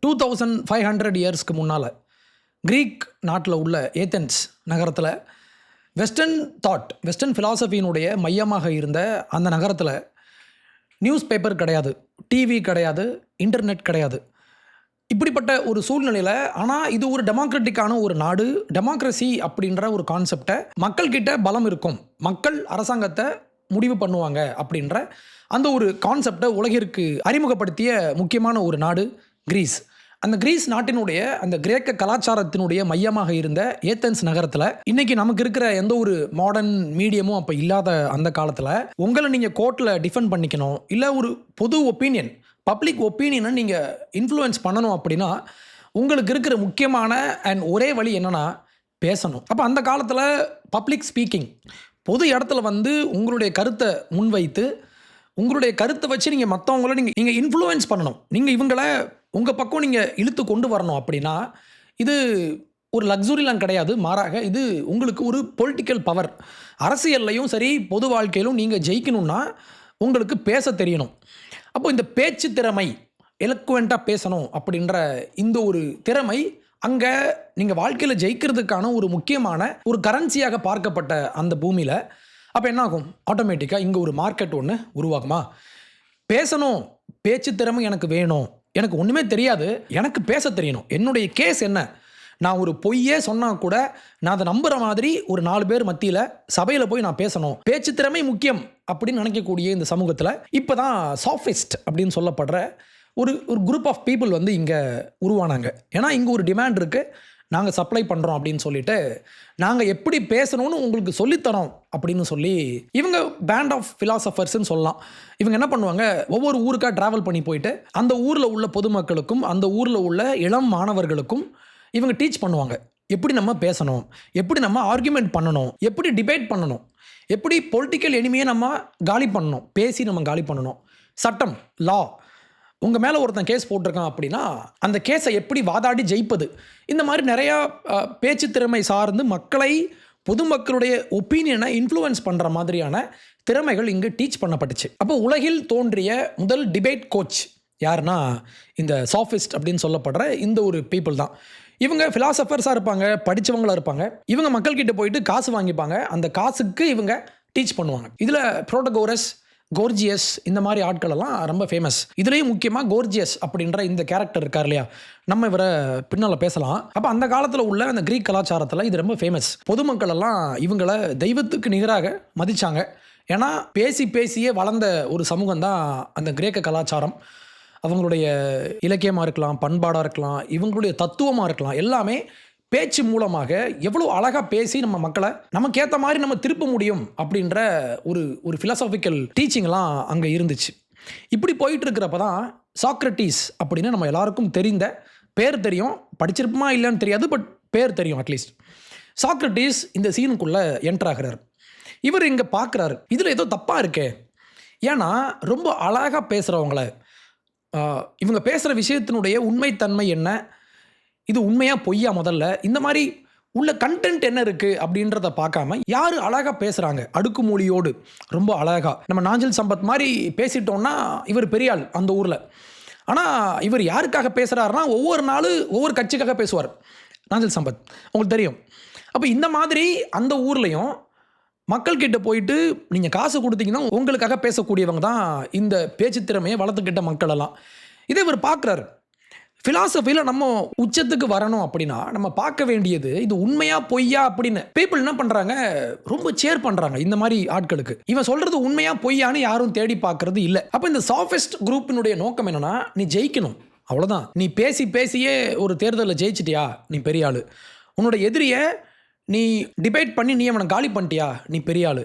2500 இயர்ஸ்க்கு முன்னால் கிரீக் நாட்டில் உள்ள ஏத்தென்ஸ் நகரத்தில் வெஸ்டர்ன் ஃபிலாசபியினுடைய மையமாக இருந்த அந்த நகரத்தில் நியூஸ் பேப்பர் கிடையாது, டிவி கிடையாது, இன்டர்நெட் கிடையாது. இப்படிப்பட்ட ஒரு சூழ்நிலையில் ஆனால் இது ஒரு டெமோக்ராட்டிக்கான ஒரு நாடு. டெமோக்ரஸி அப்படின்ற ஒரு கான்செப்டை மக்கள்கிட்ட பலம் இருக்கும், மக்கள் அரசாங்கத்தை முடிவு பண்ணுவாங்க அப்படின்ற அந்த ஒரு கான்செப்டை உலகிற்கு அறிமுகப்படுத்திய முக்கியமான ஒரு நாடு கிரீஸ். அந்த கிரீஸ் நாட்டினுடைய அந்த கிரேக்க கலாச்சாரத்தினுடைய மையமாக இருந்த ஏத்தென்ஸ் நகரத்தில் இன்றைக்கி நமக்கு இருக்கிற எந்த ஒரு மாடர்ன் மீடியமும் அப்போ இல்லாத அந்த காலத்தில் உங்களை நீங்கள் கோர்ட்டில் டிஃபெண்ட் பண்ணிக்கணும், இல்லை ஒரு பொது ஒப்பீனியன், பப்ளிக் ஒப்பீனியனை நீங்கள் இன்ஃப்ளூயன்ஸ் பண்ணணும் அப்படின்னா உங்களுக்கு இருக்கிற முக்கியமான அண்ட் ஒரே வழி என்னென்னா பேசணும். அப்போ அந்த காலத்தில் பப்ளிக் ஸ்பீக்கிங், பொது இடத்துல வந்து உங்களுடைய கருத்தை முன்வைத்து உங்களுடைய கருத்தை வச்சு நீங்கள் மற்றவங்கள நீங்கள் இன்ஃப்ளூயன்ஸ் பண்ணணும், நீங்கள் இவங்களை உங்கள் பக்கம் நீங்கள் இழுத்து கொண்டு வரணும். அப்படின்னா இது ஒரு லக்ஸுரிலாம் கிடையாது, மாறாக இது உங்களுக்கு ஒரு பொலிட்டிக்கல் பவர். அரசியல்லையும் சரி பொது வாழ்க்கையிலும் நீங்கள் ஜெயிக்கணும்னா உங்களுக்கு பேச தெரியணும். அப்போ இந்த பேச்சு திறமை, எலக்குவெண்ட்டாக பேசணும் அப்படின்ற இந்த ஒரு திறமை அங்கே நீங்கள் வாழ்க்கையில் ஜெயிக்கிறதுக்கான ஒரு முக்கியமான ஒரு கரன்சியாக பார்க்கப்பட்ட அந்த பூமியில் அப்போ என்ன ஆகும், ஆட்டோமேட்டிக்காக இங்கே ஒரு மார்க்கெட் ஒன்று உருவாகுமா. பேசணும், பேச்சு திறமை எனக்கு வேணும், எனக்கு ஒன்றுமே தெரியாது, எனக்கு பேச தெரியணும், என்னுடைய கேஸ் என்ன, நான் ஒரு பொய்யே சொன்னால் கூட நான் அதை நம்புகிற மாதிரி ஒரு 4 பேர் மத்தியில் சபையில் போய் நான் பேசணும், பேச்சு திறமை முக்கியம் அப்படின்னு நினைக்கக்கூடிய இந்த சமூகத்தில் இப்போ தான் சாஃபிஸ்ட் அப்படின்னு சொல்லப்படுற ஒரு குரூப் ஆஃப் பீப்புள் வந்து இங்கே உருவானாங்க. ஏன்னா இங்கே ஒரு டிமாண்ட் இருக்குது, நாங்கள் சப்ளை பண்ணுறோம் அப்படின்னு சொல்லிட்டு நாங்கள் எப்படி பேசணும்னு உங்களுக்கு சொல்லித்தரோம் அப்படின்னு சொல்லி இவங்க பேண்ட் ஆஃப் ஃபிலாசபர்ஸ்ன்னு சொல்லலாம். இவங்க என்ன பண்ணுவாங்க, ஒவ்வொரு ஊருக்காக ட்ராவல் பண்ணி போயிட்டு அந்த ஊரில் உள்ள பொதுமக்களுக்கும் அந்த ஊரில் உள்ள இளம் மாணவர்களுக்கும் இவங்க டீச் பண்ணுவாங்க, எப்படி நம்ம பேசணும், எப்படி நம்ம ஆர்கியூமெண்ட் பண்ணணும், எப்படி டிபேட் பண்ணணும், எப்படி பொலிட்டிக்கல் எனிமையை நம்ம காலி பண்ணணும், பேசி நம்ம காலி பண்ணணும், சட்டம் லா, உங்கள் மேலே ஒருத்தன் கேஸ் போட்டிருக்கான் அப்படின்னா அந்த கேஸை எப்படி வாதாடி ஜெயிப்பது, இந்த மாதிரி நிறையா பேச்சு திறமை சார்ந்து மக்களை பொதுமக்களுடைய ஒப்பீனியனை இன்ஃப்ளூயன்ஸ் பண்ணுற மாதிரியான திறமைகள் இங்கே டீச் பண்ணப்பட்டுச்சு. அப்போ உலகில் தோன்றிய முதல் டிபேட் கோச் யாருன்னா இந்த சாஃபிஸ்ட் அப்படின்னு சொல்லப்படுற இந்த ஒரு பீப்புள் தான். இவங்க ஃபிலாசபர்ஸாக இருப்பாங்க, படித்தவங்களாக இருப்பாங்க, இவங்க மக்கள்கிட்ட போயிட்டு காசு வாங்கிப்பாங்க, அந்த காசுக்கு இவங்க டீச் பண்ணுவாங்க. இதில் புரோட்டகோரஸ், கோர்ஜியஸ் இந்த மாதிரி ஆட்கள் எல்லாம் ரொம்ப ஃபேமஸ். இதுலேயும் முக்கியமாக கோர்ஜியஸ் அப்படின்ற இந்த கேரக்டர் இருக்கார் இல்லையா, நம்ம இவரை பின்னால் பேசலாம். அப்போ அந்த காலத்தில் உள்ள அந்த கிரீக் கலாச்சாரத்தில் இது ரொம்ப ஃபேமஸ். பொதுமக்கள் எல்லாம் இவங்களை தெய்வத்துக்கு நிகராக மதித்தாங்க. ஏன்னா பேசியே வளர்ந்த ஒரு சமூகம் தான் அந்த கிரேக்க கலாச்சாரம். அவங்களுடைய இலக்கியமாக இருக்கலாம், பண்பாடாக இருக்கலாம், இவங்களுடைய தத்துவமாக இருக்கலாம், எல்லாமே பேச்சு மூலமாக எவ்வளோ அழகாக பேசி நம்ம மக்களை நமக்கு ஏற்ற மாதிரி நம்ம திருப்ப முடியும் அப்படின்ற ஒரு ஃபிலாசபிக்கல் டீச்சிங்லாம் அங்கே இருந்துச்சு. இப்படி போயிட்டு இருக்கிறப்ப தான் சாக்ரட்டிஸ் அப்படின்னு நம்ம எல்லாருக்கும் தெரிந்த பேர் தெரியும், படிச்சிருப்போமா இல்லைன்னு தெரியாது, பட் பேர் தெரியும் அட்லீஸ்ட். சாக்ரட்டிஸ் இந்த சீனுக்குள்ளே என்டர் ஆகிறார். இவர் இங்கே பார்க்குறாரு, இதில் ஏதோ தப்பாக இருக்கே. ஏன்னா ரொம்ப அழகாக பேசுகிறவங்கள, இவங்க பேசுகிற விஷயத்தினுடைய உண்மைத்தன்மை என்ன, இது உண்மையாக பொய்யா, முதல்ல இந்த மாதிரி உள்ள கண்டென்ட் என்ன இருக்குது அப்படின்றத பார்க்காம யார் அழகாக பேசுகிறாங்க அடுக்குமொழியோடு ரொம்ப அழகாக, நம்ம நாஞ்சில் சம்பத் மாதிரி பேசிட்டோம்னா இவர் பெரியாள் அந்த ஊரில். ஆனால் இவர் யாருக்காக பேசுகிறாருன்னா ஒவ்வொரு நாளும் ஒவ்வொரு கட்சிக்காக பேசுவார் நாஞ்சில் சம்பத், உங்களுக்கு தெரியும். அப்போ இந்த மாதிரி அந்த ஊர்லேயும் மக்கள்கிட்ட போயிட்டு நீங்கள் காசு கொடுத்தீங்கன்னா உங்களுக்காக பேசக்கூடியவங்க தான் இந்த பேச்சு திறமையை வளர்த்துக்கிட்ட மக்கள் எல்லாம். இதை இவர் பார்க்குறாரு. ஃபிலாசபியில் நம்ம உச்சத்துக்கு வரணும் அப்படின்னா நம்ம பார்க்க வேண்டியது இது உண்மையா பொய்யா அப்படின்னு. பீப்புள் என்ன பண்ணுறாங்க, ரொம்ப சேர் பண்ணுறாங்க இந்த மாதிரி ஆட்களுக்கு. இவன் சொல்கிறது உண்மையா பொய்யான்னு யாரும் தேடி பார்க்கறது இல்லை. அப்போ இந்த சாஃபிஸ்ட் குரூப்பினுடைய நோக்கம் என்னன்னா, நீ ஜெயிக்கணும், அவ்வளோதான். நீ பேசியே ஒரு தேர்தலில் ஜெயிச்சிட்டியா, நீ பெரிய ஆள். உன்னோட எதிரியை நீ டிபேட் பண்ணி நீ அவனை காலி பண்ணிட்டியா, நீ பெரிய ஆள்.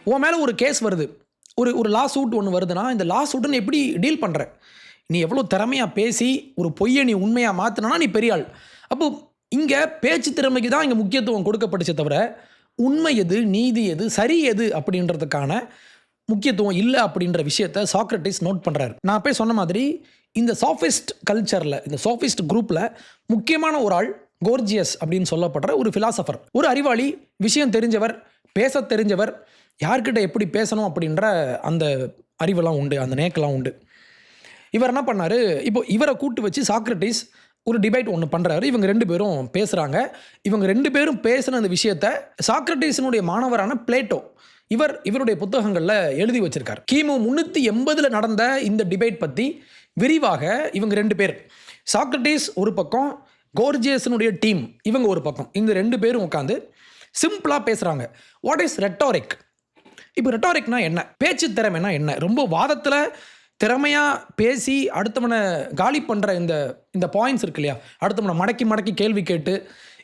உன் மேலே ஒரு கேஸ் வருது, ஒரு லா சூட் ஒன்று வருதுன்னா இந்த லா சூட்டை எப்படி டீல் பண்ணுற, நீ எவ்வளோ திறமையாக பேசி ஒரு பொய்யை நீ உண்மையாக மாற்றினா நீ பெரிய ஆள். அப்போ இங்கே பேச்சு திறமைக்கு தான் இங்கே முக்கியத்துவம் கொடுக்கப்பட்டுச்சே தவிர உண்மை எது, நீதி எது, சரி எது அப்படின்றதுக்கான முக்கியத்துவம் இல்லை அப்படின்ற விஷயத்தை சாக்ரட்டிஸ் நோட் பண்ணுறாரு. நான் போய் சொன்ன மாதிரி இந்த சாஃபிஸ்ட் கல்ச்சரில், இந்த சாஃபிஸ்ட் குரூப்பில் முக்கியமான ஒரு ஆள் கோர்ஜியஸ் அப்படின்னு சொல்லப்படுற ஒரு ஃபிலாசபர், ஒரு அறிவாளி, விஷயம் தெரிஞ்சவர், பேச தெரிஞ்சவர், யார்கிட்ட எப்படி பேசணும் அப்படின்ற அந்த அறிவெல்லாம் உண்டு, அந்த நேக்கெல்லாம் உண்டு. இவர் என்ன பண்ணாரு, இப்போ இவரை கூட்டு வச்சு சாக்ரட்டிஸ் ஒரு டிபேட் ஒன்று பண்ணுறாரு. இவங்க 2 பேரும் பேசுகிறாங்க. இவங்க 2 பேரும் பேசின அந்த விஷயத்தை சாக்ரட்டிஸினுடைய மாணவரான பிளேட்டோ இவருடைய புத்தகங்களில் எழுதி வச்சிருக்கார். கிமு 380 நடந்த இந்த டிபேட் பற்றி விரிவாக இவங்க 2 பேர், சாக்ரட்டிஸ் ஒரு பக்கம், கோர்ஜியஸினுடைய டீம் இவங்க ஒரு பக்கம், இந்த 2 பேரும் உட்காந்து சிம்பிளாக பேசுகிறாங்க. What is rhetoric? இப்போ ரெட்டாரிக்னா என்ன, பேச்சு திறமைனா என்ன? ரொம்ப வாதத்தில் திறமையாக பேசி அடுத்தவனை காலி பண்ணுற இந்த பாயிண்ட்ஸ் இருக்கு இல்லையா, அடுத்தவனை மடக்கி மடக்கி கேள்வி கேட்டு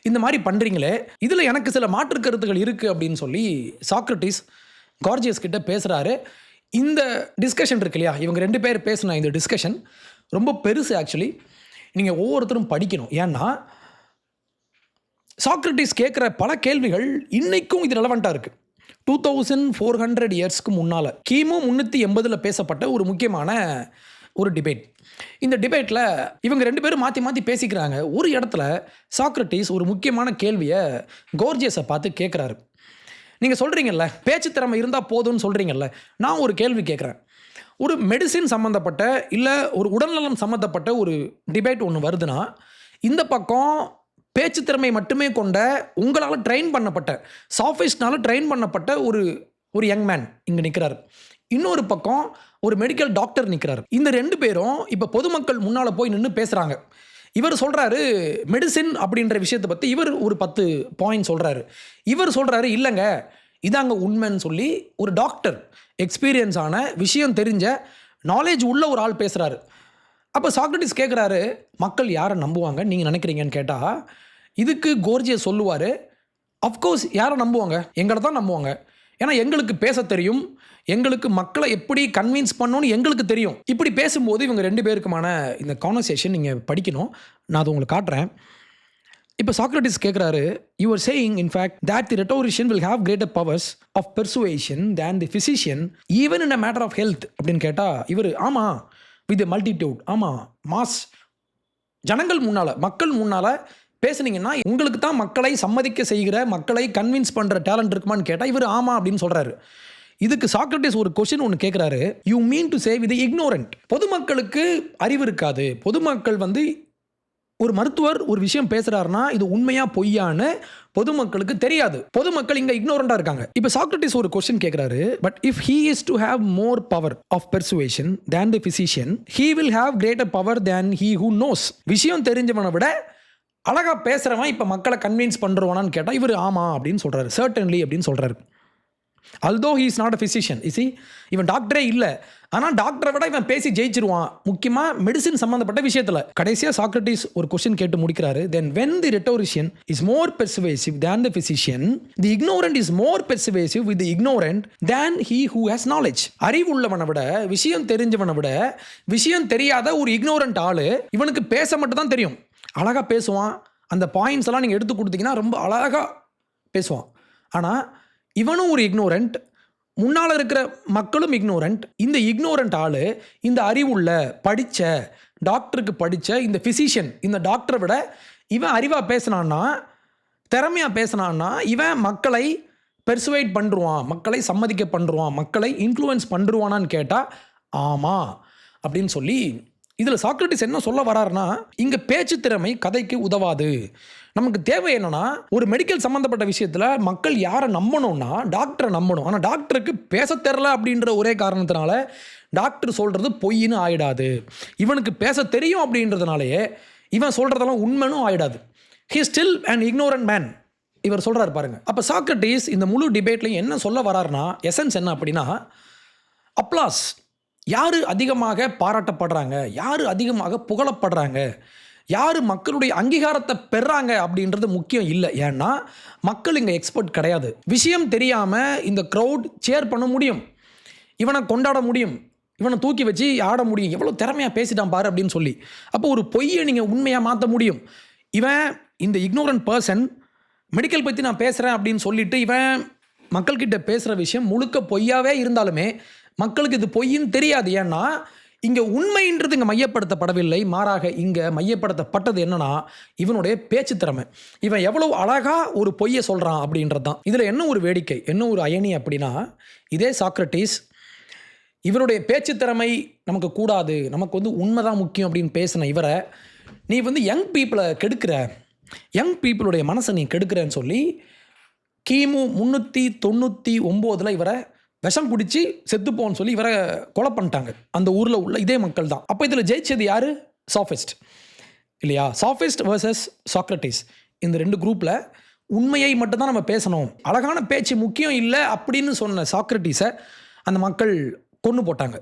இந்த மாதிரி பண்ணுறீங்களே, இதில் எனக்கு சில மாற்று கருத்துக்கள் இருக்குது அப்படின்னு சொல்லி சாக்ரட்டிஸ் கார்ஜியஸ் கிட்ட பேசுகிறாரு. இந்த டிஸ்கஷன் இருக்கு இல்லையா, இவங்க 2 பேர் பேசின இந்த டிஸ்கஷன் ரொம்ப பெருசு. ஆக்சுவலி நீங்கள் ஒவ்வொருத்தரும் படிக்கணும். ஏன்னா சாக்ரட்டிஸ் கேட்குற பல கேள்விகள் இன்றைக்கும் இது ரெலவெண்ட்டாக இருக்குது. 2400 இயர்ஸ்க்கு முன்னால் கிமு 380 பேசப்பட்ட ஒரு முக்கியமான ஒரு டிபேட். இந்த டிபேட்டில் இவங்க 2 பேரும் மாற்றி மாற்றி பேசிக்கிறாங்க. ஒரு இடத்துல சாக்ரட்டிஸ் ஒரு முக்கியமான கேள்வியை கோர்ஜியஸை பார்த்து கேட்குறாரு. நீங்கள் சொல்கிறீங்கல்ல பேச்சு திறமை இருந்தால் போதும்னு சொல்கிறீங்கல்ல, நான் ஒரு கேள்வி கேட்குறேன். ஒரு மெடிசின் சம்மந்தப்பட்ட இல்லை ஒரு உடல்நலம் சம்மந்தப்பட்ட ஒரு டிபேட் ஒன்று வருதுன்னா, இந்த பக்கம் பேச்சு திறமை மட்டுமே கொண்ட உங்களால் ட்ரெயின் பண்ணப்பட்ட சாஃபிஸ்ட்னால் ட்ரெயின் பண்ணப்பட்ட ஒரு யங் மேன் இங்கே நிற்கிறார். இன்னொரு பக்கம் ஒரு மெடிக்கல் டாக்டர் நிற்கிறார். இந்த 2 பேரும் இப்போ பொதுமக்கள் முன்னால் போய் நின்று பேசுகிறாங்க. இவர் சொல்கிறாரு மெடிசின் அப்படின்ற விஷயத்தை பற்றி இவர் ஒரு 10 பாயிண்ட் சொல்கிறாரு. இவர் சொல்கிறாரு இல்லைங்க இதாங்க உண்மைன்னு சொல்லி ஒரு டாக்டர், எக்ஸ்பீரியன்ஸான விஷயம் தெரிஞ்ச நாலேஜ் உள்ள ஒரு ஆள் பேசுகிறாரு. அப்போ சாக்ரட்டிஸ் கேட்குறாரு, மக்கள் யாரை நம்புவாங்க நீங்கள் நினைக்கிறீங்கன்னு கேட்டால், இதுக்கு கோர்ஜியஸ் சொல்லுவார், அஃப்கோர்ஸ் யாரை நம்புவாங்க, எங்களை தான் நம்புவாங்க. ஏன்னா எங்களுக்கு பேச தெரியும், எங்களுக்கு மக்களை எப்படி கன்வின்ஸ் பண்ணணும்னு எங்களுக்கு தெரியும். இப்படி பேசும்போது இவங்க 2 பேருக்குமான இந்த கான்வர்சேஷன் நீங்கள் படிக்கணும். நான் அதை உங்களுக்கு காட்டுறேன். இப்போ சாக்ரட்டிஸ் கேட்குறாரு, you are saying in fact that the rhetorician will have greater powers of persuasion than the physician even in a matter of health அப்படின்னு கேட்டால் இவர் ஆமாம் வித் மல்டிடியூட், ஆமாம் மாஸ் ஜனங்கள் முன்னால் மக்கள் முன்னால் பேசுனீங்கன்னா உங்களுக்கு தான் மக்களை சம்மதிக்க செய்கிற, மக்களை கன்வின்ஸ் பண்ணுற டேலண்ட் இருக்குமான்னு கேட்டால் இவர் ஆமாம் அப்படின்னு சொல்கிறாரு. இதுக்கு சாக்ரட்டிஸ் ஒரு கொஸ்டின் ஒன்று கேட்குறாரு, you mean to say with ignorant, பொதுமக்களுக்கு அறிவு இருக்காது, பொதுமக்கள் ஒரு மருத்துவர் ஒரு விஷயம் பேசுகிறாருன்னா இது உண்மையா பொய்யான்னு பொதுமக்களுக்கு தெரியாது, பொதுமக்கள் இங்கே இக்னோரண்டாக இருக்காங்க. இப்போ சாக்ரட்டிஸ் ஒரு கொஸ்டின் கேட்குறாரு, but if he is to have more power of persuasion than the physician he will have greater power than he who knows, விஷயம் தெரிஞ்சவனை விட அழகாக பேசுகிறவன் இப்போ மக்களை கன்வின்ஸ் பண்ணுறவானான்னு கேட்டால் இவர் ஆமாம் அப்படின்னு சொல்கிறாரு, சர்டன்லி அப்படின்னு சொல்கிறாரு. although he is not a physician, இவன் டாக்டரே இல்லை, ஆனால் டாக்டரை விட இவன் பேசி ஜெயிச்சிருவான், முக்கியமாக மெடிசின் சம்மந்தப்பட்ட விஷயத்தில். கடைசியாக சாக்ரட்டிஸ் ஒரு கொஸ்டின் கேட்டு முடிக்கிறாரு, then when the rhetorician is more persuasive than the physician, the ignorant is more persuasive with the ignorant than he who has knowledge. அறிவு உள்ளவனை விட, விஷயம் தெரிஞ்சவனை விட, விஷயம் தெரியாத ஒரு இக்னோரண்ட் ஆள் இவனுக்கு பேச மட்டும் தான் தெரியும், அழகாக பேசுவான், அந்த பாயிண்ட்ஸ் எல்லாம் நீங்கள் எடுத்து கொடுத்தீங்கன்னா ரொம்ப அழகாக பேசுவான். ஆனால் இவனும் ஒரு இக்னோரண்ட், முன்னால் இருக்கிற மக்களும் இக்னோரண்ட். இந்த இக்னோரண்ட் ஆள் இந்த அறிவுள்ள படித்த டாக்டருக்கு படித்த இந்த ஃபிசிஷியன், இந்த டாக்டரை விட இவன் அறிவாக பேசினான்னா, திறமையாக பேசினான்னா இவன் மக்களை பெர்சுவேட் பண்ணுருவான், மக்களை சம்மதிக்க பண்ணுருவான், மக்களை இன்ஃப்ளூயன்ஸ் பண்ணுருவானான்னு கேட்டால் ஆமாம் அப்படின்னு சொல்லி இதில் சாக்ரட்டிஸ் என்ன சொல்ல வராருன்னா, இங்கே பேச்சு திறமை கதைக்கு உதவாது, நமக்கு தேவை என்னன்னா ஒரு மெடிக்கல் சம்மந்தப்பட்ட விஷயத்தில் மக்கள் யாரை நம்பணும்னா டாக்டரை நம்பணும். ஆனால் டாக்டருக்கு பேச தெரில அப்படின்ற ஒரே காரணத்தினால டாக்டர் சொல்கிறது பொய்ன்னு ஆயிடாது, இவனுக்கு பேச தெரியும் அப்படின்றதுனாலேயே இவன் சொல்கிறதெல்லாம் உண்மைன்னு ஆயிடாது. He still and ignorant man, இவர் சொல்கிறார் பாருங்க. அப்போ சாக்ரட்டிஸ் இந்த முழு டிபேட்லையும் என்ன சொல்ல வராருன்னா, எசன்ஸ் என்ன அப்படின்னா, அப்ளாஸ், யார் அதிகமாக பாராட்டப்படுறாங்க, யார் அதிகமாக புகழப்படுறாங்க, யார் மக்களுடைய அங்கீகாரத்தை பெறாங்க அப்படின்றது முக்கியம் இல்லை. ஏன்னா மக்கள் இங்கே எக்ஸ்பர்ட் கிடையாது. விஷயம் தெரியாமல் இந்த க்ரௌட் சேர் பண்ண முடியும், இவனை கொண்டாட முடியும், இவனை தூக்கி வச்சு ஆட முடியும், எவ்வளோ திறமையாக பேசிட்டான் பாரு அப்படின்னு சொல்லி. அப்போ ஒரு பொய்யை நீங்கள் உண்மையாக மாற்ற முடியும். இவன் இந்த இக்னோரண்ட் பர்சன் மெடிக்கல் பற்றி நான் பேசுகிறேன் அப்படின்னு சொல்லிட்டு இவன் மக்கள்கிட்ட பேசுகிற விஷயம் முழுக்க பொய்யாவே இருந்தாலுமே மக்களுக்கு இது பொய்ன்னு தெரியாது. ஏன்னா இங்கே உண்மைன்றது இங்கே மையப்படுத்தப்படவில்லை, மாறாக இங்கே மையப்படுத்தப்பட்டது என்னன்னா இவனுடைய பேச்சு திறமை, இவன் எவ்வளவு அழகாக ஒரு பொய்யை சொல்கிறான் அப்படின்றது தான். இதில் என்ன ஒரு வேடிக்கை, என்ன ஒரு அயனி அப்படின்னா, இதே சாக்ரட்டிஸ் இவருடைய பேச்சு திறமை நமக்கு கூடாது, நமக்கு வந்து உண்மை தான் முக்கியம் அப்படின்னு பேசின இவரை நீ வந்து யங் பீப்புளை கெடுக்கிற, யங் பீப்புளுடைய மனசை நீ கெடுக்கிறேன்னு சொல்லி கிமு 399 இவரை விஷம் குடிச்சு செத்துப்போன்னு சொல்லி இவரை கொலை பண்ணிட்டாங்க. அந்த ஊரில் உள்ள இதே மக்கள் தான். அப்போ இதில் ஜெயிச்சது யார்? சாஃபிஸ்ட் இல்லையா? சாஃபிஸ்ட் வர்சஸ் சாக்ரட்டிஸ். இந்த 2 குரூப்பில் உண்மையை மட்டும்தான் நம்ம பேசணும், அழகான பேச்சு முக்கியம் இல்லை அப்படின்னு சொன்ன சாக்ரட்டிஸை அந்த மக்கள் கொன்று போட்டாங்க.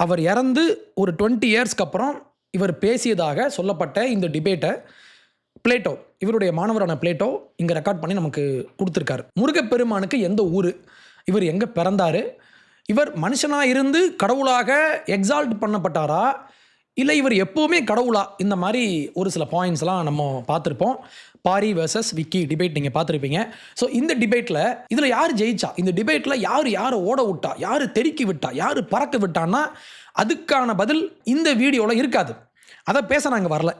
அவர் இறந்து ஒரு 20 இயர்ஸ்க்கு அப்புறம் இவர் பேசியதாக சொல்லப்பட்ட இந்த டிபேட்டை பிளேட்டோ, இவருடைய மாணவரான பிளேட்டோ இங்கே ரெக்கார்ட் பண்ணி நமக்கு கொடுத்துருக்காரு. முருகப்பெருமானுக்கு எந்த ஊர், இவர் எங்கே பிறந்தார், இவர் மனுஷனாக இருந்து கடவுளாக எக்ஸால்ட் பண்ணப்பட்டாரா, இல்லை இவர் எப்போவுமே கடவுளா, இந்த மாதிரி ஒரு சில பாயிண்ட்ஸ்லாம் நம்ம பார்த்துருப்போம். பாரி வர்சஸ் விக்கி டிபேட் நீங்கள் பார்த்துருப்பீங்க. ஸோ இந்த டிபேட்டில் இதில் யார் ஜெயிச்சா, இந்த டிபேட்டில் யாரை ஓட விட்டா, யார் தெருக்கி விட்டா, யார் பறக்க விட்டான்னா அதுக்கான பதில் இந்த வீடியோவில் இருக்காது. அதை பேச நாங்கள் வரல.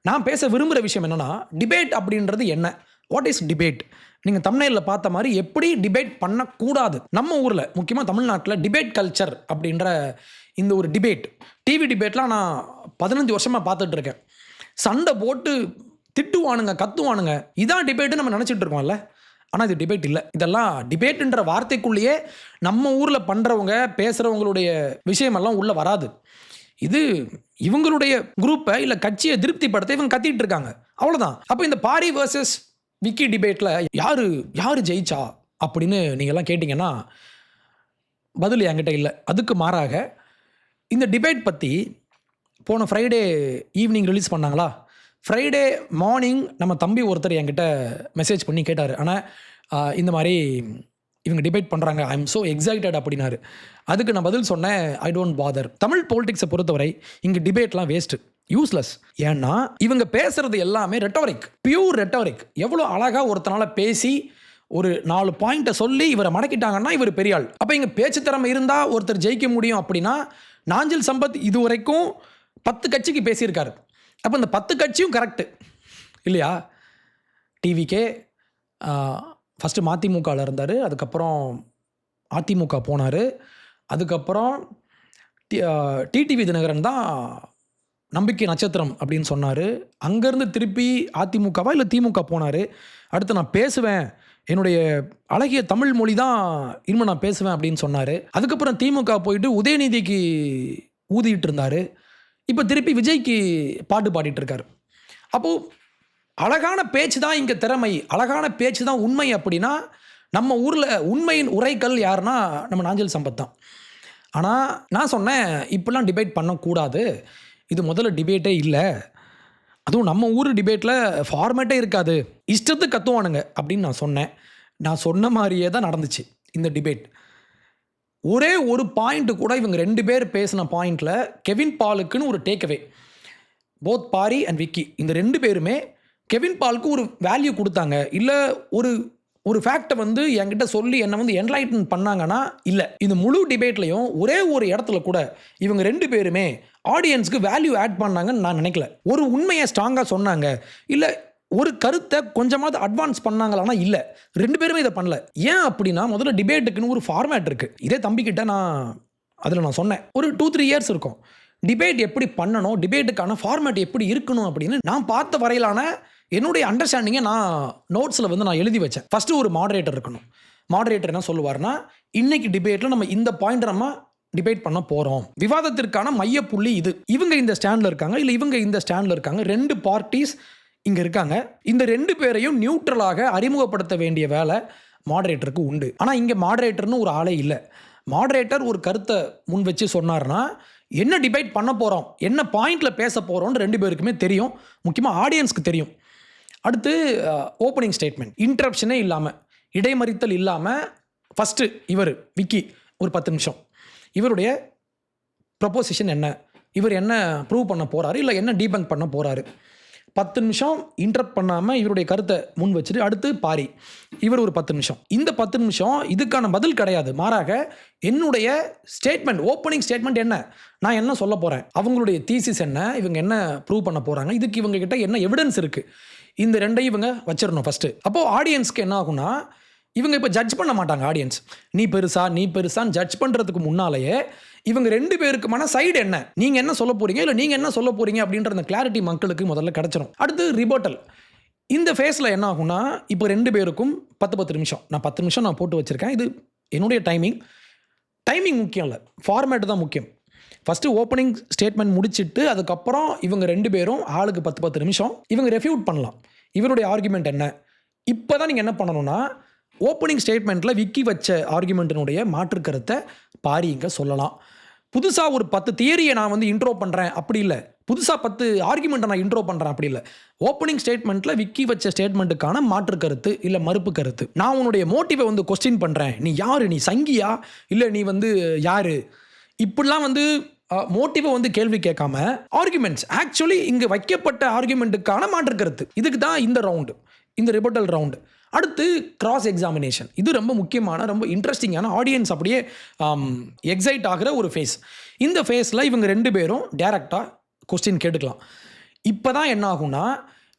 நான் பேச விரும்புகிற விஷயம் என்னென்னா, டிபேட் அப்படின்றது என்ன, வாட் இஸ் டிபேட். நீங்கள் தம்ப்நெயிலில் பார்த்த மாதிரி எப்படி டிபேட் பண்ணக்கூடாது. நம்ம ஊரில் முக்கியமாக தமிழ்நாட்டில் டிபேட் கல்ச்சர் அப்படின்ற இந்த ஒரு டிபேட், டிவி டிபேட்லாம் நான் 15 வருஷமாக பார்த்துட்டு இருக்கேன். சண்டை போட்டு திட்டுவானுங்க, கத்துவானுங்க, இதான் டிபேட்டு நம்ம நினச்சிட்டு இருக்கோம்ல. ஆனால் இது டிபேட் இல்லை. இதெல்லாம் டிபேட்டுன்ற வார்த்தைக்குள்ளேயே நம்ம ஊரில் பண்ணுறவங்க பேசுகிறவங்களுடைய விஷயமெல்லாம் உள்ளே வராது. இது இவங்களுடைய குரூப்பை இல்லை கட்சியை திருப்திப்படுத்த இவங்க கத்திட்டு இருக்காங்க, அவ்வளோதான். அப்போ இந்த பாரி வர்சஸ் விக்கி டிபேட்டில் யார் ஜெயிச்சா அப்படின்னு நீங்கள்லாம் கேட்டிங்கன்னா பதில் என்கிட்ட இல்லை. அதுக்கு மாறாக இந்த டிபேட் பற்றி போன ஃப்ரைடே ஈவினிங் ரிலீஸ் பண்ணாங்களா, ஃப்ரைடே மார்னிங் நம்ம தம்பி ஒருத்தர் என்கிட்ட மெசேஜ் பண்ணி கேட்டார், ஆனால் இந்த மாதிரி இவங்க டிபேட் பண்ணுறாங்க, ஐ எம் ஸோ எக்ஸைட்டட் அப்படின்னாரு. அதுக்கு நான் பதில் சொன்னேன், ஐ டோன்ட் பாதர். தமிழ் பொலிட்டிக்ஸை பொறுத்தவரை இங்கே டிபேட்லாம் வேஸ்ட்டு, யூஸ்லெஸ். ஏன்னா இவங்க பேசுகிறது எல்லாமே ரெட்டோரிக், பியூர் ரெட்டோரிக். எவ்வளோ அழகாக ஒருத்தனால பேசி ஒரு 4 பாயிண்ட்டை சொல்லி இவரை மடக்கிட்டாங்கன்னா இவர் பெரிய ஆள். அப்போ இங்கே பேச்சு திறமை இருந்தால் ஒருத்தர் ஜெயிக்க முடியும் அப்படின்னா நாஞ்சில் சம்பத் இது வரைக்கும் 10 கட்சிக்கு பேசியிருக்காரு. அப்போ இந்த 10 கட்சியும் கரெக்டு இல்லையா? டிவிகே ஃபஸ்ட்டு மதிமுகவில் இருந்தார், அதுக்கப்புறம் அதிமுக போனார், அதுக்கப்புறம் டிடிவி தினகரன் தான் நம்பிக்கை நட்சத்திரம் அப்படின்னு சொன்னார். அங்கேருந்து திருப்பி அதிமுகவா இல்லை திமுக போனார். அடுத்து நான் பேசுவேன், என்னுடைய அழகிய தமிழ் மொழி தான் இனிமேல் நான் பேசுவேன் அப்படின்னு சொன்னார். அதுக்கப்புறம் திமுக போயிட்டு உதயநிதிக்கு ஊதிட்டு இருந்தார். இப்போ திருப்பி விஜய்க்கு பாட்டு பாடிட்டு இருக்காரு. அப்போது அழகான பேச்சு தான் இங்கே திறமை, அழகான பேச்சு தான் உண்மை அப்படின்னா நம்ம ஊரில் உண்மையின் உரைக்கல் யாருன்னா நம்ம நாஞ்சில் சம்பத் தான். ஆனால் நான் சொன்னேன், இப்படிலாம் டிபேட் பண்ணக்கூடாது, இது முதல்ல டிபேட்டே இல்லை, அதுவும் நம்ம ஊர் டிபேட்டில் ஃபார்மேட்டே இருக்காது, இஷ்டத்துக்கு கத்துவானுங்க அப்படின்னு நான் சொன்னேன். நான் சொன்ன மாதிரியே தான் நடந்துச்சு இந்த டிபேட். ஒரே ஒரு பாயிண்ட்டு கூட இவங்க 2 பேர் பேசின பாயிண்டில் கெவின் பாலுக்குன்னு ஒரு takeaway, both Barry and Vicky இந்த 2 பேருமே கெவின் பாலுக்கு ஒரு வேல்யூ கொடுத்தாங்க, இல்லை ஒரு ஃபேக்டை வந்து என்கிட்ட சொல்லி என்னை வந்து என்லைட்டன் பண்ணாங்கன்னா இல்லை. இந்த முழு டிபேட்லையும் ஒரே ஒரு இடத்துல கூட இவங்க 2 பேருமே ஆடியன்ஸ்க்கு வேல்யூ ஆட் பண்ணாங்கன்னு நான் நினைக்கல. ஒரு உண்மையை ஸ்ட்ராங்காக சொன்னாங்க, இல்லை ஒரு கருத்தை கொஞ்சமாவது அட்வான்ஸ் பண்ணாங்களான்னா இல்லை, 2 பேருமே இதை பண்ணல. ஏன் அப்படின்னா முதல்ல டிபேட்டுக்குன்னு ஒரு ஃபார்மேட் இருக்குது. இதே தம்பிக்கிட்ட நான் சொன்னேன், ஒரு 2-3 இயர்ஸ் இருக்கும், டிபேட் எப்படி பண்ணணும், டிபேட்டுக்கான ஃபார்மேட் எப்படி இருக்கணும் அப்படின்னு நான் பார்த்த வரையிலான என்னுடைய அண்டர்ஸ்டாண்டிங்கை நான் நோட்ஸில் வந்து நான் எழுதி வச்சேன். ஃபஸ்ட்டு ஒரு மாடரேட்டர் இருக்கணும். மாடரேட்டர் என்ன சொல்லுவார்னா, இன்றைக்கி டிபேட்டில் நம்ம இந்த பாயிண்ட் நம்ம டிபேட் பண்ண போகிறோம், விவாதத்திற்கான மையப்புள்ளி இது, இவங்க இந்த ஸ்டாண்டில் இருக்காங்க, இல்லை இவங்க இந்த ஸ்டாண்டில் இருக்காங்க, 2 பார்ட்டிஸ் இங்கே இருக்காங்க, இந்த 2 பேரையும் நியூட்ரலாக அறிமுகப்படுத்த வேண்டிய வேலை மாடரேட்டருக்கு உண்டு. ஆனால் இங்கே மாடரேட்டர்னு ஒரு ஆளே இல்லை. மாடரேட்டர் ஒரு கருத்தை முன் வச்சு சொன்னார்னா என்ன டிபேட் பண்ண போகிறோம், என்ன பாயிண்டில் பேச போகிறோன்னு 2 பேருக்குமே தெரியும், முக்கியமாக ஆடியன்ஸ்க்கு தெரியும். அடுத்து ஓப்பனிங் ஸ்டேட்மெண்ட், இன்டரப்ஷனே இல்லாமல், இடைமறித்தல் இல்லாமல் ஃபஸ்ட்டு இவர் விக்கி ஒரு 10 நிமிஷம் இவருடைய ப்ரொப்போசிஷன் என்ன, இவர் என்ன ப்ரூவ் பண்ண போகிறாரு, இல்லை என்ன டீபங்க் பண்ண போகிறாரு, 10 நிமிஷம் இன்டரப்ட் பண்ணாமல் இவருடைய கருத்தை முன் வச்சுட்டு அடுத்து பாரி இவர் ஒரு 10 நிமிஷம். இந்த 10 நிமிஷம் இதுக்கான பதில் கிடையாது, மாறாக என்னுடைய ஸ்டேட்மெண்ட், ஓப்பனிங் ஸ்டேட்மெண்ட் என்ன, நான் என்ன சொல்ல போகிறேன், அவங்களுடைய தீசிஸ் என்ன, இவங்க என்ன ப்ரூவ் பண்ண போகிறாங்க, இதுக்கு இவங்ககிட்ட என்ன எவிடன்ஸ் இருக்குது, இந்த 2ஐயும் இவங்க வச்சிடணும் ஃபஸ்ட்டு. அப்போது ஆடியன்ஸ்க்கு என்ன ஆகும்னா, இவங்க இப்போ ஜட்ஜ் பண்ண மாட்டாங்க ஆடியன்ஸ். நீ பெருசான்னு ஜட்ஜ் பண்ணுறதுக்கு முன்னாலேயே இவங்க 2 பேருக்குமான சைடு என்ன, நீங்கள் என்ன சொல்ல போகிறீங்க, இல்லை நீங்கள் என்ன சொல்ல போகிறீங்க அப்படின்ற அந்த கிளாரிட்டி மக்களுக்கு முதல்ல கிடச்சிரும். அடுத்து ரிபோட்டல். இந்த ஃபேஸில் என்ன ஆகும்னா, இப்போ 2 பேருக்கும் 10 நிமிஷம், நான் 10 நிமிஷம் நான் போட்டு வச்சுருக்கேன். இது என்னுடைய டைமிங் முக்கியம் இல்லை, ஃபார்மேட் தான் முக்கியம். ஃபஸ்ட்டு ஓப்பனிங் ஸ்டேட்மெண்ட் முடிச்சுட்டு அதுக்கப்புறம் இவங்க 2 பேரும் ஆளுக்கு 10 நிமிஷம் இவங்க ரெஃப்யூட் பண்ணலாம். இவருடைய ஆர்குமெண்ட் என்ன, இப்போ தான் நீங்கள் என்ன பண்ணணும்னா, ஓப்பனிங் ஸ்டேட்மெண்ட்டில் விக்கி வச்ச ஆர்குமெண்ட்டினுடைய மாற்று கருத்தை பாரிங்க சொல்லலாம். புதுசாக ஒரு 10 தியரியை நான் வந்து இன்ட்ரோ பண்ணுறேன் அப்படி இல்லை, புதுசாக 10 ஆர்குமெண்ட்டை நான் இன்ட்ரோ பண்ணுறேன் அப்படி இல்லை. ஓப்பனிங் ஸ்டேட்மெண்ட்டில் விக்கி வச்ச ஸ்டேட்மெண்ட்டுக்கான மாற்று கருத்து இல்லை மறுப்பு கருத்து. நான் உன்னுடைய மோட்டிவை வந்து கொஸ்டின் பண்ணுறேன். நீ யார், நீ சங்கியா இல்லை நீ வந்து யார், இப்படிலாம் வந்து மோட்டிவை வந்து கேள்வி கேட்காம ஆர்குமெண்ட்ஸ், ஆக்சுவலி இங்கே வைக்கப்பட்ட ஆர்குமெண்ட்டுக்கான மாற்று கருத்து. இதுக்கு தான் இந்த ரவுண்டு, இந்த ரிபட்டல் ரவுண்டு. அடுத்து கிராஸ் எக்ஸாமினேஷன். இது ரொம்ப முக்கியமான, ரொம்ப இன்ட்ரெஸ்டிங்கான, ஆடியன்ஸ் அப்படியே எக்ஸைட் ஆகிற ஒரு ஃபேஸ். இந்த ஃபேஸில் இவங்க 2 பேரும் டேரெக்டாக கொஸ்டின் கேட்டுக்கலாம். இப்போ தான் என்ன ஆகும்னா,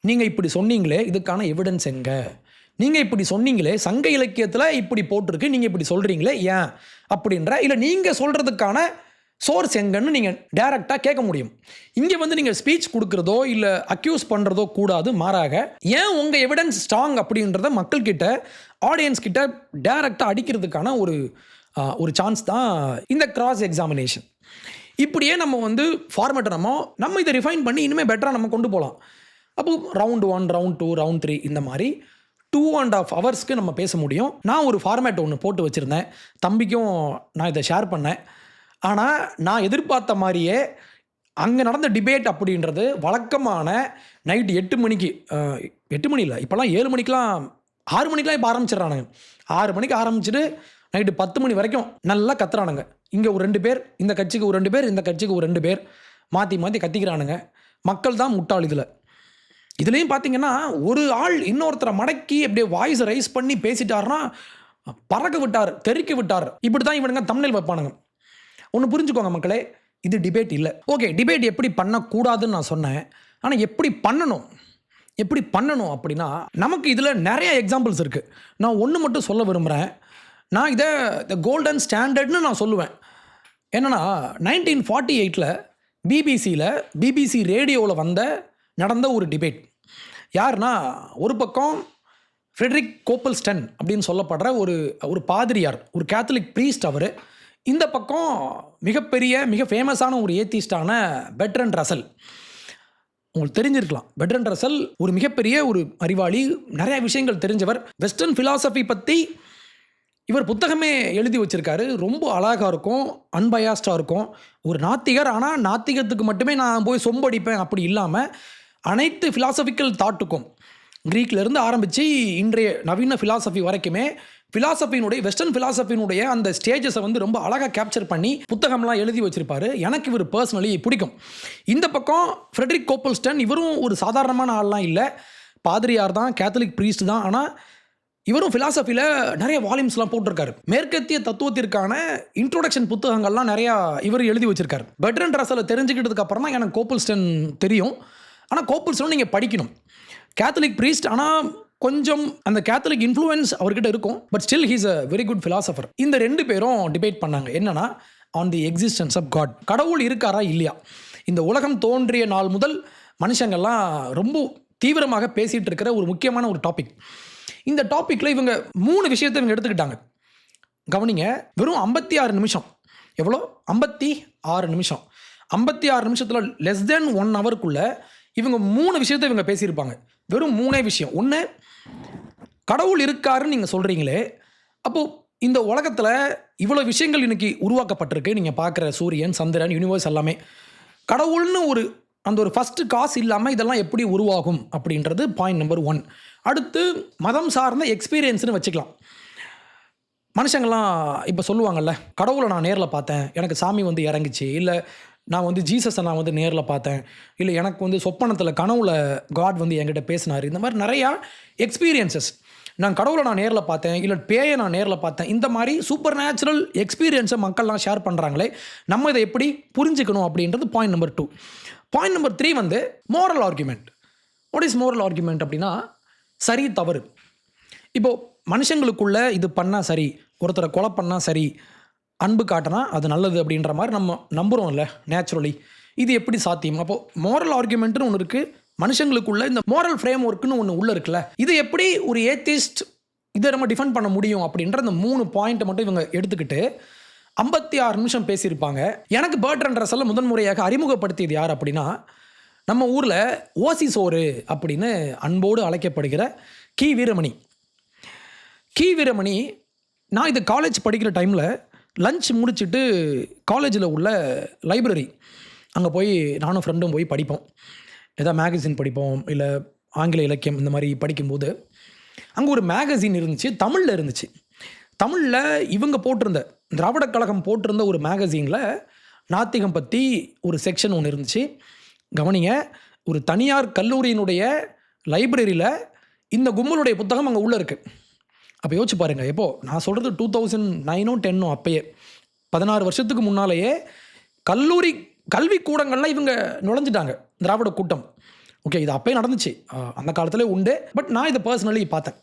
நீங்கள் இப்படி சொன்னீங்களே இதுக்கான எவிடன்ஸ் எங்கே, நீங்கள் இப்படி சொன்னீங்களே சங்க இலக்கியத்தில் இப்படி போட்டிருக்கு, நீங்கள் இப்படி சொல்கிறீங்களே ஏன் அப்படின்ற, இல்லை நீங்கள் சொல்கிறதுக்கான சோர்ஸ் எங்கன்னு நீங்கள் டேரெக்டாக கேட்க முடியும். இங்கே வந்து நீங்கள் ஸ்பீச் கொடுக்குறதோ இல்லை அக்யூஸ் பண்ணுறதோ கூடாது. மாறாக ஏன் உங்கள் எவிடன்ஸ் ஸ்ட்ராங் அப்படின்றத மக்கள்கிட்ட, ஆடியன்ஸ் கிட்ட டேரெக்டாக அடிக்கிறதுக்கான ஒரு சான்ஸ் தான் இந்த கிராஸ் எக்ஸாமினேஷன். இப்படியே நம்ம வந்து ஃபார்மேட்டை நம்ம இதை ரிஃபைன் பண்ணி இனிமேல் பெட்டராக நம்ம கொண்டு போகலாம். அப்போது ரவுண்ட் 1, ரவுண்ட் 2, ரவுண்ட் 3 இந்த மாதிரி 2.5 ஹவர்ஸ்க்கு நம்ம பேச முடியும். நான் ஒரு ஃபார்மேட் ஒன்று போட்டு வச்சுருந்தேன், தம்பிக்கும் நான் இதை ஷேர் பண்ணேன். ஆனால் நான் எதிர்பார்த்த மாதிரியே அங்கே நடந்த டிபேட் அப்படின்றது வழக்கமான நைட்டு 8 மணிக்கு, 8 மணி இல்லை, இப்போலாம் 7 மணிக்கெலாம் 6 மணிக்கெலாம் இப்போ ஆரம்பிச்சிடறானுங்க. 6 மணிக்கு ஆரம்பிச்சுட்டு நைட்டு 10 மணி வரைக்கும் நல்லா கத்துறானுங்க. இங்கே ஒரு 2 பேர், இந்த கட்சிக்கு ஒரு 2 பேர், இந்த கட்சிக்கு ஒரு 2 பேர் மாற்றி கத்திக்கிறானுங்க. மக்கள் தான் முட்டாள். இதுலேயும் பார்த்தீங்கன்னா, ஒரு ஆள் இன்னொருத்தரை மடக்கி அப்படியே வாய்ஸை ரைஸ் பண்ணி பேசிட்டாருன்னா பறக்க விட்டார், தெறிக்க விட்டார், இப்படி தான் இவனுங்க தம்ப்நெயில் வைப்பானுங்க. ஒன்று புரிஞ்சுக்கோங்க மக்களே, இது டிபேட் இல்லை. ஓகே, டிபேட் எப்படி பண்ணக்கூடாதுன்னு நான் சொன்னேன். ஆனால் எப்படி பண்ணணும் அப்படின்னா, நமக்கு இதில் நிறைய எக்ஸாம்பிள்ஸ் இருக்குது. நான் ஒன்று மட்டும் சொல்ல விரும்புகிறேன். நான் இதை த கோல்டன் ஸ்டாண்டர்ட்னு நான் சொல்லுவேன். என்னென்னா, 1948 பிபிசி ரேடியோவில் நடந்த ஒரு டிபேட். யாருன்னா, ஒரு பக்கம் ஃப்ரெட்ரிக் கோப்பல்ஸ்டன் அப்படின்னு சொல்லப்படுற ஒரு பாதிரியார், ஒரு கேத்தலிக் ப்ரீஸ்ட் அவர். இந்த பக்கம் மிக ஃபேமஸான ஒரு ஏத்திஸ்டான பெர்ட்ரண்ட் ரசல். உங்களுக்கு தெரிஞ்சிருக்கலாம், பெர்ட்ரண்ட் ரசல் ஒரு மிகப்பெரிய ஒரு அறிவாளி, நிறைய விஷயங்கள் தெரிஞ்சவர். வெஸ்டர்ன் ஃபிலாசபி பற்றி இவர் புத்தகமே எழுதி வச்சுருக்காரு. ரொம்ப அழகாக இருக்கும், அன்பயாஸ்டாக இருக்கும். ஒரு நாத்திகர், ஆனால் நாத்திகத்துக்கு மட்டுமே நான் போய் சொம்படிப்பேன் அப்படி இல்லாமல் அனைத்து ஃபிலாசபிக்கல் தாட்டுக்கும், க்ரீக்கிலேருந்து ஆரம்பித்து இன்றைய நவீன ஃபிலாசபி வரைக்குமே ஃபிலாசபியினுடைய, வெஸ்டர்ன் ஃபிலாசபியினுடைய அந்த ஸ்டேஜஸை வந்து ரொம்ப அழகாக கேப்சர் பண்ணி புத்தகம்லாம் எழுதி வச்சுருப்பார். எனக்கு இவர் பர்சனலி பிடிக்கும். இந்த பக்கம் ஃப்ரெட்ரிக் கோப்பல்ஸ்டன், இவரும் ஒரு சாதாரணமான ஆள்லாம் இல்லை, பாதிரியார் தான், கேத்தலிக் ப்ரீஸ்ட் தான். ஆனால் இவரும் ஃபிலாசபியில் நிறைய வால்யூம்ஸ்லாம் போட்டிருக்காரு. மேற்கத்திய தத்துவத்திற்கான இன்ட்ரோடக்ஷன் புத்தகங்கள்லாம் நிறையா இவர் எழுதி வச்சுருக்காரு. பெர்ட்ரண்ட் ரசலை தெரிஞ்சுக்கிட்டதுக்கு அப்புறம் தான் எனக்கு கோப்பல்ஸ்டன் தெரியும். ஆனால் கோப்பல்ஸ்டன் நீங்கள் படிக்கணும். கேத்தலிக் ப்ரீஸ்ட், ஆனால் கொஞ்சம் அந்த கேத்தலிக் இன்ஃப்ளூயன்ஸ் அவர்கிட்ட இருக்கும். But still he's a very good philosopher. இந்த 2 பேரும் டிபேட் பண்ணாங்க. என்னன்னா, on the existence of God, கடவுள் இருக்காரா இல்லையா. இந்த உலகம் தோன்றிய நாள் முதல் மனுஷங்கள்லாம் ரொம்ப தீவிரமாக பேசிகிட்டு இருக்கிற ஒரு முக்கியமான ஒரு டாபிக். இந்த டாப்பிக்கில் இவங்க 3 விஷயத்தை இவங்க எடுத்துக்கிட்டாங்க. கவனிங்க, வெறும் 56 நிமிஷம். எவ்வளோ? 56 நிமிஷம். 56 நிமிஷத்தில் லெஸ் தென் 1 ஹவருக்குள்ளே இவங்க 3 விஷயத்தை இவங்க பேசியிருப்பாங்க. வெறும் 3 விஷயம். ஒன்று, கடவுள் இருக்காருன்னு நீங்கள் சொல்கிறீங்களே, அப்போது இந்த உலகத்தில் இவ்வளோ விஷயங்கள் இன்றைக்கி உருவாக்கப்பட்டிருக்கு. நீங்கள் பார்க்குற சூரியன், சந்திரன், யூனிவர்ஸ் எல்லாமே கடவுள்னு ஒரு ஃபஸ்ட்டு காசு இல்லாமல் இதெல்லாம் எப்படி உருவாகும் அப்படின்றது பாயிண்ட் நம்பர் 1. அடுத்து, மதம் சார்ந்த எக்ஸ்பீரியன்ஸ்னு வச்சுக்கலாம். மனுஷங்கள்லாம் இப்போ சொல்லுவாங்கள்ல, கடவுளை நான் நேரில் பார்த்தேன், எனக்கு சாமி வந்து இறங்குச்சு, இல்லை நான் வந்து ஜீசஸை நான் வந்து நேரில் பார்த்தேன், இல்லை எனக்கு வந்து சொப்பனத்தில் கனவுல காட் வந்து என்கிட்ட பேசினார். இந்த மாதிரி நிறையா எக்ஸ்பீரியன்சஸ். நான் கடவுளை நான் நேரில் பார்த்தேன், இல்லை பேயை நான் நேரில் பார்த்தேன். இந்த மாதிரி சூப்பர் நேச்சுரல் எக்ஸ்பீரியன்ஸை மக்கள்லாம் ஷேர் பண்ணுறாங்களே, நம்ம இதை எப்படி புரிஞ்சுக்கணும் அப்படின்றது பாயிண்ட் நம்பர் 2. பாயிண்ட் நம்பர் 3 வந்து moral argument. What is moral argument அப்படின்னா, சரி தவறு. இப்போது மனுஷங்களுக்குள்ள இது பண்ணால் சரி, ஒருத்தரை கொலை பண்ணால் சரி, அன்பு காட்டினா அது நல்லது அப்படின்ற மாதிரி நம்ம நம்புகிறோம் இல்லை நேச்சுரலி. இது எப்படி சாத்தியம்? அப்போது மோரல் ஆர்குமெண்ட்னு ஒன்று இருக்குது, மனுஷங்களுக்குள்ள இந்த மோரல் ஃப்ரேம் ஒர்க்குன்னு ஒன்று உள்ளே இருக்குல்ல, இது எப்படி ஒரு ஏத்திஸ்ட் இதை நம்ம டிஃபெண்ட் பண்ண முடியும் அப்படின்ற அந்த 3 பாயிண்ட்டை மட்டும் இவங்க எடுத்துக்கிட்டு 56 நிமிஷம் பேசியிருப்பாங்க. எனக்கு பர்ட்ரண்ட் ரசல் முதன்முறையாக அறிமுகப்படுத்தியது யார் அப்படின்னா, நம்ம ஊரில் ஓசி சோறு அப்படின்னு அன்போடு அழைக்கப்படுகிற கி. வீரமணி. கி. வீரமணி, நான் இது காலேஜ் படிக்கிற டைமில் லஞ்ச் முடிச்சுட்டு காலேஜில் உள்ள லைப்ரரி அங்கே போய் நானும் ஃப்ரெண்டும் போய் படிப்போம். எதாவது மேகசின் படிப்போம், இல்லை ஆங்கில இலக்கியம் இந்த மாதிரி படிக்கும்போது அங்கே ஒரு மேகசின் இருந்துச்சு, தமிழில் இருந்துச்சு. தமிழில் இவங்க போட்டிருந்த திராவிட கழகம் போட்டிருந்த ஒரு மேகசீனில் நாத்திகம் பற்றி ஒரு செக்ஷன் ஒன்று இருந்துச்சு. கவனிங்க, ஒரு தனியார் கல்லூரியினுடைய லைப்ரரியில் இந்த கும்பலுடைய புத்தகம் அங்கே உள்ளே இருக்குது. அப்போ யோசிச்சு பாருங்கள், எப்போது நான் சொல்கிறது 2009 10 அப்பயே 16 வருஷத்துக்கு முன்னாலேயே கல்லூரி கல்வி கூடங்கள்லாம் இவங்க நுழைஞ்சிட்டாங்க, திராவிட கூட்டம். ஓகே, இது அப்பயே நடந்துச்சு, அந்த காலத்தில் உண்டு. பட் நான் இதை பர்சனலி பார்த்தேன்.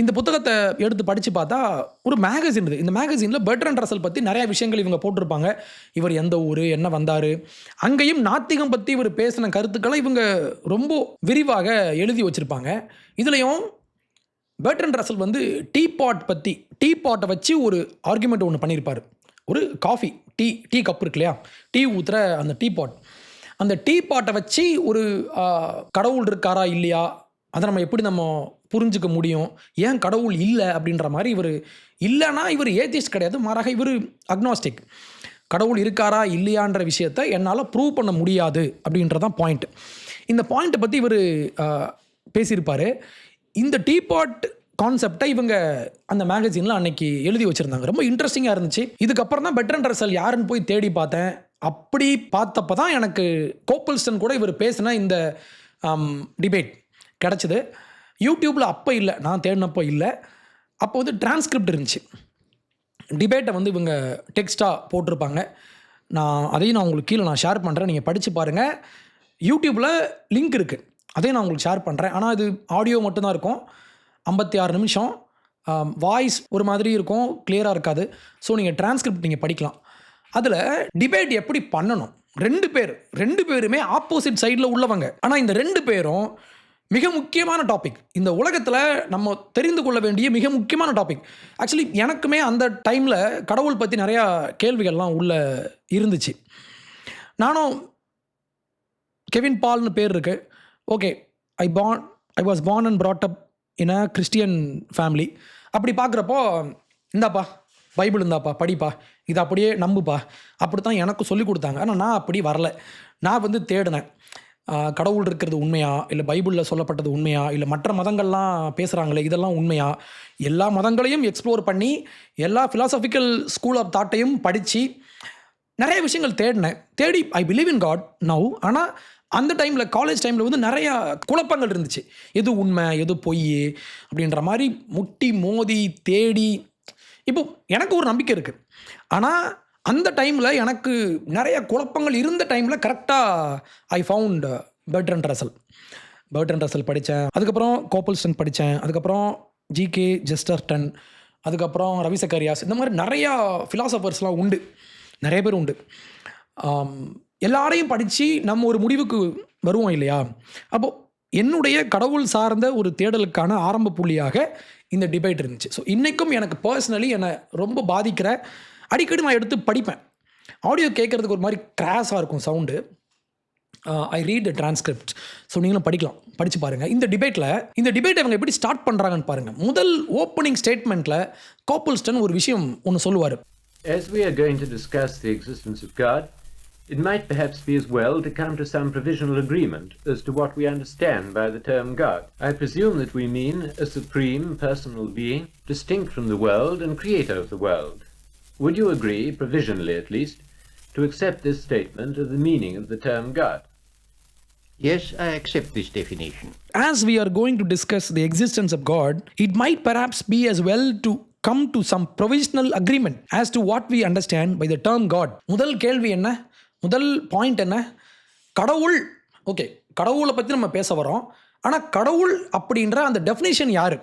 இந்த புத்தகத்தை எடுத்து படித்து பார்த்தா ஒரு மேகசின் இருக்குது. இந்த மேகசினில் பர்ட்ரண்ட் ரசல் பற்றி நிறையா விஷயங்கள் இவங்க போட்டிருப்பாங்க. இவர் எந்த ஊர், என்ன வந்தார், அங்கேயும் நாத்திகம் பற்றி இவர் பேசின கருத்துக்களை இவங்க ரொம்ப விரிவாக எழுதி வச்சுருப்பாங்க. இதுலேயும் பர்ட்ரண்ட் ரசல் வந்து டீ பாட்டை வச்சு ஒரு ஆர்குமெண்ட் ஒன்று பண்ணியிருப்பார். ஒரு காஃபி டீ கப் இருக்கு இல்லையா, டீ ஊற்றுற அந்த அந்த டீ பாட்டை வச்சு ஒரு கடவுள் இருக்காரா இல்லையா, அதை நம்ம எப்படி நம்ம புரிஞ்சுக்க முடியும், ஏன் கடவுள் இல்லை அப்படின்ற மாதிரி. இவர் இல்லைன்னா இவர் ஏத்திஸ்ட் கிடையாது, மாறாக இவர் அக்னாஸ்டிக். கடவுள் இருக்காரா இல்லையான்ற விஷயத்தை என்னால் ப்ரூவ் பண்ண முடியாது அப்படின்றதான் பாயிண்ட். இந்த பாயிண்ட்டை பற்றி இவர் பேசியிருப்பார். இந்த டீ பாட் கான்செப்டை இவங்க அந்த மேகசினில் அன்னைக்கு எழுதி வச்சுருந்தாங்க. ரொம்ப இன்ட்ரெஸ்டிங்காக இருந்துச்சு. இதுக்கப்புறம் தான் பர்ட்ரண்ட் ரசல் யாருன்னு போய் தேடி பார்த்தேன். அப்படி பார்த்தப்போ தான் எனக்கு கோப்பல்ஸ்டன் கூட இவர் பேசின இந்த டிபேட் கிடச்சிது. யூடியூப்பில் அப்போ இல்லை, நான் தேடினப்போ இல்லை. அப்போ வந்து டிரான்ஸ்கிரிப்ட் இருந்துச்சு. டிபேட்டை வந்து இவங்க டெக்ஸ்ட்டாக போட்டிருப்பாங்க. அதையும் நான் உங்களுக்கு கீழே ஷேர் பண்ணுறேன், நீங்கள் படித்து பாருங்கள். யூடியூப்பில் லிங்க் இருக்குது, அதையும் நான் உங்களுக்கு ஷேர் பண்ணுறேன். ஆனால் அது ஆடியோ மட்டும்தான் இருக்கும், 56 நிமிஷம். வாய்ஸ் ஒரு மாதிரி இருக்கும், கிளியராக இருக்காது. ஸோ நீங்கள் டிரான்ஸ்கிரிப்ட் நீங்கள் படிக்கலாம். அதில் டிபேட் எப்படி பண்ணணும், ரெண்டு பேருமே ஆப்போசிட் சைடில் உள்ளவங்க. ஆனால் இந்த 2 பேரும் மிக முக்கியமான டாபிக், இந்த உலகத்தில் நம்ம தெரிந்து கொள்ள வேண்டிய மிக முக்கியமான டாபிக். ஆக்சுவலி எனக்குமே அந்த டைமில் கடவுள் பற்றி நிறையா கேள்விகள்லாம் உள்ள இருந்துச்சு. நானும் கெவின் பால்னு பேர் இருக்குது. Okay, I was born and brought up in a Christian family. அப்படி பார்க்குறப்போ, இந்தாப்பா பைபிள் இருந்தாப்பா படிப்பா, இதை அப்படியே நம்புப்பா, அப்படி தான் எனக்கு சொல்லி கொடுத்தாங்க. ஆனால் நான் அப்படி வரல. நான் வந்து தேடினேன், கடவுள் இருக்கிறது உண்மையா, இல்லை பைபிளில் சொல்லப்பட்டது உண்மையா, இல்லை மற்ற மதங்கள்லாம் பேசுகிறாங்களே இதெல்லாம் உண்மையா, எல்லா மதங்களையும் எக்ஸ்ப்ளோர் பண்ணி எல்லா ஃபிலாசபிக்கல் ஸ்கூல் ஆஃப் தாட்டையும் படித்து நிறைய விஷயங்கள் தேடி I believe in God now. ஆனால் அந்த டைமில் காலேஜ் டைமில் வந்து நிறையா குழப்பங்கள் இருந்துச்சு, எது உண்மை எது பொய் அப்படின்ற மாதிரி முட்டி மோதி தேடி. இப்போ எனக்கு ஒரு நம்பிக்கை இருக்குது, ஆனால் அந்த டைமில் எனக்கு நிறைய குழப்பங்கள் இருந்த டைமில் கரெக்டாக ஐ ஃபவுண்ட் பர்ட்ரண்ட் ரசல் படித்தேன். அதுக்கப்புறம் கோப்பல்ஸ்டன் படித்தேன். அதுக்கப்புறம் ஜிகே ஜெஸ்டர்டன், அதுக்கப்புறம் ரவி சக்கரியாஸ், இந்த மாதிரி நிறையா ஃபிலாசபர்ஸ்லாம் உண்டு, நிறைய பேர் உண்டு. எல்லாரையும் படித்து நம்ம ஒரு முடிவுக்கு வருவோம் இல்லையா. அப்போது என்னுடைய கடவுள் சார்ந்த ஒரு தேடலுக்கான ஆரம்ப புள்ளியாக இந்த டிபேட் இருந்துச்சு. ஸோ இன்றைக்கும் எனக்கு பர்சனலி என்னை ரொம்ப பாதிக்கிற, அடிக்கடி நான் எடுத்து படிப்பேன். ஆடியோ கேட்குறதுக்கு ஒரு மாதிரி கிராஸாக இருக்கும் sound. I read the transcript. So நீங்களும் படித்து பாருங்கள். இந்த டிபேட்டை அவங்க எப்படி ஸ்டார்ட் பண்ணுறாங்கன்னு பாருங்கள். முதல் ஓப்பனிங் ஸ்டேட்மெண்ட்டில் கோப்பல்ஸ்டன் ஒரு விஷயம் ஒன்று சொல்லுவார். As we are going to discuss the existence of God, it might perhaps be as well to come to some provisional agreement as to what we understand by the term God. I presume that we mean a supreme personal being, distinct from the world and creator of the world. Would you agree, provisionally at least, to accept this statement of the meaning of the term God? Yes, I accept this definition. As we are going to discuss the existence of God, it might perhaps be as well to come to some provisional agreement as to what we understand by the term God. முதல் கேள்வி என்ன, முதல் point என்ன, கடவுள். Okay, கடவுளை பற்றி நம்ம பேச வரோம். ஆனால் கடவுள் அப்படின்ற அந்த டெஃபினேஷன் யார்,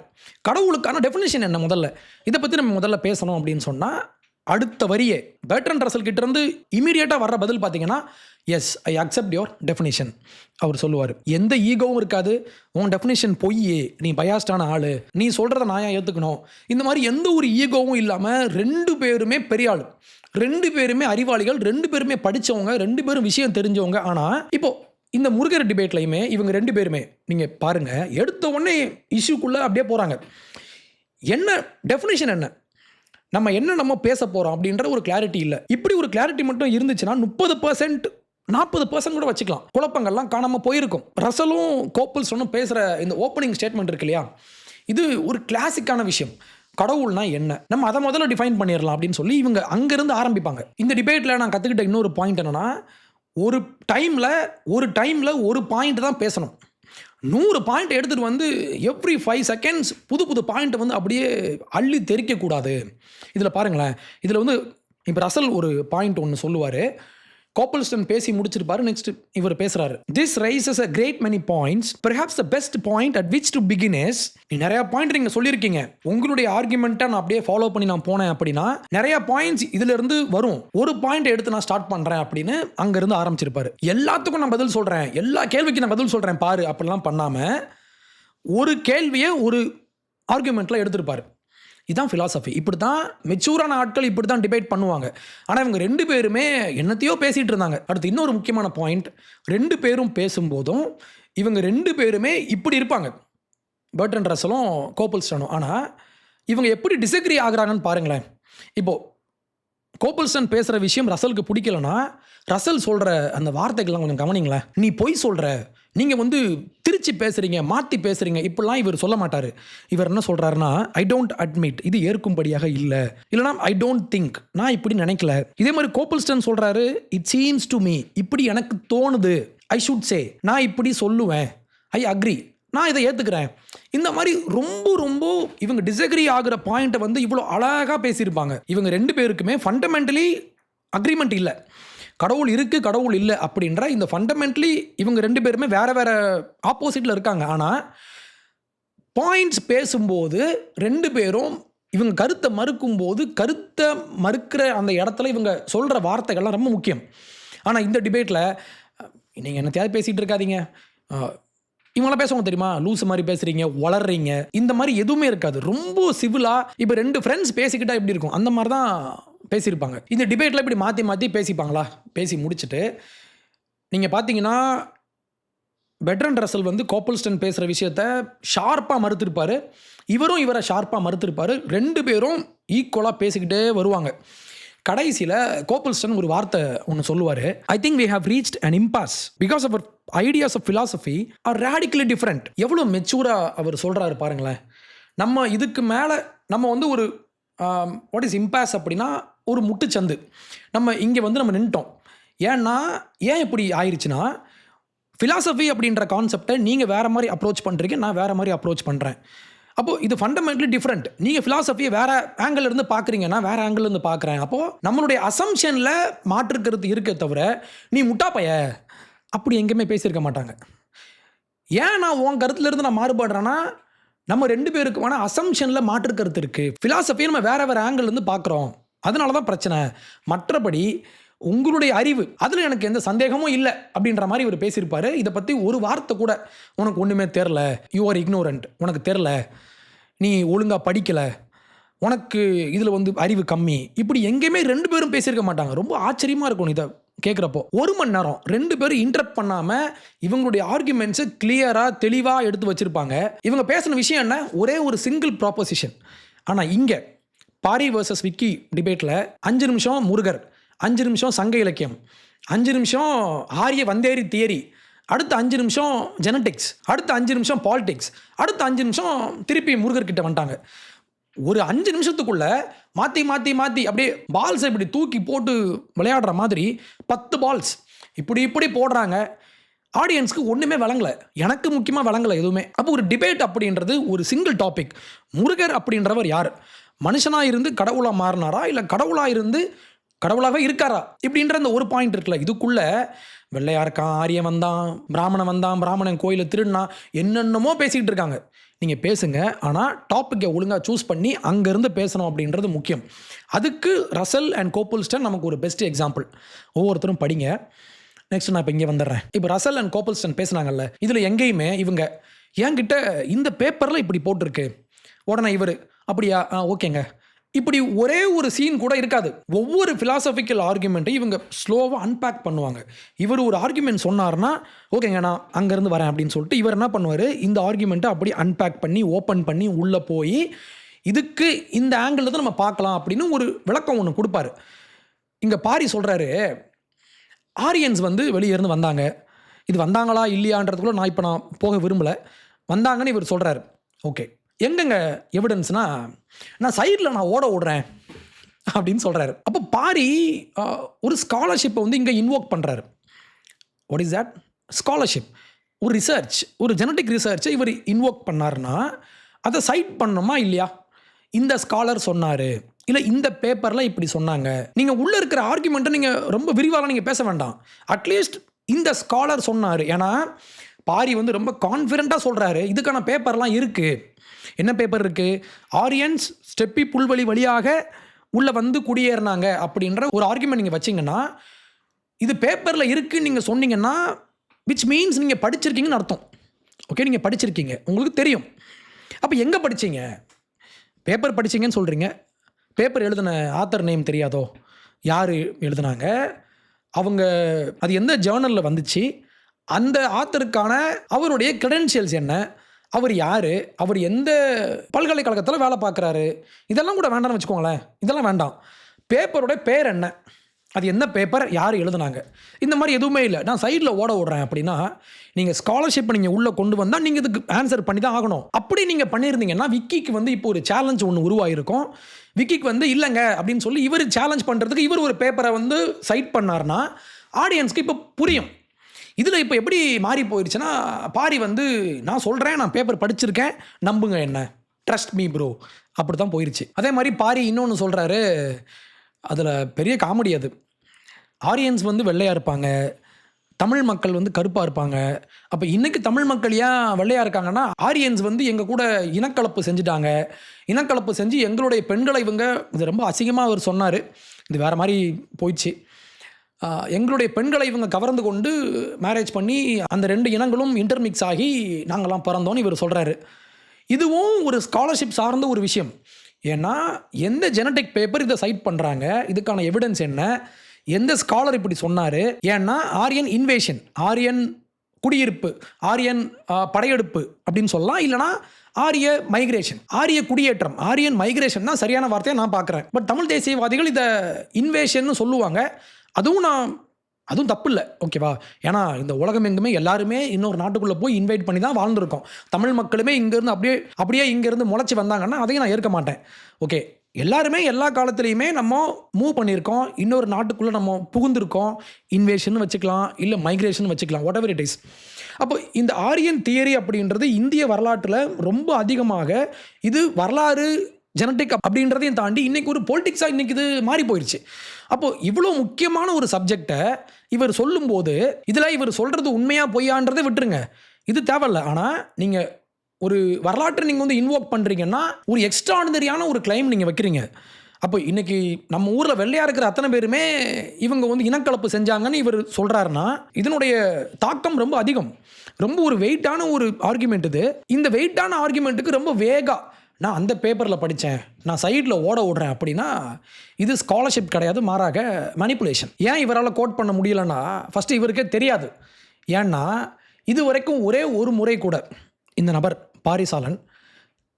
கடவுளுக்கான டெஃபினேஷன் என்ன, முதல்ல இதை பற்றி நம்ம முதல்ல பேசணும் அப்படின்னு சொன்னால் அடுத்த வரியே பெர்ட்ரண்ட் ரசல் கிட்டேருந்து இமீடியட்டாக வர்ற பதில் பார்த்தீங்கன்னா, yes I accept your definition. அவர் சொல்லுவார், எந்த ஈகோவும் இருக்காது, உன் டெஃபினேஷன் பொய், நீ பயாஸ்டான ஆள், நீ சொல்கிறத நான் ஏன் ஏற்றுக்கணும், இந்த மாதிரி எந்த ஒரு ஈகோவும் இல்லாமல் 2 பேருமே பெரிய ஆள், 2 பேருமே அறிவாளிகள், 2 பேருமே படித்தவங்க, 2 பேரும் விஷயம் தெரிஞ்சவங்க. ஆனால் இப்போது இந்த முருகர் டிபேட்லையுமே இவங்க 2 பேருமே நீங்கள் பாருங்கள், எடுத்த உடனே இஷ்யூக்குள்ளே அப்படியே போகிறாங்க. என்ன டெஃபினேஷன் என்ன, நம்ம பேச போகிறோம் அப்படின்ற ஒரு கிளாரிட்டி இல்லை. இப்படி ஒரு கிளாரிட்டி மட்டும் இருந்துச்சுன்னா 30% 40% கூட வச்சுக்கலாம், குழப்பங்கள்லாம் காணாமல் போயிருக்கும். ரசலும் கோப்பல்ஸ்டனும் பேசுகிற இந்த ஓப்பனிங் ஸ்டேட்மெண்ட் இருக்கு இல்லையா, இது ஒரு கிளாசிக்கான விஷயம். கடவுள்னா என்ன, நம்ம அதை முதல்ல டிஃபைன் பண்ணிடலாம் அப்படின்னு சொல்லி இவங்க அங்கேருந்து ஆரம்பிப்பாங்க. இந்த டிபேட்டில் நான் கற்றுக்கிட்ட இன்னொரு பாயிண்ட் என்னென்னா, ஒரு டைமில் ஒரு பாயிண்ட் தான் பேசணும். 100 பாயிண்ட் எடுத்துகிட்டு வந்து எவ்ரி 5 செகண்ட்ஸ் புது பாயிண்ட் வந்து அப்படியே அள்ளி தெறிக்கக்கூடாது. இதில் பாருங்களேன், இதில் வந்து இப்போ ரசல் ஒரு பாயிண்ட் ஒன்று சொல்லுவார், கோப்பல்ஸ்டன் பேசி முடிச்சிருப்பாரு, நெக்ஸ்ட் இவர் பேசுறாரு. This raises a great many points, perhaps the best point at which to begin is. நிறைய பாயிண்ட் நீங்க சொல்லியிருக்கீங்க, உங்களுடைய ஆர்குமெண்ட்டை நான் அப்படியே ஃபாலோ பண்ணி நான் போனேன் அப்படின்னா நிறைய பாயிண்ட்ஸ் இதுல இருந்து வரும், ஒரு பாயிண்ட் எடுத்து நான் ஸ்டார்ட் பண்றேன் அப்படின்னு அங்க இருந்து ஆரம்பிச்சிருப்பாரு. எல்லாத்துக்கும் நான் பதில் சொல்றேன், எல்லா கேள்விக்கும் நான் பதில் சொல்றேன் பாரு அப்படிலாம் பண்ணாம ஒரு கேள்வியை ஒரு ஆர்குமெண்ட்ல எடுத்திருப்பாரு. இதுதான் ஃபிலாசபி. இப்படி தான் மெச்சூரான ஆட்கள் இப்படி தான் டிபேட் பண்ணுவாங்க. ஆனால் இவங்க 2 பேருமே என்னத்தையோ பேசிகிட்டு இருந்தாங்க. அடுத்து இன்னொரு முக்கியமான பாயிண்ட், 2 பேரும் பேசும்போதும் இவங்க 2 பேருமே இப்படி இருப்பாங்க, பெர்ட்ரண்ட் ரசலும் கோப்பல்ஸ்டனும். ஆனால் இவங்க எப்படி டிசக்ரி ஆகுறாங்கன்னு பாருங்களேன். இப்போது கோப்பல்ஸ்டன் பேசுகிற விஷயம் ரசலுக்கு பிடிக்கலன்னா ரசல் சொல்கிற அந்த வார்த்தைகள்லாம் கொஞ்சம் கவனிங்களேன். நீ பொய் சொல்கிற, நீங்கள் வந்து திருச்சி பேசுகிறீங்க, மாற்றி பேசுகிறீங்க, இப்படிலாம் இவர் சொல்ல மாட்டார். இவர் என்ன சொல்கிறாருன்னா, ஐ டோன்ட் அட்மிட், இது ஏற்கும்படியாக இல்லை, இல்லைனா ஐ டோன்ட் திங்க், நான் இப்படி நினைக்கல. இதே மாதிரி கோப்பல்ஸ்டன் சொல்கிறாரு, இட் சீம்ஸ் டு மீ, இப்படி எனக்கு தோணுது, ஐ ஷுட் சே, நான் இப்படி சொல்லுவேன், ஐ அக்ரி, நான் இதை ஏற்றுக்கிறேன். இந்த மாதிரி ரொம்ப இவங்க டிசக்ரி ஆகிற பாயிண்ட்டை வந்து இவ்வளோ அழகாக பேசியிருப்பாங்க. இவங்க 2 பேருக்குமே ஃபண்டமெண்டலி அக்ரிமெண்ட் இல்லை, கடவுள் இருக்குது கடவுள் இல்லை அப்படின்ற இந்த ஃபண்டமெண்டலி இவங்க 2 பேருமே வேறு ஆப்போசிட்டில் இருக்காங்க. ஆனால் பாயிண்ட்ஸ் பேசும்போது 2 பேரும் இவங்க கருத்தை மறுக்கும்போது கருத்தை மறுக்கிற அந்த இடத்துல இவங்க சொல்கிற வார்த்தைகள்லாம் ரொம்ப முக்கியம். ஆனால் இந்த டிபேட்டில் நீங்கள் என்னத்தையாவது பேசிகிட்டு இருக்காதீங்க, இவங்களாம் பேசுவாங்க தெரியுமா, லூஸ் மாதிரி பேசுகிறீங்க, வளர்றீங்க, இந்த மாதிரி எதுவுமே இருக்காது. ரொம்ப சிவிலாக இப்போ 2 ஃப்ரெண்ட்ஸ் பேசிக்கிட்டா எப்படி இருக்கும் அந்த மாதிரி தான் பேசியிருப்பாங்க. இந்த டிபேட்டில் இப்படி மாற்றி பேசிப்பாங்களா? பேசி முடிச்சுட்டு நீங்கள் பார்த்தீங்கன்னா பெர்ட்ரண்ட் ரசல் வந்து கோப்பல்ஸ்டன் பேசுகிற விஷயத்த ஷார்ப்பாக மறுத்திருப்பார், இவரும் இவரை ஷார்ப்பாக மறுத்திருப்பார். 2 பேரும் ஈக்குவலாக பேசிக்கிட்டே வருவாங்க. கடைசியில் கோப்பல்ஸ்டன் ஒரு வார்த்தை ஒன்று சொல்லுவார், I think we have reached an impasse because அவர் ideas of philosophy are radically different. எவ்வளோ மெச்சூராக அவர் சொல்கிறாரு பாருங்களேன். நம்ம இதுக்கு மேலே நம்ம வந்து ஒரு வாட் இஸ் இம்பாஸ் அப்படின்னா ஒரு முட்டுச்சந்து, நம்ம இங்கே வந்து நம்ம நின்ட்டோம். ஏன் இப்படி ஆயிடுச்சுன்னா, ஃபிலாசபி அப்படின்ற கான்செப்டை நீங்கள் வேறு மாதிரி அப்ரோச் பண்ணுறீங்க, நான் வேறு மாதிரி அப்ரோச் பண்ணுறேன். அப்போது இது ஃபண்டமெண்டலி டிஃப்ரெண்ட். நீங்கள் ஃபிலாசபியை வேறு ஆங்கிள் இருந்து பார்க்குறீங்க, நான் வேறு ஆங்கிள் இருந்து பார்க்குறேன். அப்போது நம்மளுடைய அசம்ஷனில் மாற்றுக்கிறது இருக்க தவிர நீ முட்டாப்பைய அப்படி எங்கேயுமே பேசியிருக்க மாட்டாங்க. ஏன் நான் உன் கருத்துலேருந்து நான் மாறுபடுறேன்னா, நம்ம 2 பேருக்குமான அசம்ஷனில் மாற்று கருத்து இருக்குது. ஃபிலாசபியை நம்ம வேறு ஆங்கிள் இருந்து பார்க்குறோம், அதனால தான் பிரச்சனை. மற்றபடி உங்களுடைய அறிவு அதில் எனக்கு எந்த சந்தேகமும் இல்லை அப்படின்ற மாதிரி இவர் பேசியிருப்பார். இதை பற்றி ஒரு வார்த்தை கூட உனக்கு ஒன்றுமே தெரில, யூ ஆர் இக்னோரண்ட், உனக்கு தெரில, நீ ஒழுங்காக படிக்கலை, உனக்கு இதில் வந்து அறிவு கம்மி, இப்படி எங்கேயுமே 2 பேரும் பேசியிருக்க மாட்டாங்க. ரொம்ப ஆச்சரியமாக இருக்கும் இதை கேட்குறப்போ. 1 மணி நேரம் 2 பேரும் இன்டரப்ட் பண்ணாமல் இவங்களுடைய ஆர்குமெண்ட்ஸை கிளியராக தெளிவாக எடுத்து வச்சுருப்பாங்க. இவங்க பேசின விஷயம் என்ன, ஒரே ஒரு சிங்கிள் ப்ராப்போசிஷன். ஆனால் இங்கே பாரி வர்சஸ் விக்கி டிபேட்டில் 5 நிமிஷம் முருகர், 5 நிமிஷம் சங்க இலக்கியம், 5 நிமிஷம் ஆரிய வந்தேரி தியரி, அடுத்த 5 நிமிஷம் ஜெனட்டிக்ஸ், அடுத்த 5 நிமிஷம் பாலிடிக்ஸ், அடுத்த 5 நிமிஷம் திருப்பி முருகர்கிட்ட வந்துட்டாங்க. ஒரு 5 நிமிஷத்துக்குள்ளே மாற்றி அப்படியே பால்ஸை இப்படி தூக்கி போட்டு விளையாடுற மாதிரி 10 பால்ஸ் இப்படி போடுறாங்க. ஆடியன்ஸ்க்கு ஒன்றுமே விளங்கலை, எனக்கு முக்கியமாக விளங்கலை எதுவுமே. அப்போ ஒரு டிபேட் அப்படின்றது ஒரு சிங்கிள் டாபிக். முருகர் அப்படின்றவர் யார், மனுஷனாக இருந்து கடவுளாக மாறினாரா, இல்லை கடவுளாக இருந்து கடவுளாகவே இருக்காரா இப்படின்ற அந்த ஒரு பாயிண்ட் இருக்குல்ல, இதுக்குள்ள வெள்ளையா இருக்கான், ஆரியன் வந்தான், பிராமணன் கோயிலை திருடினா, என்னென்னமோ பேசிக்கிட்டு இருக்காங்க. நீங்கள் பேசுங்க, ஆனால் டாப்பிக்கை ஒழுங்காக சூஸ் பண்ணி அங்கேருந்து பேசணும் அப்படின்றது முக்கியம். அதுக்கு ரசல் அண்ட் கோப்புல்ஸ்டன் நமக்கு ஒரு பெஸ்ட் எக்ஸாம்பிள். ஒவ்வொருத்தரும் படிங்க. நெக்ஸ்ட் நான் இப்போ இங்கே வந்துடுறேன். இப்போ ரசல் அண்ட் கோப்புல்ஸ்டன் பேசுனாங்கல்ல, இதில் எங்கேயுமே இவங்க என்கிட்ட இந்த பேப்பரில் இப்படி போட்டிருக்கு, உடனே இவர் அப்படியா ஓகேங்க, இப்படி ஒரே ஒரு சீன் கூட இருக்காது. ஒவ்வொரு ஃபிலாசபிக்கல் ஆர்குமெண்ட்டையும் இவங்க ஸ்லோவாக அன்பேக் பண்ணுவாங்க. இவர் ஒரு ஆர்குமெண்ட் சொன்னார்னா ஓகேங்க நான் அங்கேருந்து வரேன் அப்படின்னு சொல்லிட்டு இவர் என்ன பண்ணுவார், இந்த ஆர்குமெண்ட்டை அப்படி அன்பேக் பண்ணி ஓப்பன் பண்ணி உள்ளே போய் இதுக்கு இந்த ஆங்கிளில் தான் நம்ம பார்க்கலாம் அப்படின்னு ஒரு விளக்கம் ஒன்று கொடுப்பாரு. இங்கே பாரி சொல்கிறாரு, ஆரியன்ஸ் வந்து வெளியே இருந்து வந்தாங்க, இது வந்தாங்களா இல்லையான்றதுக்குள்ள நான் போக விரும்பலை, வந்தாங்கன்னு இவர் சொல்கிறாரு. ஓகே, எங்கங்க எவிடன்ஸ்னா, நான் சைடில் நான் ஓட விடுறேன் அப்படின்னு சொல்கிறாரு. அப்போ பாரி ஒரு ஸ்காலர்ஷிப்பை வந்து இங்கே இன்வோக் பண்ணுறாரு. What is that? ஸ்காலர்ஷிப், ஒரு ரிசர்ச், ஒரு ஜெனட்டிக் ரிசர்ச்சை இவர் இன்வோக் பண்ணாருன்னா அதை சைட் பண்ணணுமா இல்லையா? இந்த ஸ்காலர் சொன்னார், இல்லை இந்த பேப்பரில் இப்படி சொன்னாங்க. நீங்கள் உள்ளே இருக்கிற ஆர்குமெண்ட்டை நீங்கள் ரொம்ப விரிவாக நீங்கள் பேச வேண்டாம். அட்லீஸ்ட் இந்த ஸ்காலர் சொன்னார். ஏன்னா பாரி வந்து ரொம்ப கான்ஃபிடென்ட்டாக சொல்கிறாரு, இதுக்கான பேப்பர்லாம் இருக்குது. என்ன பேப்பர் இருக்குது? ஆரியன்ஸ் ஸ்டெப்பி புல்வெளி வழியாக உள்ளே வந்து குடியேறினாங்க அப்படின்ற ஒரு ஆர்குமெண்ட் நீங்கள் வச்சிங்கன்னா, இது பேப்பரில் இருக்குன்னு நீங்கள் சொன்னீங்கன்னா விச் மீன்ஸ் நீங்கள் படிச்சிருக்கீங்கன்னு அர்த்தம். ஓகே, நீங்கள் படிச்சிருக்கீங்க, உங்களுக்கு தெரியும். அப்போ எங்கே படிச்சீங்க? பேப்பர் படிச்சிங்கன்னு சொல்கிறீங்க, பேப்பர் எழுதின ஆத்தர் நேம் தெரியாதோ? யார் எழுதுனாங்க, அவங்க அது எந்த ஜேர்னலில் வந்துச்சு, அந்த ஆத்தருக்கான அவருடைய கிரெடென்ஷியல்ஸ் என்ன, அவர் யார், அவர் எந்த பல்கலைக்கழகத்தில் வேலை பார்க்குறாரு, இதெல்லாம் கூட வேண்டாம்னு வச்சுக்கோங்களேன். இதெல்லாம் வேண்டாம். பேப்பரோட பேர் என்ன, அது என்ன பேப்பர், யார் எழுதுனாங்க, இந்த மாதிரி எதுவுமே இல்லை. நான் சைடில் ஓட விடுறேன் அப்படின்னா நீங்கள் ஸ்காலர்ஷிப்பை நீங்கள் உள்ளே கொண்டு வந்தால் நீங்கள் இதுக்கு ஆன்சர் பண்ணி தான் ஆகணும். அப்படி நீங்கள் பண்ணியிருந்தீங்கன்னா விக்கிக்கு வந்து இப்போ ஒரு சேலஞ்ச் ஒன்று உருவாகிருக்கும். விக்கிக்கு வந்து இல்லைங்க அப்படின்னு சொல்லி இவர் சேலஞ்ச் பண்ணுறதுக்கு இவர் ஒரு பேப்பரை வந்து சைட் பண்ணார்னா ஆடியன்ஸ்க்கு இப்போ புரியும். இதில் இப்போ எப்படி மாறி போயிடுச்சுன்னா, பாரி வந்து நான் சொல்கிறேன், நான் பேப்பர் படிச்சிருக்கேன், நம்புங்க என்ன, ட்ரஸ்ட் மீ ப்ரோ, அப்படி தான் போயிடுச்சு. அதே மாதிரி பாரி இன்னொன்று சொல்கிறாரு, அதில் பெரிய காமெடி. அது ஆரியன்ஸ் வந்து வெள்ளையாக இருப்பாங்க, தமிழ் மக்கள் வந்து கருப்பாக இருப்பாங்க. அப்போ இன்றைக்கி தமிழ் மக்கள் ஏன் வெள்ளையாக இருக்காங்கன்னா, ஆரியன்ஸ் வந்து எங்கள் கூட இனக்கலப்பு செஞ்சுட்டாங்க, இனக்கலப்பு செஞ்சு எங்களுடைய பெண்களை இவங்க, இது ரொம்ப அசிங்கமாக அவர் சொன்னார், இது வேறு மாதிரி போயிடுச்சு, எங்களுடைய பெண்களை இவங்க கவர்ந்து கொண்டு மேரேஜ் பண்ணி அந்த 2 இனங்களும் இன்டர்மிக்ஸ் ஆகி நாங்கள்லாம் பிறந்தோன்னு இவர் சொல்கிறாரு. இதுவும் ஒரு ஸ்காலர்ஷிப் சார்ந்த ஒரு விஷயம். ஏன்னா எந்த ஜெனட்டிக் பேப்பர் இதை சைட் பண்ணுறாங்க, இதுக்கான எவிடன்ஸ் என்ன, எந்த ஸ்காலர் இப்படி சொன்னார். ஏன்னா ஆரியன் இன்வேஷன், ஆரியன் குடியிருப்பு, ஆரியன் படையெடுப்பு அப்படின்னு சொல்லலாம், இல்லைனா ஆரிய மைக்ரேஷன், ஆரிய குடியேற்றம். ஆரியன் மைக்ரேஷன் தான் சரியான வார்த்தையை நான் பார்க்குறேன். பட் தமிழ் தேசியவாதிகள் இதை இன்வேஷன் சொல்லுவாங்க. அதுவும் தப்பு இல்லை, ஓகேவா? ஏன்னா இந்த உலகம் எங்குமே எல்லாருமே இன்னொரு நாட்டுக்குள்ளே போய் இன்வைட் பண்ணி தான் வாழ்ந்துருக்கோம். தமிழ் மக்களுமே இங்கேருந்து அப்படியே இங்கேருந்து முளைச்சி வந்தாங்கன்னா அதையும் நான் ஏற்க மாட்டேன். ஓகே, எல்லாருமே எல்லா காலத்துலேயுமே நம்ம மூவ் பண்ணியிருக்கோம், இன்னொரு நாட்டுக்குள்ளே நம்ம புகுந்திருக்கோம். இன்வேஷன் வச்சுக்கலாம், இல்லை மைக்ரேஷன் வச்சுக்கலாம், வாட் எவர் இட் இஸ். அப்போ இந்த ஆரியன் தியரி அப்படின்றது இந்திய வரலாற்றில் ரொம்ப அதிகமாக இது வரலாறு ஜெனட்டிக் அப்படின்றதையும் தாண்டி இன்றைக்கி ஒரு பொலிட்டிக்ஸாக இன்றைக்கி இது மாறி போயிடுச்சு. அப்போது இவ்வளோ முக்கியமான ஒரு சப்ஜெக்டை இவர் சொல்லும்போது இதில் இவர் சொல்கிறது உண்மையாக பொய்யான்றதை விட்டுருங்க, இது தேவையில்லை. ஆனால் நீங்கள் ஒரு வரலாற்றை நீங்கள் வந்து இன்வோக் பண்ணுறீங்கன்னா ஒரு எக்ஸ்ட்ராடினரியான ஒரு கிளைம் நீங்கள் வைக்கிறீங்க. அப்போ இன்றைக்கி நம்ம ஊரில் வெள்ளையாக இருக்கிற அத்தனை பேருமே இவங்க வந்து இனக்கலப்பு செஞ்சாங்கன்னு இவர் சொல்கிறாருன்னா இதனுடைய தாக்கம் ரொம்ப அதிகம். ரொம்ப ஒரு வெயிட்டான ஒரு ஆர்குமெண்ட் இது. இந்த வெயிட்டான ஆர்குமெண்ட்டுக்கு ரொம்ப வேகா நான் அந்த பேப்பரில் படித்தேன், நான் சைடில் ஓட விடுறேன் அப்படின்னா இது ஸ்காலர்ஷிப் கிடையாது, மாறாக மனிப்புலேஷன். ஏன் இவரால் கோட் பண்ண முடியலன்னா ஃபஸ்ட்டு இவருக்கே தெரியாது. ஏன்னா இது வரைக்கும் ஒரே ஒரு முறை கூட இந்த நபர் பாரிசாலன்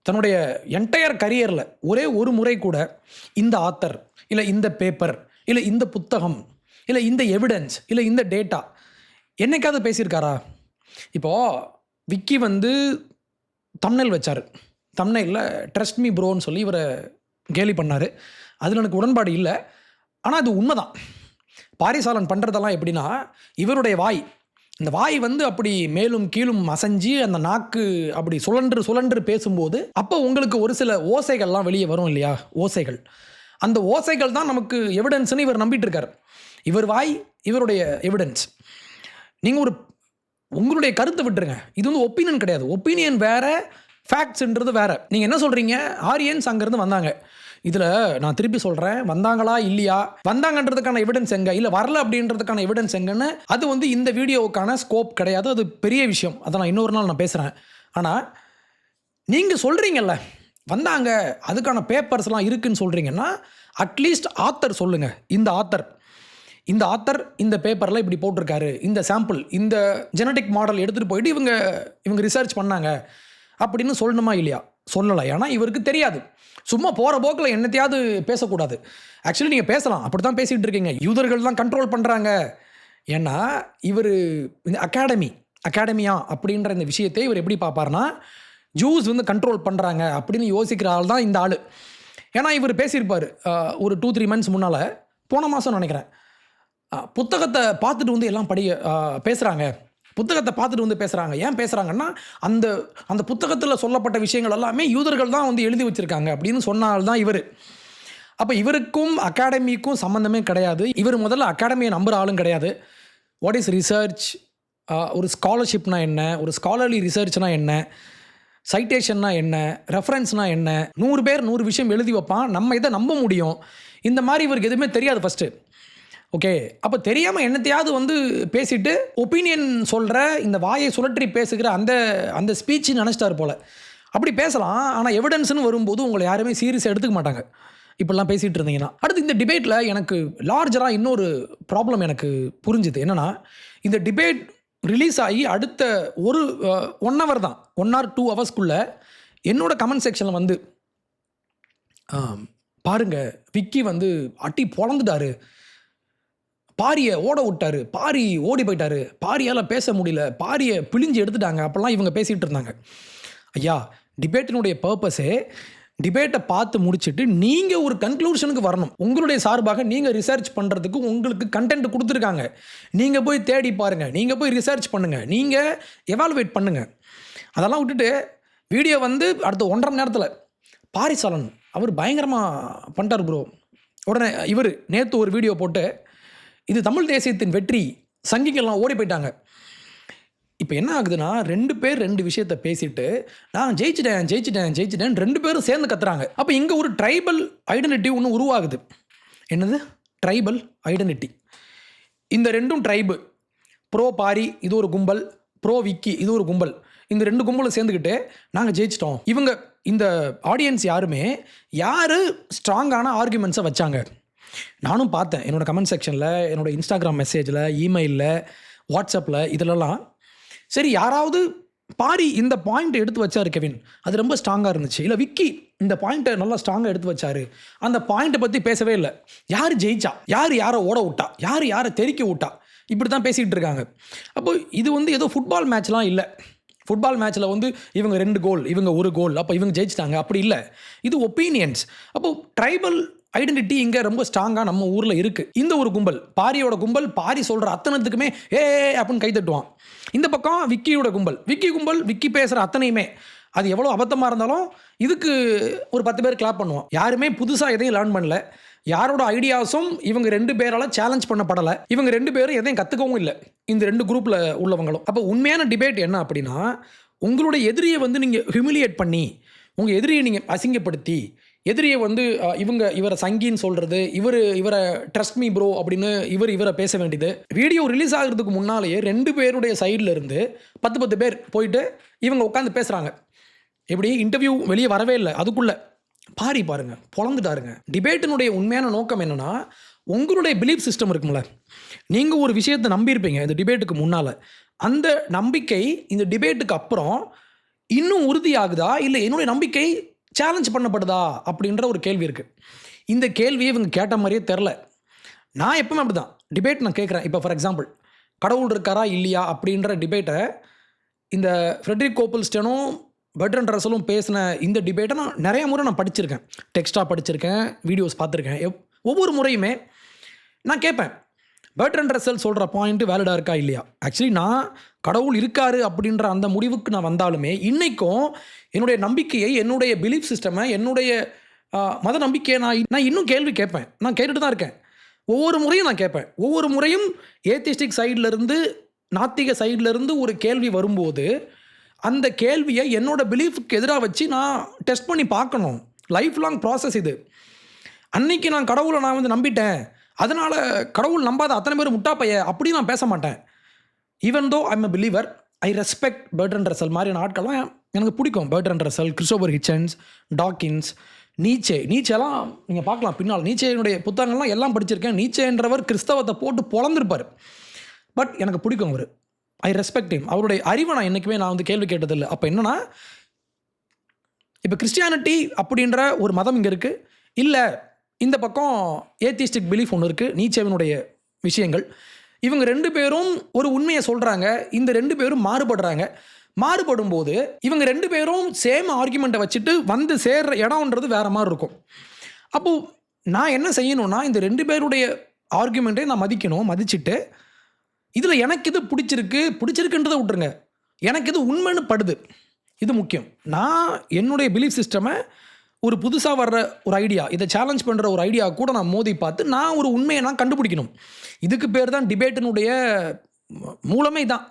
தன்னுடைய என்டையர் கரியரில் ஒரே ஒரு முறை கூட இந்த ஆத்தர், இல்லை இந்த பேப்பர், இல்லை இந்த புத்தகம், இல்லை இந்த எவிடன்ஸ், இல்லை இந்த டேட்டா என்னைக்காவது பேசியிருக்காரா? இப்போது விக்கி வந்து தம்ப்நெயில் வச்சார், தம்ப்நெயிலில் ட்ரஸ்ட் மீ ப்ரோன்னு சொல்லி இவரை கேலி பண்ணார். அதில் எனக்கு உடன்பாடு இல்லை, ஆனால் அது உண்மைதான். பாரிசாலன் பண்ணுறதெல்லாம் எப்படின்னா, இவருடைய வாய், இந்த வாய் வந்து அப்படி மேலும் கீழும் அசைஞ்சு அந்த நாக்கு அப்படி சுழன்று பேசும்போது அப்போ உங்களுக்கு ஒரு சில ஓசைகள்லாம் வெளியே வரும் இல்லையா, ஓசைகள். அந்த ஓசைகள் தான் நமக்கு எவிடன்ஸ்னு இவர் நம்பிட்டு இருக்கார். இவர் வாய் இவருடைய எவிடன்ஸ். நீங்கள் உங்களுடைய கருத்தை விட்டுருங்க. இது வந்து ஒப்பீனியன் கிடையாது. ஒப்பீனியன் வேற, ஃபேக்ட்ஸ்ன்றது வேற. நீங்கள் என்ன சொல்கிறீங்க, ஆரியன்ஸ் அங்கேருந்து வந்தாங்க. இதில் நான் திருப்பி சொல்கிறேன், வந்தாங்களா இல்லையா, வந்தாங்கன்றதுக்கான எவிடன்ஸ் எங்கே, இல்லை வரல அப்படின்றதுக்கான எவிடன்ஸ் எங்கன்னு அது வந்து இந்த வீடியோவுக்கான ஸ்கோப் கிடையாது. அது பெரிய விஷயம். அதை நான் இன்னொரு நாள் நான் பேசுகிறேன். ஆனால் நீங்கள் சொல்கிறீங்கல்ல வந்தாங்க, அதுக்கான பேப்பர்ஸ்லாம் இருக்குன்னு சொல்கிறீங்கன்னா அட்லீஸ்ட் ஆத்தர் சொல்லுங்கள். இந்த ஆத்தர் இந்த பேப்பரில் இப்படி போட்டிருக்காரு, இந்த சாம்பிள், இந்த ஜெனடிக் மாடல் எடுத்துகிட்டு போயிட்டு இவங்க ரிசர்ச் பண்ணாங்க அப்படின்னு சொல்லணுமா இல்லையா? சொல்லலை. ஏன்னா இவருக்கு தெரியாது. சும்மா போகிற போக்கில் என்னத்தையாவது பேசக்கூடாது. ஆக்சுவலி நீங்கள் பேசலாம், அப்படி தான் பேசிகிட்டு இருக்கீங்க. யூதர்கள் தான் கண்ட்ரோல் பண்ணுறாங்க. ஏன்னா இவர் இந்த அகாடமியா அப்படின்ற இந்த விஷயத்தை இவர் எப்படி பார்ப்பார்னா, ஜூஸ் வந்து கண்ட்ரோல் பண்ணுறாங்க அப்படின்னு யோசிக்கிற ஆள் தான் இந்த ஆள். ஏன்னா இவர் பேசியிருப்பார் ஒரு 2-3 மந்த்ஸ் முன்னால், போன மாதம் நினைக்கிறேன், புத்தகத்தை பார்த்துட்டு வந்து எல்லாம் பேசுகிறாங்க. புத்தகத்தை பார்த்துட்டு வந்து பேசுகிறாங்க. ஏன் பேசுகிறாங்கன்னா அந்த புத்தகத்தில் சொல்லப்பட்ட விஷயங்கள் எல்லாமே யூதர்கள் தான் வந்து எழுதி வச்சுருக்காங்க அப்படின்னு சொன்னால்தான் இவர். அப்போ இவருக்கும் அகாடமிக்கும் சம்மந்தமே கிடையாது. இவர் முதல்ல அகாடமியை நம்புகிற ஆளும் கிடையாது. வாட் இஸ் ரிசர்ச், ஒரு ஸ்காலர்ஷிப்னா என்ன, ஒரு ஸ்காலர்லி ரிசர்ச்னா என்ன, சைட்டேஷன்னா என்ன, ரெஃபரன்ஸ்னா என்ன, 100 பேர் 100 விஷயம் எழுதி வைப்பான். நம்ம இதை நம்ப முடியும். இந்த மாதிரி இவருக்கு எதுவுமே தெரியாது ஃபஸ்ட்டு. ஓகே, அப்போ தெரியாமல் என்னத்தையாவது வந்து பேசிட்டு ஒப்பீனியன் சொல்கிற, இந்த வாயை சுழற்றி பேசுகிற அந்த ஸ்பீச்சு நினச்சிட்டார் போல். அப்படி பேசலாம். ஆனால் எவிடன்ஸ்னு வரும்போது உங்களை யாருமே சீரியஸாக எடுத்துக்க மாட்டாங்க இப்படிலாம் பேசிகிட்டு இருந்தீங்கன்னா. அடுத்து இந்த டிபேட்டில் எனக்கு லார்ஜராக இன்னொரு ப்ராப்ளம் எனக்கு புரிஞ்சுது. என்னென்னா, இந்த டிபேட் ரிலீஸ் ஆகி அடுத்த ஒரு 1 hour தான், 1 or 2 hours என்னோட கமெண்ட் செக்ஷனில் வந்து பாருங்க விக்கி வந்து அட்டி பொழந்துட்டாரு, பாரியை ஓட விட்டாரு, பாரி ஓடி போயிட்டாரு, பாரியால் பேச முடியல, பாரியை பிழிஞ்சு எடுத்துட்டாங்க, அப்போல்லாம் இவங்க பேசிகிட்டு இருந்தாங்க. ஐயா, டிபேட்டினுடைய பர்பஸே டிபேட்டை பார்த்து முடிச்சுட்டு நீங்கள் ஒரு கன்க்ளூஷனுக்கு வரணும். உங்களுடைய சார்பாக நீங்கள் ரிசர்ச் பண்ணுறதுக்கு உங்களுக்கு கண்டென்ட் கொடுத்துருக்காங்க. நீங்கள் போய் தேடி பாருங்கள், நீங்கள் போய் ரிசர்ச் பண்ணுங்கள், நீங்கள் எவாலுவேட் பண்ணுங்கள். அதெல்லாம் விட்டுட்டு வீடியோ வந்து அடுத்த 1.5 மணி நேரத்தில் பாரிசாலன் அவர் பயங்கரமாக பண்ணிட்டார் ப்ரோ. உடனே இவர் நேற்று ஒரு வீடியோ போட்டு இது தமிழ் தேசியத்தின் வெற்றி, சங்கிகள்லாம் ஓடி போயிட்டாங்க. இப்போ என்ன ஆகுதுன்னா, 2 பேர் 2 விஷயத்தை பேசிட்டு நான் ஜெயிச்சிட்டேன் 2 பேரும் சேர்ந்து கத்துறாங்க. அப்போ இங்கே ஒரு ட்ரைபல் ஐடென்டிட்டி ஒன்று உருவாகுது. என்னது ட்ரைபல் ஐடென்டிட்டி? இந்த 2ம் ட்ரைபு, ப்ரோ பாரி இது ஒரு கும்பல், ப்ரோ விக்கி இது ஒரு கும்பல். இந்த 2 கும்பலும் சேர்ந்துக்கிட்டு நாங்கள் ஜெயிச்சிட்டோம். இவங்க இந்த ஆடியன்ஸ் யார் ஸ்ட்ராங்கான ஆர்குமெண்ட்ஸை வச்சாங்க. நானும் பார்த்தேன் என்னோடய கமெண்ட் செக்ஷனில், என்னோடய இன்ஸ்டாகிராம் மெசேஜில், இமெயிலில், வாட்ஸ்அப்பில், இதிலெல்லாம். சரி, யாராவது பாரி இந்த பாயிண்ட் எடுத்து வச்சார் கெவின், அது ரொம்ப ஸ்ட்ராங்காக இருந்துச்சு, இல்லை விக்கி இந்த பாயிண்ட்டை நல்லா ஸ்ட்ராங்காக எடுத்து வச்சார், அந்த பாயிண்ட்டை பற்றி பேசவே இல்லை. யார் ஜெயிச்சா, யாரை ஓட விட்டா, யாரை தெறிக்க விட்டா, இப்படி தான் பேசிகிட்டு இருக்காங்க. அப்போ இது வந்து ஏதோ ஃபுட்பால் மேட்ச்லாம் இல்லை. ஃபுட்பால் மேட்ச்சில் வந்து இவங்க 2 கோல் இவங்க 1 கோல், அப்போ இவங்க ஜெயிச்சிட்டாங்க, அப்படி இல்லை. இது ஒப்பீனியன்ஸ். அப்போது ட்ரைபல் ஐடென்டிட்டி இங்கே ரொம்ப ஸ்ட்ராங்காக நம்ம ஊரில் இருக்குது. இந்த ஒரு கும்பல், பாரியோட கும்பல், பாரி சொல்கிற அத்தனத்துக்குமே அப்படின்னு கைத்தட்டுவான். இந்த பக்கம் விக்கியோட கும்பல், விக்கி பேசுகிற அத்தனையுமே, அது எவ்வளோ அபத்தமாக இருந்தாலும் இதுக்கு ஒரு 10 பேர் கிளாப் பண்ணுவோம். யாருமே புதுசாக எதையும் லேர்ன் பண்ணல. யாரோட ஐடியாஸும் இவங்க 2 பேரால் சேலஞ்ச் பண்ணப்படலை. இவங்க 2 பேரும் எதையும் கற்றுக்கவும் இல்லை, இந்த 2 குரூப்பில் உள்ளவங்களும். அப்போ உண்மையான டிபேட் என்ன அப்படின்னா, உங்களுடைய எதிரியை வந்து நீங்கள் ஹியூமிலியேட் பண்ணி, உங்கள் எதிரியை நீங்கள் அசிங்கப்படுத்தி, எதிரியை வந்து இவரை சங்கின்னு சொல்கிறது, இவரை ட்ரஸ்ட் மீ ப்ரோ அப்படின்னு இவரை பேச வேண்டியது. வீடியோ ரிலீஸ் ஆகிறதுக்கு முன்னாலேயே 2 பேருடைய சைடில் இருந்து 10 பேர் போயிட்டு இவங்க உட்காந்து பேசுகிறாங்க. எப்படி இன்டர்வியூ வெளியே வரவே இல்லை, அதுக்குள்ளே பாரி பாருங்கள் பொழந்துட்டாருங்க. டிபேட்டினுடைய உண்மையான நோக்கம் என்னென்னா, உங்களுடைய பிலீஃப் சிஸ்டம் இருக்கும்ல, நீங்கள் ஒரு விஷயத்தை நம்பியிருப்பீங்க இந்த டிபேட்டுக்கு முன்னால், அந்த நம்பிக்கை இந்த டிபேட்டுக்கு அப்புறம் இன்னும் உறுதியாகுதா, இல்லை என்னுடைய நம்பிக்கை சேலஞ்ச் பண்ணப்படுதா அப்படின்ற ஒரு கேள்வி இருக்குது. இந்த கேள்வியை இவங்க கேட்ட மாதிரியே தெரில. நான் எப்பவுமே அப்படி தான் டிபேட் நான் கேட்குறேன். இப்போ ஃபார் எக்ஸாம்பிள், கடவுள் இருக்காரா இல்லையா அப்படின்ற டிபேட்டை இந்த ஃப்ரெட்ரிக் கோப்பல்ஸ்டனும் பெர்ட்ரண்ட் ரசலும் பேசின இந்த டிபேட்டை நான் நிறைய முறை படிச்சிருக்கேன், டெக்ஸ்ட்டாக படிச்சிருக்கேன், வீடியோஸ் பார்த்துருக்கேன். ஒவ்வொரு முறையுமே நான் கேட்பேன், பெர்ட்ரண்ட் ரசல் சொல்கிற பாயிண்ட்டு வேலிடாக இருக்கா இல்லையா. ஆக்சுவலி நான் கடவுள் இருக்காரு அப்படின்ற அந்த முடிவுக்கு நான் வந்தாலுமே இன்றைக்கும் என்னுடைய நம்பிக்கையை, என்னுடைய பிலீஃப் சிஸ்டமை, என்னுடைய மத நம்பிக்கையை நான் இன்னும் கேள்வி கேட்பேன். நான் கேட்டுட்டு தான் இருக்கேன். ஒவ்வொரு முறையும் நான் கேட்பேன். ஒவ்வொரு முறையும் ஏத்திஸ்டிக் சைட்லேருந்து நாத்திக சைட்லேருந்து ஒரு கேள்வி வரும்போது அந்த கேள்வியை என்னோட பிலீஃப்க்கு எதிராக வச்சு நான் டெஸ்ட் பண்ணி பார்க்கணும். லைஃப் லாங் ப்ராசஸ் இது. அன்னைக்கு நான் கடவுளை நான் நம்பிட்டேன், அதனால் கடவுள் நம்பாத அத்தனை பேர் முட்டாப்பைய அப்படி நான் பேச மாட்டேன். Even though I'm a believer, I respect Bertrand Russell மாதிரியான ஆட்கள்லாம் எனக்கு பிடிக்கும். பெர்ட்ரண்ட் ரசல், கிறிஸ்டோபர் ஹிச்சன்ஸ், டாக்கின்ஸ், நீச்சேலாம் நீங்கள் பார்க்கலாம் பின்னால். நீச்சேனுடைய புத்தகங்கள்லாம் எல்லாம் படிச்சிருக்கேன். நீச்சேன்றவர் கிறிஸ்தவத்தை போட்டு பொழந்திருப்பார். பட் எனக்கு பிடிக்கும் அவர். I respect him. அவருடைய அறிவை நான் என்றைக்குமே கேள்வி கேட்டதில்லை. அப்போ என்னென்னா, இப்போ கிறிஸ்டியானிட்டி அப்படின்ற ஒரு மதம் இங்கே இருக்குது, இல்லை இந்த பக்கம் ஏத்திஸ்டிக் பிலீஃப் ஒன்று இருக்குது, நீச்சேவினுடைய விஷயங்கள். இவங்க 2 பேரும் ஒரு உண்மையை சொல்கிறாங்க. இந்த 2 பேரும் மாறுபடுறாங்க. மாறுபடும் போது இவங்க 2 பேரும் சேம் ஆர்குமெண்ட்டை வச்சுட்டு சேர்ற இடம்ன்றது வேறு மாதிரி இருக்கும். அப்போது நான் என்ன செய்யணும்னா, இந்த 2 பேருடைய ஆர்குமெண்ட்டை நான் மதிச்சுட்டு இதில் எனக்கு இது பிடிச்சிருக்குன்றதை விட்டுருங்க, எனக்கு இது உண்மைன்னு படுது, இது முக்கியம். நான் என்னுடைய பிலீஃப் சிஸ்டமை ஒரு புதுசாக வர்ற ஒரு ஐடியா, இதை சேலஞ்ச் பண்ணுற ஒரு ஐடியா கூட நான் மோதி பார்த்து நான் ஒரு உண்மையை நான் கண்டுபிடிக்கணும். இதுக்கு பேர் தான் டிபேட்டினுடைய மூலமே தான்.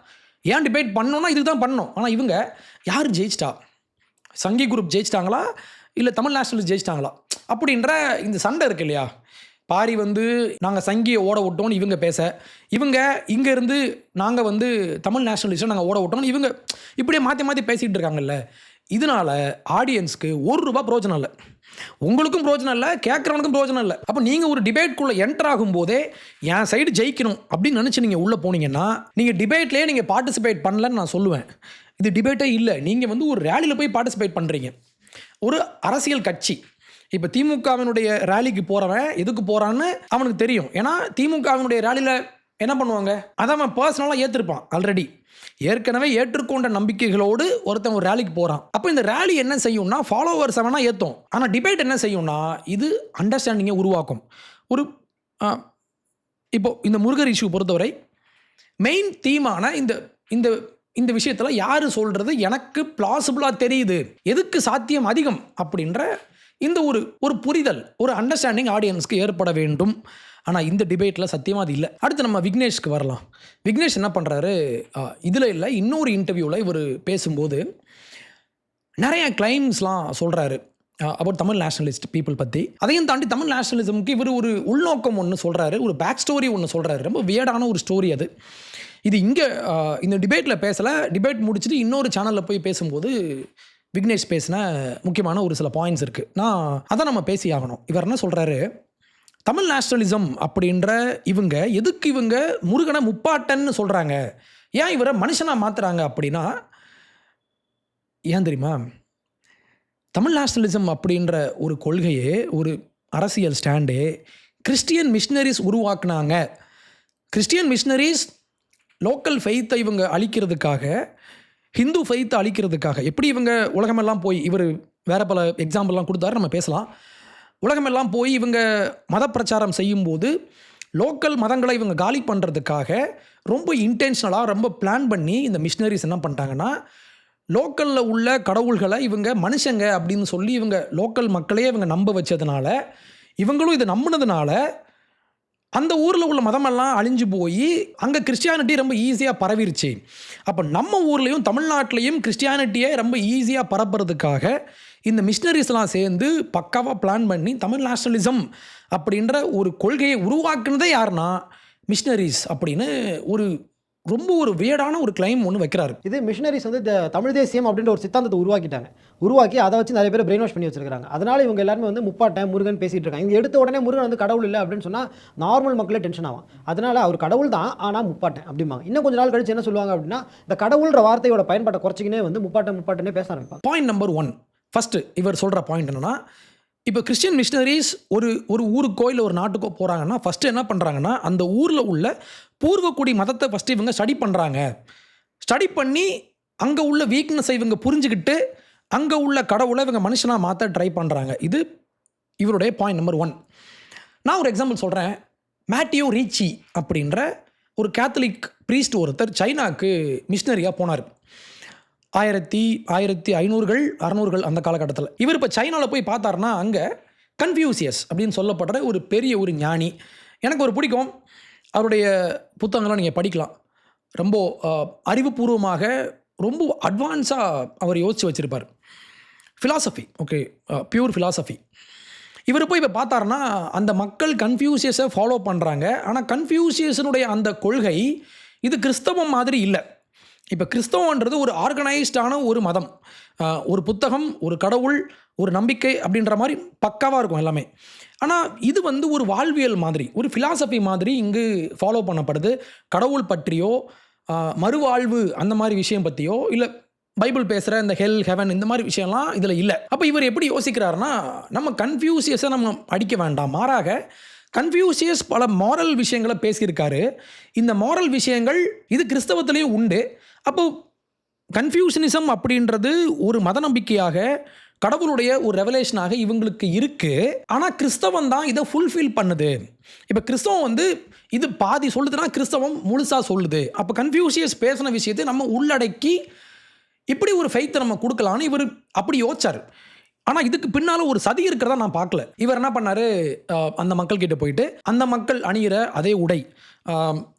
ஏன் டிபேட் பண்ணோன்னா இதுக்கு தான் பண்ணணும். ஆனால் இவங்க யார் ஜெயிச்சிட்டா, சங்கி குரூப் ஜெயிச்சிட்டாங்களா இல்லை தமிழ் நேஷனலிஸ்ட் ஜெயிச்சிட்டாங்களா அப்படின்ற இந்த சண்டை இருக்கு இல்லையா. பாரி நாங்கள் சங்கியை ஓட விட்டோன்னு இவங்க பேச, இவங்க இங்கேருந்து நாங்கள் தமிழ் நேஷனலிஸ்ட்டை நாங்கள் ஓட விட்டோன்னு இவங்க இப்படியே மாற்றி பேசிகிட்டு இருக்காங்கல்ல. இதனால் ஆடியன்ஸ்க்கு ₹1 பிரோஜனம் இல்லை, உங்களுக்கும் பிரோஜனம் இல்லை, கேட்குறவனுக்கும் பிரோஜனம் இல்லை. அப்போ நீங்கள் ஒரு டிபேட்குள்ளே என்டர் ஆகும்போதே என் சைடு ஜெயிக்கணும் அப்படின்னு நினச்சி நீங்கள் உள்ளே போனீங்கன்னா நீங்கள் டிபேட்லேயே நீங்கள் பார்ட்டிசிபேட் பண்ணலன்னு நான் சொல்லுவேன். இது டிபேட்டே இல்லை. நீங்கள் ஒரு ரேலியில் போய் பார்ட்டிசிபேட் பண்ணுறீங்க. ஒரு அரசியல் கட்சி இப்போ திமுகவினுடைய ரேலிக்கு போகிறவன் எதுக்கு போகிறான்னு அவனுக்கு தெரியும். ஏன்னா திமுகவினுடைய ரேலியில் என்ன பண்ணுவாங்க, அதை அவன் பர்சனலாக ஏற்றிருப்பான். ஆல்ரெடி ஏற்கனவே ஏற்றுக்கொண்ட நம்பிக்கைகளோடு ஒருத்தன் ஒரு ரேலிக்கு போகிறான். அப்போ இந்த ரேலி என்ன செய்யும்னா, ஃபாலோவர்ஸ் அவனா ஏற்றும். ஆனால் டிபேட் என்ன செய்யும்னா, இது அண்டர்ஸ்டாண்டிங்கை உருவாக்கும். ஒரு இப்போது இந்த முருகர் இஷ்யூ பொறுத்தவரை மெயின் தீமான இந்த விஷயத்தில் யார் சொல்கிறது எனக்கு பிளாசிபிளாக தெரியுது, எதுக்கு சாத்தியம் அதிகம் அப்படின்ற இந்த ஒரு புரிதல், ஒரு அண்டர்ஸ்டாண்டிங் ஆடியன்ஸ்க்கு ஏற்பட வேண்டும். ஆனால் இந்த டிபேட்டில் சத்தியமாக அது இல்லை. அடுத்து நம்ம விக்னேஷ்க்கு வரலாம். விக்னேஷ் என்ன பண்ணுறாரு, இதில் இல்லை இன்னொரு இன்டர்வியூவில் இவர் பேசும்போது நிறைய கிளைம்ஸ்லாம் சொல்கிறாரு அபவுட் தமிழ் நேஷனலிஸ்ட் பீப்புள் பற்றி. அதையும் தாண்டி தமிழ் நேஷனலிசமுக்கு இவர் ஒரு உள்நோக்கம் ஒன்று சொல்கிறாரு, ஒரு பேக் ஸ்டோரி ஒன்று சொல்கிறாரு. ரொம்ப வியர்டான ஒரு ஸ்டோரி அது. இது இங்கே இந்த டிபேட்டில் பேசலை. டிபேட் முடிச்சுட்டு இன்னொரு சேனலில் போய் பேசும்போது விக்னேஷ் பேசின முக்கியமான ஒரு சில பாயிண்ட்ஸ் இருக்குது. அதை நம்ம பேசி ஆகணும். இவர் என்ன சொல்கிறாரு, தமிழ் நேஷனலிசம் அப்படின்ற எதுக்கு இவங்க முருகனை முப்பாட்டன்னு சொல்கிறாங்க, ஏன் இவரை மனுஷனாக மாற்றுறாங்க அப்படின்னா, ஏன் தெரியுமா, தமிழ் நேஷனலிசம் அப்படின்ற ஒரு கொள்கையே, ஒரு அரசியல் ஸ்டாண்டே கிறிஸ்டியன் மிஷினரிஸ் உருவாக்குனாங்க. கிறிஸ்டியன் மிஷினரிஸ் லோக்கல் ஃபெய்த்தை இவங்க அழிக்கிறதுக்காக, ஹிந்து ஃபெய்த்தை அழிக்கிறதுக்காக, எப்படி இவங்க உலகமெல்லாம் போய், இவர் வேறு பல எக்ஸாம்பிள்லாம் கொடுத்தாரு, நம்ம பேசலாம். உலகமெல்லாம் போய் இவங்க மத பிரச்சாரம் செய்யும்போது லோக்கல் மதங்களை இவங்க காலி பண்ணுறதுக்காக ரொம்ப இன்டென்ஷனலாக ரொம்ப பிளான் பண்ணி இந்த மிஷினரிஸ் என்ன பண்ணிட்டாங்கன்னா, லோக்கலில் உள்ள கடவுள்களை இவங்க மனுஷங்க அப்படின்னு சொல்லி இவங்க லோக்கல் மக்களே இவங்க நம்ப வச்சதுனால, இவங்களும் இதை நம்பினதுனால அந்த ஊரில் உள்ள மதமெல்லாம் அழிஞ்சு போய் அங்கே கிறிஸ்டியானிட்டி ரொம்ப ஈஸியாக பரவிருச்சு. அப்போ நம்ம ஊர்லேயும் தமிழ்நாட்டிலையும் கிறிஸ்டியானிட்டியை ரொம்ப ஈஸியாக பரப்புறதுக்காக இந்த மிஷினரிஸ்லாம் சேர்ந்து பக்காவாக பிளான் பண்ணி தமிழ் நேஷனலிசம் அப்படின்ற ஒரு கொள்கையை உருவாக்குனதே யாருன்னா மிஷினரிஸ் அப்படின்னு ரொம்ப ஒரு வியர்டான ஒரு கிளைம் ஒன்று வைக்கிறாரு. இது மிஷினரிஸ் தமிழ் தேசியம் அப்படின்ற ஒரு சித்தாந்தத்தை உருவாக்கி அதை வச்சு நிறைய பேர் பிரெயின் வாஷ் பண்ணி வச்சிருக்காங்க. அதனால இவங்க எல்லாருமே முப்பாட்டன் முருகன் பேசிட்டு இருக்காங்க. இங்கே எடுத்த உடனே முருகன் கடவுள் இல்லை அப்படின்னு சொன்னால் நார்மல் மக்களே டென்ஷன் ஆகும். அதனால அவர் கடவுள் தான், ஆனால் முப்பாட்டன் அப்படிம்பாங்க. இன்னும் கொஞ்ச நாள் கழிச்சு என்ன சொல்லுவாங்க அப்படின்னா, இந்த கடவுள்ன்ற வார்த்தையோட பயன்பாட்டை குறைச்சிக்கினே முப்பாட்டனே பேச ஆரம்பிப்பாங்க. பாயிண்ட் நம்பர் 1 ஃபஸ்ட்டு இவர் சொல்கிற பாயிண்ட் என்னன்னா, இப்போ கிறிஸ்டியன் மிஷினரிஸ் ஒரு ஊருக்கோ இல்லை ஒரு நாட்டுக்கோ போகிறாங்கன்னா ஃபஸ்ட்டு என்ன பண்ணுறாங்கன்னா, அந்த ஊரில் உள்ள பூர்வக்குடி மதத்தை ஃபஸ்ட்டு இவங்க ஸ்டடி பண்ணுறாங்க. ஸ்டடி பண்ணி அங்கே உள்ள வீக்னஸை இவங்க புரிஞ்சுக்கிட்டு அங்கே உள்ள கடவுளை இவங்க மனுஷனாக மாற்ற ட்ரை பண்ணுறாங்க. இது இவருடைய பாயிண்ட் நம்பர் 1. நான் ஒரு எக்ஸாம்பிள் சொல்கிறேன். மேட்டியோ ரீச்சி அப்படின்ற ஒரு கேத்தலிக் ப்ரீஸ்ட் ஒருத்தர் சைனாவுக்கு மிஷினரியாக போனார். 1500கள் 600கள் அந்த காலகட்டத்தில். இவர் இப்போ சைனாவில் போய் பார்த்தாருன்னா அங்கே கன்ஃபியூசியஸ் அப்படின்னு சொல்லப்படுற ஒரு பெரிய ஒரு ஞானி. எனக்கு ஒரு பிடிக்கும். அவருடைய புத்தகங்கள்லாம் நீங்கள் படிக்கலாம். ரொம்ப அறிவுபூர்வமாக ரொம்ப அட்வான்ஸாக அவர் யோசித்து வச்சுருப்பார். Philosophy, okay, pure philosophy. இவர் போய் இப்போ பார்த்தாருன்னா அந்த மக்கள் கன்ஃபியூசியஸை ஃபாலோ பண்ணுறாங்க. ஆனால் கன்ஃபியூசியஸனுடைய அந்த கொள்கை இது கிறிஸ்தவம் மாதிரி இல்லை. இப்போ கிறிஸ்தவன்றது ஒரு ஆர்கனைஸ்டான ஒரு மதம், ஒரு புத்தகம், ஒரு கடவுள், ஒரு நம்பிக்கை அப்படின்ற மாதிரி பக்காவாக இருக்கும் எல்லாமே. ஆனால் இது வந்து ஒரு வாழ்வியல் மாதிரி, ஒரு ஃபிலாசபி மாதிரி இங்கு ஃபாலோ பண்ணப்படுது. கடவுள் பற்றியோ மறுவாழ்வு அந்த மாதிரி விஷயம் பற்றியோ இல்லை பைபிள் பேசுகிற இந்த ஹெல் ஹெவன் இந்த மாதிரி விஷயம்லாம் இதில் இல்லை. அப்போ இவர் எப்படி யோசிக்கிறாருன்னா, நம்ம கன்ஃபியூசியஸை நம்ம அடிக்க வேண்டாம், மாறாக கன்ஃபியூசியஸ் பல மாரல் விஷயங்களை பேசியிருக்காரு. இந்த மாரல் விஷயங்கள் இது கிறிஸ்தவத்திலையும் உண்டு. அப்போது கன்ஃபியூஷனிசம் அப்படின்றது ஒரு மத நம்பிக்கையாக, கடவுளுடைய ஒரு ரெவலேஷனாக இவங்களுக்கு இருக்குது. ஆனால் கிறிஸ்தவம் தான் இதை ஃபுல்ஃபில் பண்ணுது. இப்போ கிறிஸ்தவம் வந்து இது பாதி சொல்லுதுன்னா கிறிஸ்தவம் முழுசாக சொல்லுது. அப்போ கன்ஃபியூசியஸ் பேசின விஷயத்தை நம்ம உள்ளடக்கி இப்படி ஒரு ஃபெய்த்தை நம்ம கொடுக்கலான்னு இவர் அப்படி யோசிச்சார். ஆனால் இதுக்கு பின்னால் ஒரு சதி இருக்கிறதா நான் பார்க்கல. இவர் என்ன பண்ணார், அந்த மக்கள்கிட்ட போயிட்டு அந்த மக்கள் அணிகிற அதே உடை,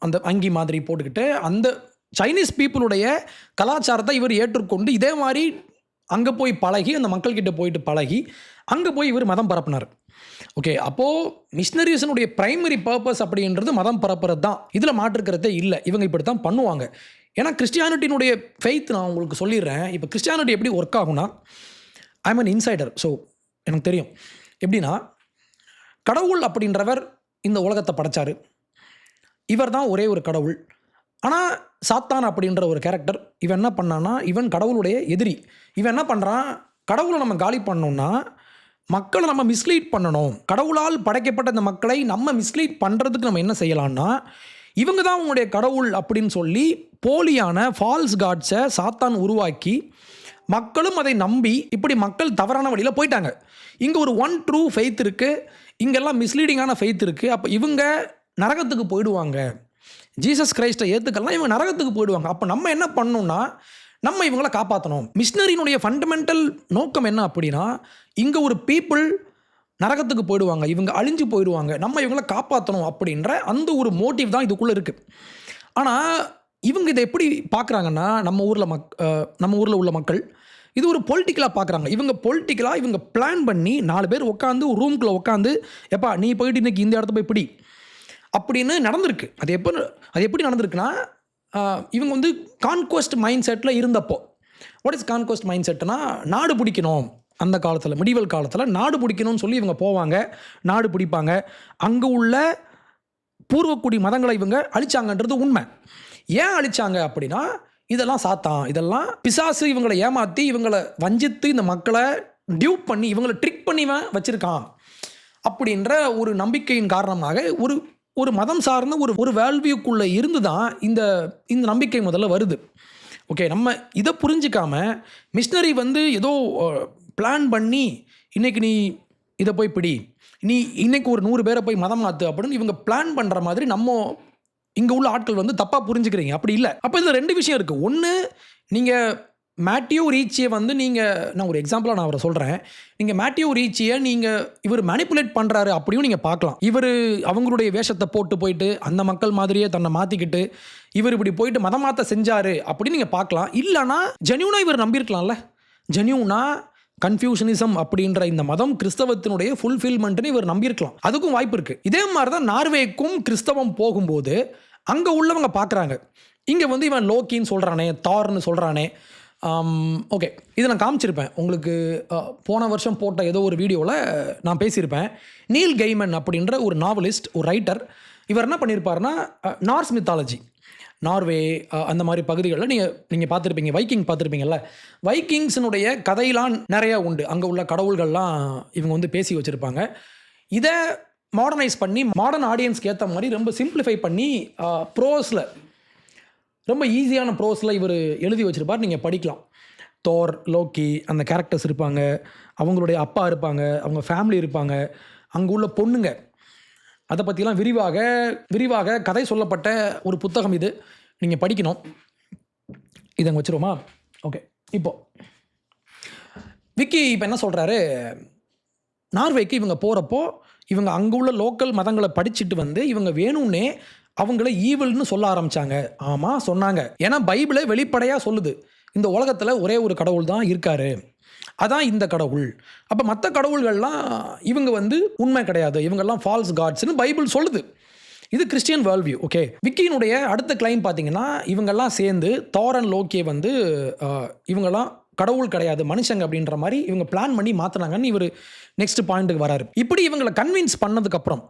அந்த அங்கி மாதிரி போட்டுக்கிட்டு அந்த சைனீஸ் பீப்புளுடைய கலாச்சாரத்தை இவர் ஏற்றுக்கொண்டு இதே மாதிரி அங்கே போய் பழகி, அந்த மக்கள்கிட்ட போயிட்டு பழகி அங்கே போய் இவர் மதம் பரப்புனார். ஓகே, அப்போது மிஷினரிஸனுடைய பிரைமரி பர்பஸ் அப்படின்றது மதம் பரப்புறது தான். இதில் மாற்றுக்கிறதே இல்லை. இவங்க இப்படி தான் பண்ணுவாங்க. ஏன்னா கிறிஸ்டியானிட்டியினுடைய ஃபெய்த் நான் உங்களுக்கு சொல்லிடுறேன். இப்போ கிறிஸ்டியானிட்டி எப்படி ஒர்க் ஆகும்னா, I am an insider. So எனக்கு தெரியும் எப்படின்னா, கடவுள் அப்படின்றவர் இந்த உலகத்தை படைச்சார். இவர் தான் ஒரே ஒரு கடவுள். ஆனால் சாத்தான் அப்படின்ற ஒரு கேரக்டர், இவன் என்ன பண்ணான்னா, இவன் கடவுளுடைய எதிரி. இவன் என்ன பண்ணுறான், கடவுளை நம்ம காலி பண்ணோம்னா மக்களை நம்ம மிஸ்லீட் பண்ணணும். கடவுளால் படைக்கப்பட்ட இந்த மக்களை நம்ம மிஸ்லீட் பண்ணுறதுக்கு நம்ம என்ன செய்யலாம்னா, இவங்க தான் உங்களுடைய கடவுள் அப்படின்னு சொல்லி போலியான ஃபால்ஸ் காட்ஸை சாத்தான் உருவாக்கி மக்களும் அதை நம்பி இப்படி மக்கள் தவறான வழியில் போயிட்டாங்க. இங்கே ஒரு ஒன் ட்ரூ ஃபெய்த் இருக்குது, இங்கெல்லாம் மிஸ்லீடிங்கான ஃபெய்த் இருக்குது. அப்போ இவங்க நரகத்துக்கு போயிடுவாங்க. ஜீசஸ் கிரைஸ்ட்டை ஏற்றுக்கலாம், இவங்க நரகத்துக்கு போயிடுவாங்க. அப்போ நம்ம என்ன பண்ணணும்னா, நம்ம இவங்களை காப்பாற்றணும். மிஷினரியினுடைய ஃபண்டமெண்டல் நோக்கம் என்ன அப்படின்னா, இங்கே ஒரு பீப்புள் நரகத்துக்கு போயிடுவாங்க, இவங்க அழிஞ்சு போயிடுவாங்க, நம்ம இவங்களை காப்பாற்றணும் அப்படின்ற அந்த ஒரு மோட்டிவ் தான் இதுக்குள்ளே இருக்குது. ஆனால் இவங்க இதை எப்படி பார்க்குறாங்கன்னா, நம்ம ஊரில் உள்ள மக்கள் இது ஒரு பொலிட்டிக்கலாக பார்க்குறாங்க. இவங்க பொலிட்டிக்கலாக இவங்க பிளான் பண்ணி 4 பேர் உட்காந்து ஒரு ரூம்குள்ளே உட்காந்து, எப்பா நீ போயிட்டு இன்றைக்கி இந்த இடத்த போய் பிடி அப்படின்னு நடந்திருக்கு. அது எப்படி நடந்திருக்குன்னா, இவங்க வந்து கான்குவஸ்ட் மைண்ட் செட்டில் இருந்தப்போ, வாட் இஸ் கான்குவஸ்ட் மைண்ட் செட்னா, நாடு பிடிக்கணும். அந்த காலத்தில் மிடிவல் காலத்தில் நாடு பிடிக்கணும்னு சொல்லி இவங்க போவாங்க, நாடு பிடிப்பாங்க. அங்கே உள்ள பூர்வக்குடி மதங்களை இவங்க அழிச்சாங்கன்றது உண்மை. ஏன் அழிச்சாங்க அப்படின்னா, இதெல்லாம் சாத்தான், இதெல்லாம் பிசாசு இவங்களை ஏமாற்றி இவங்களை வஞ்சித்து இந்த மக்களை டியூப் பண்ணி இவங்களை ட்ரிக் பண்ணி வச்சுருக்கான் அப்படின்ற ஒரு நம்பிக்கையின் காரணமாக ஒரு மதம் சார்ந்த ஒரு வேல்வியூக்குள்ளே இருந்து தான் இந்த நம்பிக்கை முதல்ல வருது. ஓகே, நம்ம இதை புரிஞ்சிக்காம மிஷினரி வந்து ஏதோ பிளான் பண்ணி இன்றைக்கி நீ இதை போய் பிடி, நீ இன்றைக்கி ஒரு 100 பேரை போய் மதம் மாற்று அப்படின்னு இவங்க பிளான் பண்ணுற மாதிரி நம்ம இங்கே உள்ள ஆட்கள் வந்து தப்பாக புரிஞ்சுக்கிறீங்க. அப்படி இல்லை. அப்போ இதில் 2 விஷயம் இருக்குது. ஒன்று, நீங்கள் மேட்டியோ ரீச்சியை வந்து நான் ஒரு எக்ஸாம்பிளாக நான் அவரை சொல்கிறேன். நீங்கள் மேட்டியோ ரீச்சியை இவர் மேனிப்புலேட் பண்ணுறாரு அப்படியும் நீங்கள் பார்க்கலாம். அவங்களுடைய வேஷத்தை போயிட்டு அந்த மக்கள் மாதிரியே தன்னை மாற்றிக்கிட்டு இவர் இப்படி போயிட்டு மதம் மாற்ற செஞ்சார் அப்படின்னு நீங்கள் பார்க்கலாம். இல்லைனா ஜென்யூனாக இவர் நம்பியிருக்கலாம்ல. ஜென்யூனா கன்ஃபியூஷனிசம் அப்படின்ற இந்த மதம் கிறிஸ்தவத்தினுடைய ஃபுல்ஃபில்மெண்ட்னு இவர் நம்பியிருக்கலாம். அதுக்கும் வாய்ப்பு இருக்குது. இதே மாதிரி தான் நார்வேக்கும் கிறிஸ்தவம் போகும்போது அங்கே உள்ளவங்க பார்க்குறாங்க, இங்கே வந்து இவன் லோக்கின்னு சொல்கிறானே, தார்னு சொல்கிறானே. ஓகே, இதை நான் காமிச்சிருப்பேன் உங்களுக்கு. போன வருஷம் போட்ட ஏதோ ஒரு வீடியோவில் நான் பேசியிருப்பேன். நீல் கெய்மன் அப்படின்ற ஒரு நாவலிஸ்ட், ஒரு ரைட்டர். இவர் என்ன பண்ணியிருப்பாருன்னா, நார்ஸ் மித்தாலஜி, நார்வே அந்த மாதிரி பகுதிகளில் நீங்கள் பார்த்துருப்பீங்க, வைக்கிங் பார்த்துருப்பீங்கள்ல. வைக்கிங்ஸினுடைய கதையெல்லாம் நிறையா உண்டு. அங்கே உள்ள கடவுள்கள்லாம் இவங்க வந்து பேசி வச்சுருப்பாங்க. இதை மாடர்னைஸ் பண்ணி மாடர்ன் ஆடியன்ஸ்க்கு ஏற்ற மாதிரி ரொம்ப சிம்பிளிஃபை பண்ணி ப்ரோஸில், ரொம்ப ஈஸியான ப்ரோஸில் இவர் எழுதி வச்சுருப்பார். நீங்கள் படிக்கலாம். தோர், லோக்கி, அந்த கேரக்டர்ஸ் இருப்பாங்க, அவங்களுடைய அப்பா இருப்பாங்க, அவங்க ஃபேமிலி இருப்பாங்க, அங்கே உள்ள பொண்ணுங்க, அதை பற்றிலாம் விரிவாக கதை சொல்லப்பட்ட ஒரு புத்தகம் இது. நீங்கள் படிக்கணும். இதை அங்கே வச்சுருவோமா? ஓகே, இப்போது விக்கி இப்போ என்ன சொல்கிறாரு, நார்வேக்கு இவங்க போகிறப்போ இவங்க அங்கே உள்ள லோக்கல் மதங்களை படிச்சுட்டு வந்து இவங்க வேணும்னே அவங்கள ஈவில்னு சொல்ல ஆரம்பித்தாங்க. ஆமாம், சொன்னாங்க. ஏன்னா பைபிளை வெளிப்படையாக சொல்லுது, இந்த உலகத்தில் ஒரே ஒரு கடவுள் தான் இருக்காரு, அதான் இந்த கடவுள். அப்போ மற்ற கடவுள்கள்லாம் இவங்க வந்து உண்மை கிடையாது, இவங்கெல்லாம் ஃபால்ஸ் காட்ஸ்னு பைபிள் சொல்லுது. இது கிறிஸ்டியன் வேர்ல்ட் வியூ. ஓகே, விக்கியினுடைய அடுத்த கிளைம் பார்த்தீங்கன்னா இவங்கெல்லாம் சேர்ந்து தார் அண்ட் லோக்கியை வந்து இவங்கெல்லாம் கடவுள் கிடையாது, மனுஷங்க அப்படின்ற மாதிரி இவங்க பிளான் பண்ணி மாற்றினாங்கன்னு இவர் நெக்ஸ்ட் பாயிண்ட்டுக்கு வராரு. இப்படி இவங்களை கன்வின்ஸ் பண்ணதுக்கப்புறம்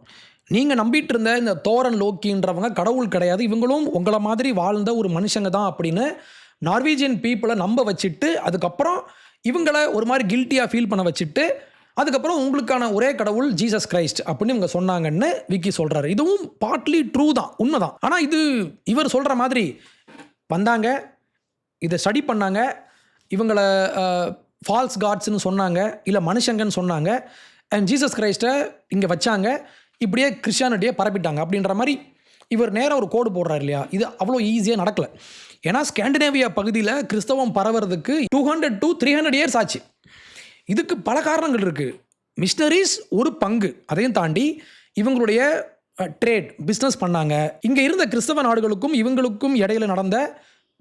நீங்கள் நம்பிட்டு இருந்த இந்த தார் அண்ட் லோக்கின்றவங்க கடவுள் கிடையாது, இவங்களும் உங்களை மாதிரி வாழ்ந்த ஒரு மனுஷங்க தான் அப்படின்னு நார்வேஜியன் பீப்புளை நம்ப வச்சுட்டு அதுக்கப்புறம் இவங்களை ஒரு மாதிரி கில்ட்டியாக ஃபீல் பண்ண வச்சுட்டு அதுக்கப்புறம் உங்களுக்கான ஒரே கடவுள் ஜீசஸ் கிரைஸ்ட் அப்படின்னு இவங்க சொன்னாங்கன்னு விக்கி சொல்கிறாரு. இதுவும் பார்ட்லி ட்ரூ தான், உண்மை தான். ஆனால் இது இவர் சொல்கிற மாதிரி வந்தாங்க, இதை ஸ்டடி பண்ணாங்க, இவங்களை ஃபால்ஸ் காட்ஸ்னு சொன்னாங்க, இல்லை மனுஷங்கன்னு சொன்னாங்க, அண்ட் ஜீசஸ் கிரைஸ்ட்டை இங்கே வச்சாங்க, இப்படியே கிறிஸ்டியானிட்டியை பரப்பிட்டாங்க அப்படின்ற மாதிரி இவர் நேராக ஒரு கோடு போடுறாரு இல்லையா. இது அவ்வளோ ஈஸியாக நடக்கலை. ஏன்னா ஸ்காண்டினேவியா பகுதியில் கிறிஸ்தவம் பரவுறதுக்கு 200 to 300 இயர்ஸ் ஆச்சு. இதுக்கு பல காரணங்கள் இருக்குது. மிஷனரிஸ் ஒரு பங்கு, அதையும் தாண்டி இவங்களுடைய ட்ரேட் பிஸ்னஸ் பண்ணாங்க. இங்கே இருந்த கிறிஸ்தவ நாடுகளுக்கும் இவங்களுக்கும் இடையில நடந்த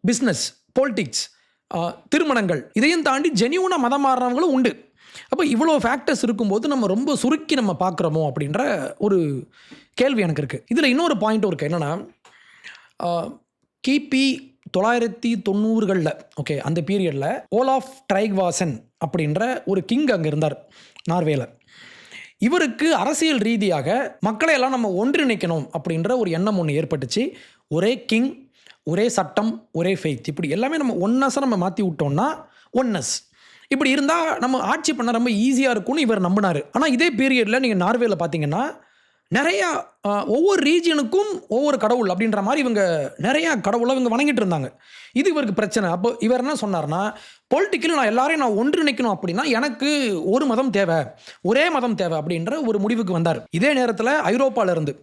பிஸ்னஸ், பொலிட்டிக்ஸ், திருமணங்கள், இதையும் தாண்டி ஜெனியூனாக மதம் மாறுறவங்களும் உண்டு. அப்போ இவ்வளோ ஃபேக்டர்ஸ் இருக்கும்போது நம்ம ரொம்ப சுருக்கி நம்ம பார்க்குறோமோ அப்படின்ற ஒரு கேள்வி எனக்கு இருக்குது. இதில் இன்னொரு பாயிண்ட்டும் இருக்குது. என்னென்னா கிபி 990களில் ஓகே அந்த பீரியடில் ஓலாஃப் ட்ரைக்வாசன் அப்படின்ற ஒரு கிங் அங்கே இருந்தார் நார்வேல. இவருக்கு அரசியல் ரீதியாக மக்களை எல்லாம் நம்ம ஒன்றிணைக்கணும் அப்படின்ற ஒரு எண்ணம் ஒன்று ஏற்பட்டுச்சு. ஒரே கிங், ஒரே சட்டம், ஒரே ஃபெய்த், இப்படி எல்லாமே நம்ம ஒன்னஸாக நம்ம மாற்றி விட்டோம்னா ஒன்னஸ் இப்படி இருந்தால் நம்ம ஆட்சி பண்ண ரொம்ப ஈஸியாக இருக்கும்னு இவர் நம்பினார். ஆனால் இதே பீரியடில் நீங்கள் நார்வேல பார்த்தீங்கன்னா நிறையா ஒவ்வொரு ரீஜியனுக்கும் ஒவ்வொரு கடவுள் அப்படின்ற மாதிரி இவங்க நிறையா கடவுளை இவங்க வணங்கிட்டு இருந்தாங்க. இது இவருக்கு பிரச்சனை. அப்போ இவர் என்ன சொன்னார்னா, பொலிட்டிக்கலி நான் எல்லாரையும் நான் ஒன்றிணைக்கணும் அப்படின்னா எனக்கு ஒரு மதம் தேவை, ஒரே மதம் தேவை அப்படின்ற ஒரு முடிவுக்கு வந்தார். இதே நேரத்தில் ஐரோப்பாவிலேருந்து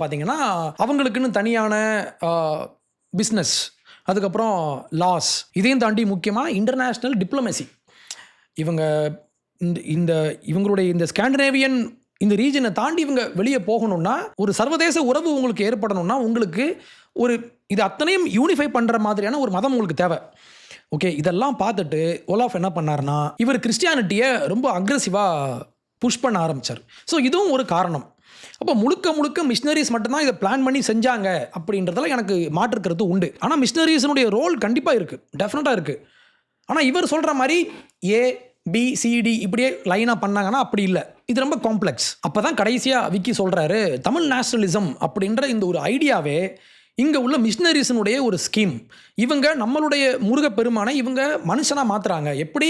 பார்த்தீங்கன்னா அவங்களுக்குன்னு தனியான பிஸ்னஸ், அதுக்கப்புறம் லாஸ், இதையும் தாண்டி முக்கியமாக இன்டர்நேஷ்னல் டிப்ளமசி. இவங்க இந்த இவங்களுடைய இந்த ஸ்காண்டினேவியன் இந்த ரீஜனை தாண்டி இவங்க வெளியே போகணும்னா, ஒரு சர்வதேச உறவு உங்களுக்கு ஏற்படணும்னா உங்களுக்கு ஒரு இது அத்தனையும் யூனிஃபை பண்ணுற மாதிரியான ஒரு மதம் உங்களுக்கு தேவை. ஓகே, இதெல்லாம் பார்த்துட்டு ஓலாஃப் என்ன பண்ணார்னா, இவர் கிறிஸ்டியானிட்டியை ரொம்ப அக்ரெசிவாக புஷ் பண்ண ஆரம்பித்தார். ஸோ இதுவும் ஒரு காரணம். அப்போ முழுக்க மிஷினரிஸ் மட்டும்தான் இதை பிளான் பண்ணி செஞ்சாங்க அப்படின்றதுல எனக்கு மாற்றுக்கிறது உண்டு. ஆனால் மிஷினரிஸினுடைய ரோல் கண்டிப்பாக இருக்குது, டெஃபினட்டாக இருக்குது. ஆனால் இவர் சொல்கிற மாதிரி ABCD இப்படியே லைனாக பண்ணாங்கன்னா அப்படி இல்லை, இது ரொம்ப காம்ப்ளெக்ஸ். அப்போ தான் கடைசியாக விக்கி சொல்கிறாரு, தமிழ் நேஷனலிசம் அப்படின்ற இந்த ஒரு ஐடியாவே இங்கே உள்ள மிஷினரிஸினுடைய ஒரு ஸ்கீம். இவங்க நம்மளுடைய முருகப்பெருமானை இவங்க மனுஷனாக மாற்றுறாங்க, எப்படி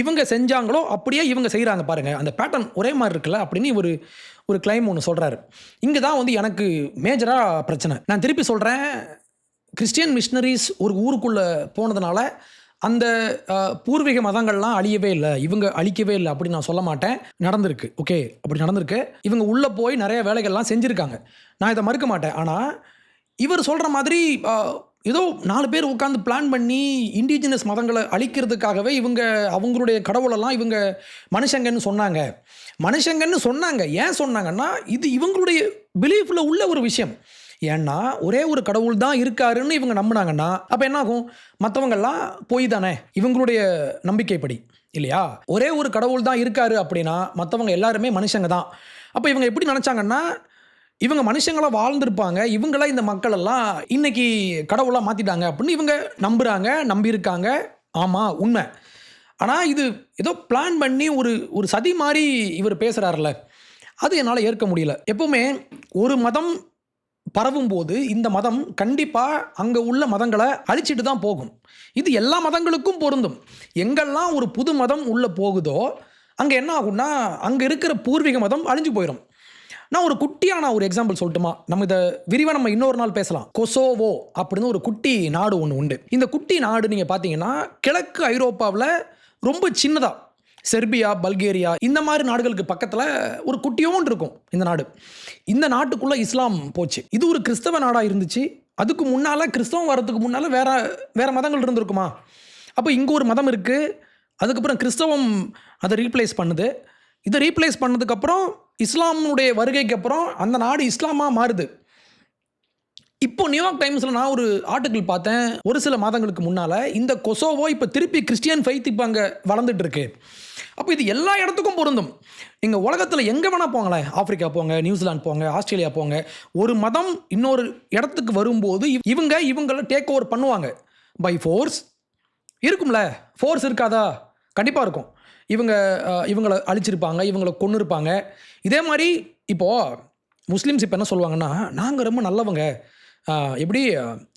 இவங்க செஞ்சாங்களோ அப்படியே இவங்க செய்கிறாங்க பாருங்கள், அந்த பேட்டர்ன் ஒரே மாதிரி இருக்குல்ல அப்படின்னு ஒரு கிளைம் ஒன்று சொல்கிறாரு. இங்கே தான் வந்து எனக்கு மேஜராக பிரச்சனை. நான் திருப்பி சொல்கிறேன், கிறிஸ்டியன் மிஷினரிஸ் ஒரு ஊருக்குள்ளே போனதுனால அந்த பூர்வீக மதங்கள்லாம் அழியவே இல்லை, இவங்க அழிக்கவே இல்லை அப்படின்னு நான் சொல்ல மாட்டேன். நடந்திருக்கு, ஓகே, அப்படி நடந்திருக்கு. இவங்க உள்ளே போய் நிறைய வேலைகள்லாம் செஞ்சுருக்காங்க, நான் இதை மறுக்க மாட்டேன். ஆனால் இவர் சொல்கிற மாதிரி ஏதோ 4 பேர் உட்காந்து பிளான் பண்ணி இண்டிஜினஸ் மதங்களை அழிக்கிறதுக்காகவே இவங்க அவங்களுடைய கடவுளெல்லாம் இவங்க மனுஷங்கன்னு சொன்னாங்க. ஏன் சொன்னாங்கன்னா இது இவங்களுடைய பிலீஃபில் உள்ள ஒரு விஷயம். ஏன்னா ஒரே ஒரு கடவுள் தான் இருக்காருன்னு இவங்க நம்பினாங்கன்னா அப்போ என்ன ஆகும், மற்றவங்கள்லாம் போய் தானே இவங்களுடைய நம்பிக்கைப்படி இல்லையா. ஒரே ஒரு கடவுள் தான் இருக்காரு அப்படின்னா மற்றவங்க எல்லாருமே மனுஷங்க தான். அப்போ இவங்க எப்படி நினச்சாங்கன்னா, இவங்க மனுஷங்களாக வாழ்ந்திருப்பாங்க, இவங்கள இந்த மக்கள் எல்லாம் இன்னைக்கு கடவுளாக மாற்றிட்டாங்க அப்படின்னு இவங்க நம்பியிருக்காங்க. ஆமாம், உண்மை. ஆனால் இது ஏதோ பிளான் பண்ணி ஒரு சதி மாதிரி இவர் பேசுகிறார்ல, அது என்னால் ஏற்க முடியல. எப்பவுமே ஒரு மதம் பரவும் போது இந்த மதம் கண்டிப்பாக அங்கே உள்ள மதங்களை அழிச்சிட்டு தான் போகும். இது எல்லா மதங்களுக்கும் பொருந்தும். எங்கெல்லாம் ஒரு புது மதம் உள்ளே போகுதோ அங்கே என்ன ஆகும்னா அங்கே இருக்கிற பூர்வீக மதம் அழிஞ்சு போயிடும். நான் ஒரு குட்டியான ஒரு எக்ஸாம்பிள் சொல்லட்டுமா, நம்ம இதை விரிவாக நம்ம இன்னொரு நாள் பேசலாம். கொசோவோ அப்படின்னு ஒரு குட்டி நாடு ஒன்று உண்டு. இந்த குட்டி நாடு நீங்கள் பார்த்தீங்கன்னா கிழக்கு ஐரோப்பாவில் ரொம்ப சின்னதாக, செர்பியா, பல்கேரியா இந்த மாதிரி நாடுகளுக்கு பக்கத்தில் ஒரு குட்டியோண்டு இருக்கும் இந்த நாடு. இந்த நாட்டுக்குள்ளே இஸ்லாம் போச்சு. இது ஒரு கிறிஸ்தவ நாடாக இருந்துச்சு. அதுக்கு முன்னால் கிறிஸ்தவம் வரதுக்கு முன்னால் வேறு மதங்கள் இருந்திருக்குமா? அப்போ இங்கே ஒரு மதம் இருக்குது, அதுக்கப்புறம் கிறிஸ்தவம் அதை ரீப்ளேஸ் பண்ணுது. இதை ரீப்ளேஸ் பண்ணதுக்கப்புறம் இஸ்லாமுடைய வருகைக்கு அப்புறம் அந்த நாடு இஸ்லாமாக மாறுது. இப்போ நியூயார்க் டைம்ஸில் நான் ஒரு ஆர்டிக்கிள் பார்த்தேன் ஒரு சில மாதங்களுக்கு முன்னால், இந்த கொசோவோ இப்போ திருப்பி கிறிஸ்டியன் ஃபெய்த் இப்போ அங்கே வளர்ந்துட்டு இருக்கு. அப்போ இது எல்லா இடத்துக்கும் பொருந்தும். நீங்கள் உலகத்தில் எங்கே வேணால் போங்களேன், ஆப்பிரிக்கா போங்க, நியூசிலாந்து போங்க, ஆஸ்திரேலியா போங்க, ஒரு மதம் இன்னொரு இடத்துக்கு வரும்போது இவங்களை டேக் ஓவர் பண்ணுவாங்க பை ஃபோர்ஸ். இருக்கும்ல, ஃபோர்ஸ் இருக்காதா? கண்டிப்பாக இருக்கும். இவங்களை அழிச்சிருப்பாங்க, இவங்களை கொன்று இருப்பாங்க. இதே மாதிரி இப்போது முஸ்லீம்ஸ் இப்போ என்ன சொல்லுவாங்கன்னா, நாங்கள் ரொம்ப நல்லவங்க, எப்படி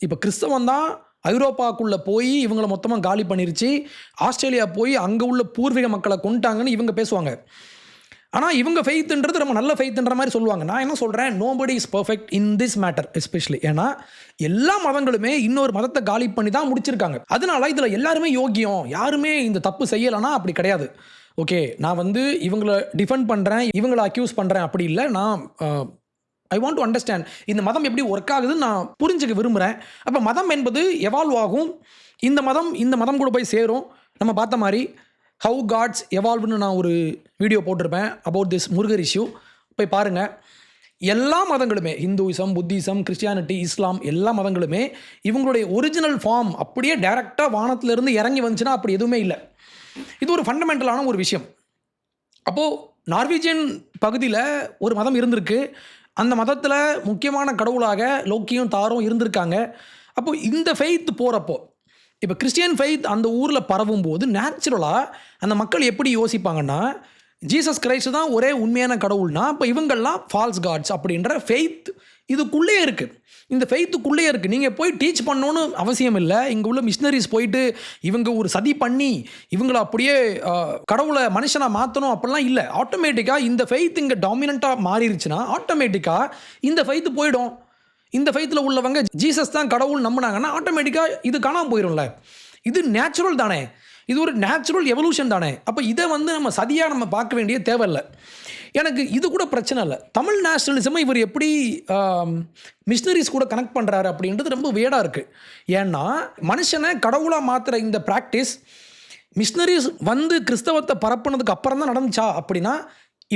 இப்போ கிறிஸ்தவம் தான் ஐரோப்பாக்குள்ளே போய் இவங்களை மொத்தமாக காலி பண்ணிருச்சு, ஆஸ்திரேலியா போய் அங்கே உள்ள பூர்வீக மக்களை கொண்டுட்டாங்கன்னு இவங்க பேசுவாங்க. ஆனால் இவங்க ஃபெய்த்துன்றது ரொம்ப நல்ல ஃபெய்த்துன்ற மாதிரி சொல்லுவாங்க. நான் என்ன சொல்கிறேன், nobody is perfect in this matter especially. ஏன்னா எல்லா மதங்களுமே இன்னொரு மதத்தை காலி பண்ணி தான் முடிச்சிருக்காங்க. அதனால இதில் எல்லாருமே யோக்கியம், யாருமே இந்த தப்பு செய்யலைன்னா அப்படி கிடையாது. ஓகே, நான் இவங்களை டிஃபெண்ட் பண்ணுறேன், இவங்களை அக்யூஸ் பண்ணுறேன் அப்படி இல்லை. நான் ஐ வாண்ட் டு அண்டர்ஸ்டாண்ட் இந்த மதம் எப்படி ஒர்க் ஆகுதுன்னு நான் புரிஞ்சுக்க விரும்புகிறேன். அப்போ மதம் என்பது எவால்வ் ஆகும், இந்த மதம் கூட போய் சேரும். நம்ம பார்த்த மாதிரி ஹவு காட்ஸ் எவால்வ்னு நான் ஒரு வீடியோ போட்டிருப்பேன் அபவுட் திஸ் முருகர் இஷ்யூ, போய் பாருங்கள். எல்லா மதங்களுமே, ஹிந்துயிசம், புத்திசம், கிறிஸ்டியானிட்டி, இஸ்லாம், எல்லா மதங்களுமே இவங்களுடைய ஒரிஜினல் ஃபார்ம் அப்படியே டைரெக்டாக வானத்திலிருந்து இறங்கி வந்துச்சுன்னா அப்படி எதுவுமே இல்லை. இது ஒரு ஃபண்டமெண்டலான ஒரு விஷயம். அப்போது நார்வீஜியன் பகுதியில் ஒரு மதம் இருந்திருக்கு, அந்த மதத்தில் முக்கியமான கடவுளாக லோக்கியும் தாரும் இருந்திருக்காங்க. அப்போது இந்த ஃபெய்த் போகிறப்போ, இப்போ கிறிஸ்டியன் ஃபெய்த் அந்த ஊரில் பரவும் போது நேச்சுரலாக அந்த மக்கள் எப்படி யோசிப்பாங்கன்னா, ஜீசஸ் கிரைஸ்ட் தான் ஒரே உண்மையான கடவுள்னா அப்போ இவங்கள்லாம் ஃபால்ஸ் காட்ஸ் அப்படின்ற ஃபெய்த் இதுக்குள்ளே இருக்குது. இந்த ஃபெய்த்துக்குள்ளே இருக்குது. நீங்கள் போய் டீச் பண்ணணுன்னு அவசியம் இல்லை. இங்கே உள்ள மிஷினரிஸ் போயிட்டு இவங்க ஒரு சதி பண்ணி இவங்களை அப்படியே கடவுளை மனுஷனாக மாற்றணும் அப்படிலாம் இல்லை. ஆட்டோமேட்டிக்காக இந்த ஃபெய்த் இங்கே டாமினண்ட்டாக மாறிடுச்சுன்னா ஆட்டோமேட்டிக்காக இந்த ஃபெய்த்து போயிடும். இந்த ஃபெய்த்தில் உள்ளவங்க ஜீசஸ் தான் கடவுள் நம்பினாங்கன்னா ஆட்டோமேட்டிக்காக இது காணாமல் போயிடும்ல. இது நேச்சுரல் தானே, இது ஒரு நேச்சுரல் எவல்யூஷன் தானே. அப்போ இதை நம்ம சதியாக நம்ம பார்க்க வேண்டிய தேவையில்லை. எனக்கு இது கூட பிரச்சனை இல்லை. தமிழ் நேஷனலிசமை இவர் எப்படி மிஷினரிஸ் கூட கனெக்ட் பண்ணுறாரு அப்படின்றது ரொம்ப வேடாக இருக்குது. ஏன்னா மனுஷனை கடவுளாக மாற்றுற இந்த ப்ராக்டிஸ் மிஷினரிஸ் கிறிஸ்தவத்தை பரப்புனதுக்கு அப்புறம் தான் நடந்துச்சா அப்படின்னா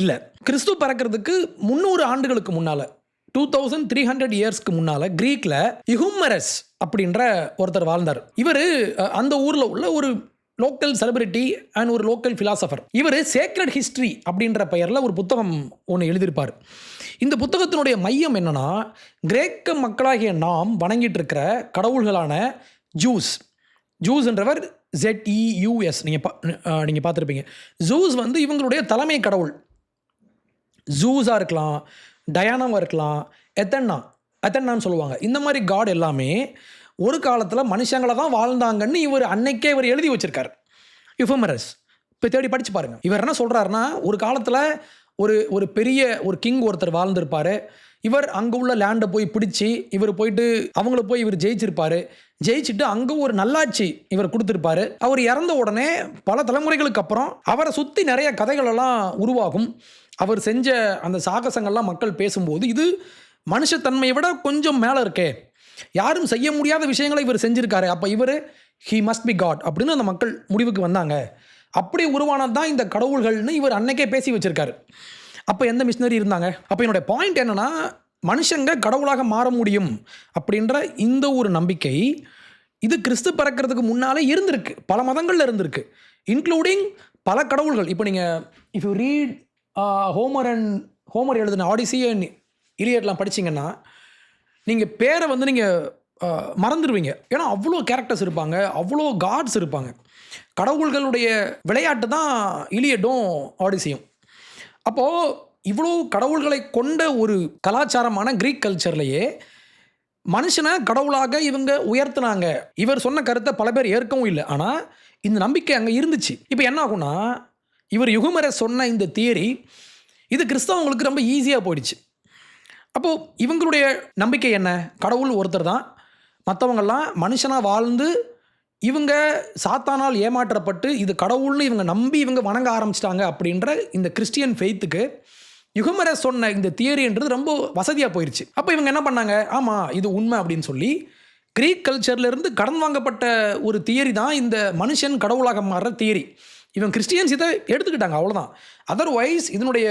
இல்லை. கிறிஸ்து பறக்கிறதுக்கு 300 ஆண்டுகளுக்கு முன்னால், 2300 இயர்ஸ்க்கு முன்னால் கிரீக்கில் யுகுமரஸ் அப்படின்ற ஒருத்தர் வாழ்ந்தார். இவர் அந்த ஊரில் உள்ள ஒரு லோக்கல் செலிபிரிட்டி அண்ட் ஒரு லோக்கல் ஃபிலாசபர். இவர் சேக்ரட் ஹிஸ்ட்ரி அப்படின்ற பெயரில் ஒரு புத்தகம் ஒன்று எழுதியிருப்பார். இந்த புத்தகத்தினுடைய மையம் என்னென்னா, கிரேக்க மக்களாகிய நாம் வணங்கிட்டு இருக்கிற கடவுள்களான ஜூஸ்ன்றவர் ZEUS நீங்கள் பார்த்துருப்பீங்க. ஜூஸ் இவங்களுடைய தலைமை கடவுள். ஜூஸாக இருக்கலாம், டயானாவாக இருக்கலாம், எத்தன்னான்னு சொல்லுவாங்க. இந்த மாதிரி காட் எல்லாமே ஒரு காலத்தில் மனுஷங்களை தான் வாழ்ந்தாங்கன்னு இவர் அன்னைக்கே இவர் எழுதி வச்சிருக்காரு. யுஃபமரஸ் இப்போ தேடி படித்து பாருங்கள். இவர் என்ன சொல்கிறாருன்னா, ஒரு காலத்தில் ஒரு பெரிய ஒரு கிங் ஒருத்தர் வாழ்ந்திருப்பார். இவர் அங்கே உள்ள லேண்டை போய் பிடிச்சி இவர் போயிட்டு அவங்கள போய் இவர் ஜெயிச்சுட்டு அங்கே ஒரு நல்லாட்சி இவர் கொடுத்துருப்பாரு. அவர் இறந்த உடனே பல தலைமுறைகளுக்கு அப்புறம் அவரை சுற்றி நிறைய கதைகளெல்லாம் உருவாகும். அவர் செஞ்ச அந்த சாகசங்கள்லாம் மக்கள் பேசும்போது இது மனுஷத்தன்மையை விட கொஞ்சம் மேலே இருக்கே, யாரும் செய்ய முடியாத விஷயங்களை இவர் செஞ்சுருக்காரு, அப்போ ஹி மஸ்ட் பி காட் அப்படின்னு அந்த மக்கள் முடிவுக்கு வந்தாங்க. அப்படி உருவானது தான் இந்த கடவுள்கள்னு இவர் அன்னைக்கே பேசி வச்சிருக்காரு. அப்போ எந்த மிஷினரி இருந்தாங்க? அப்போ என்னுடைய பாயிண்ட் என்னென்னா, மனுஷங்க கடவுளாக மாற முடியும் அப்படின்ற இந்த ஒரு நம்பிக்கை இது கிறிஸ்து பிறக்கிறதுக்கு முன்னாலே இருந்திருக்கு, பல மதங்களில் இருந்திருக்கு, இன்க்ளூடிங் பல கடவுள்கள். இப்போ நீங்கள் இஃப் யூ ரீட் ஹோமர் எழுதின ஆடிசி அண்ட் இலியட்லாம் படிச்சிங்கன்னா நீங்கள் பேரை நீங்கள் மறந்துடுவீங்க. ஏன்னா அவ்வளோ கேரக்டர்ஸ் இருப்பாங்க, அவ்வளோ காட்ஸ் இருப்பாங்க. கடவுள்களுடைய விளையாட்டு தான் இலியட்டும் ஆடிசியும். அப்போது இவ்வளோ கடவுள்களை கொண்ட ஒரு கலாச்சாரமான கிரீக் கல்ச்சர்லேயே மனுஷனை கடவுளாக இவங்க உயர்த்தினாங்க. இவர் சொன்ன கருத்தை பல பேர் ஏற்கவும் இல்லை, ஆனால் இந்த நம்பிக்கை அங்கே இருந்துச்சு. இப்போ என்ன ஆகும்னா, இவர் யுகுமரஸ் சொன்ன இந்த தியரி இது கிறிஸ்தவங்களுக்கு ரொம்ப ஈஸியாக போயிடுச்சு. அப்போது இவங்களுடைய நம்பிக்கை என்ன? கடவுள் ஒருத்தர் தான், மற்றவங்கள்லாம் மனுஷனாக வாழ்ந்து இவங்க சாத்தானால் ஏமாற்றப்பட்டு இது கடவுள்னு இவங்க நம்பி இவங்க வணங்க ஆரம்பிச்சிட்டாங்க அப்படின்ற இந்த கிறிஸ்டியன் ஃபெய்த்துக்கு யுகமரஸ் சொன்ன இந்த தியரின்றது ரொம்ப வசதியாக போயிடுச்சு. அப்போ இவங்க என்ன பண்ணாங்க, ஆமாம் இது உண்மை அப்படின்னு சொல்லி கிரீக் கல்ச்சர்லேருந்து கடன் வாங்கப்பட்ட ஒரு தியரி தான் இந்த மனுஷன் கடவுளாக மாறுற தியரி. இவன் கிறிஸ்டியன்ஸ் இதை எடுத்துக்கிட்டாங்க, அவ்வளோதான். அதர்வைஸ் இதனுடைய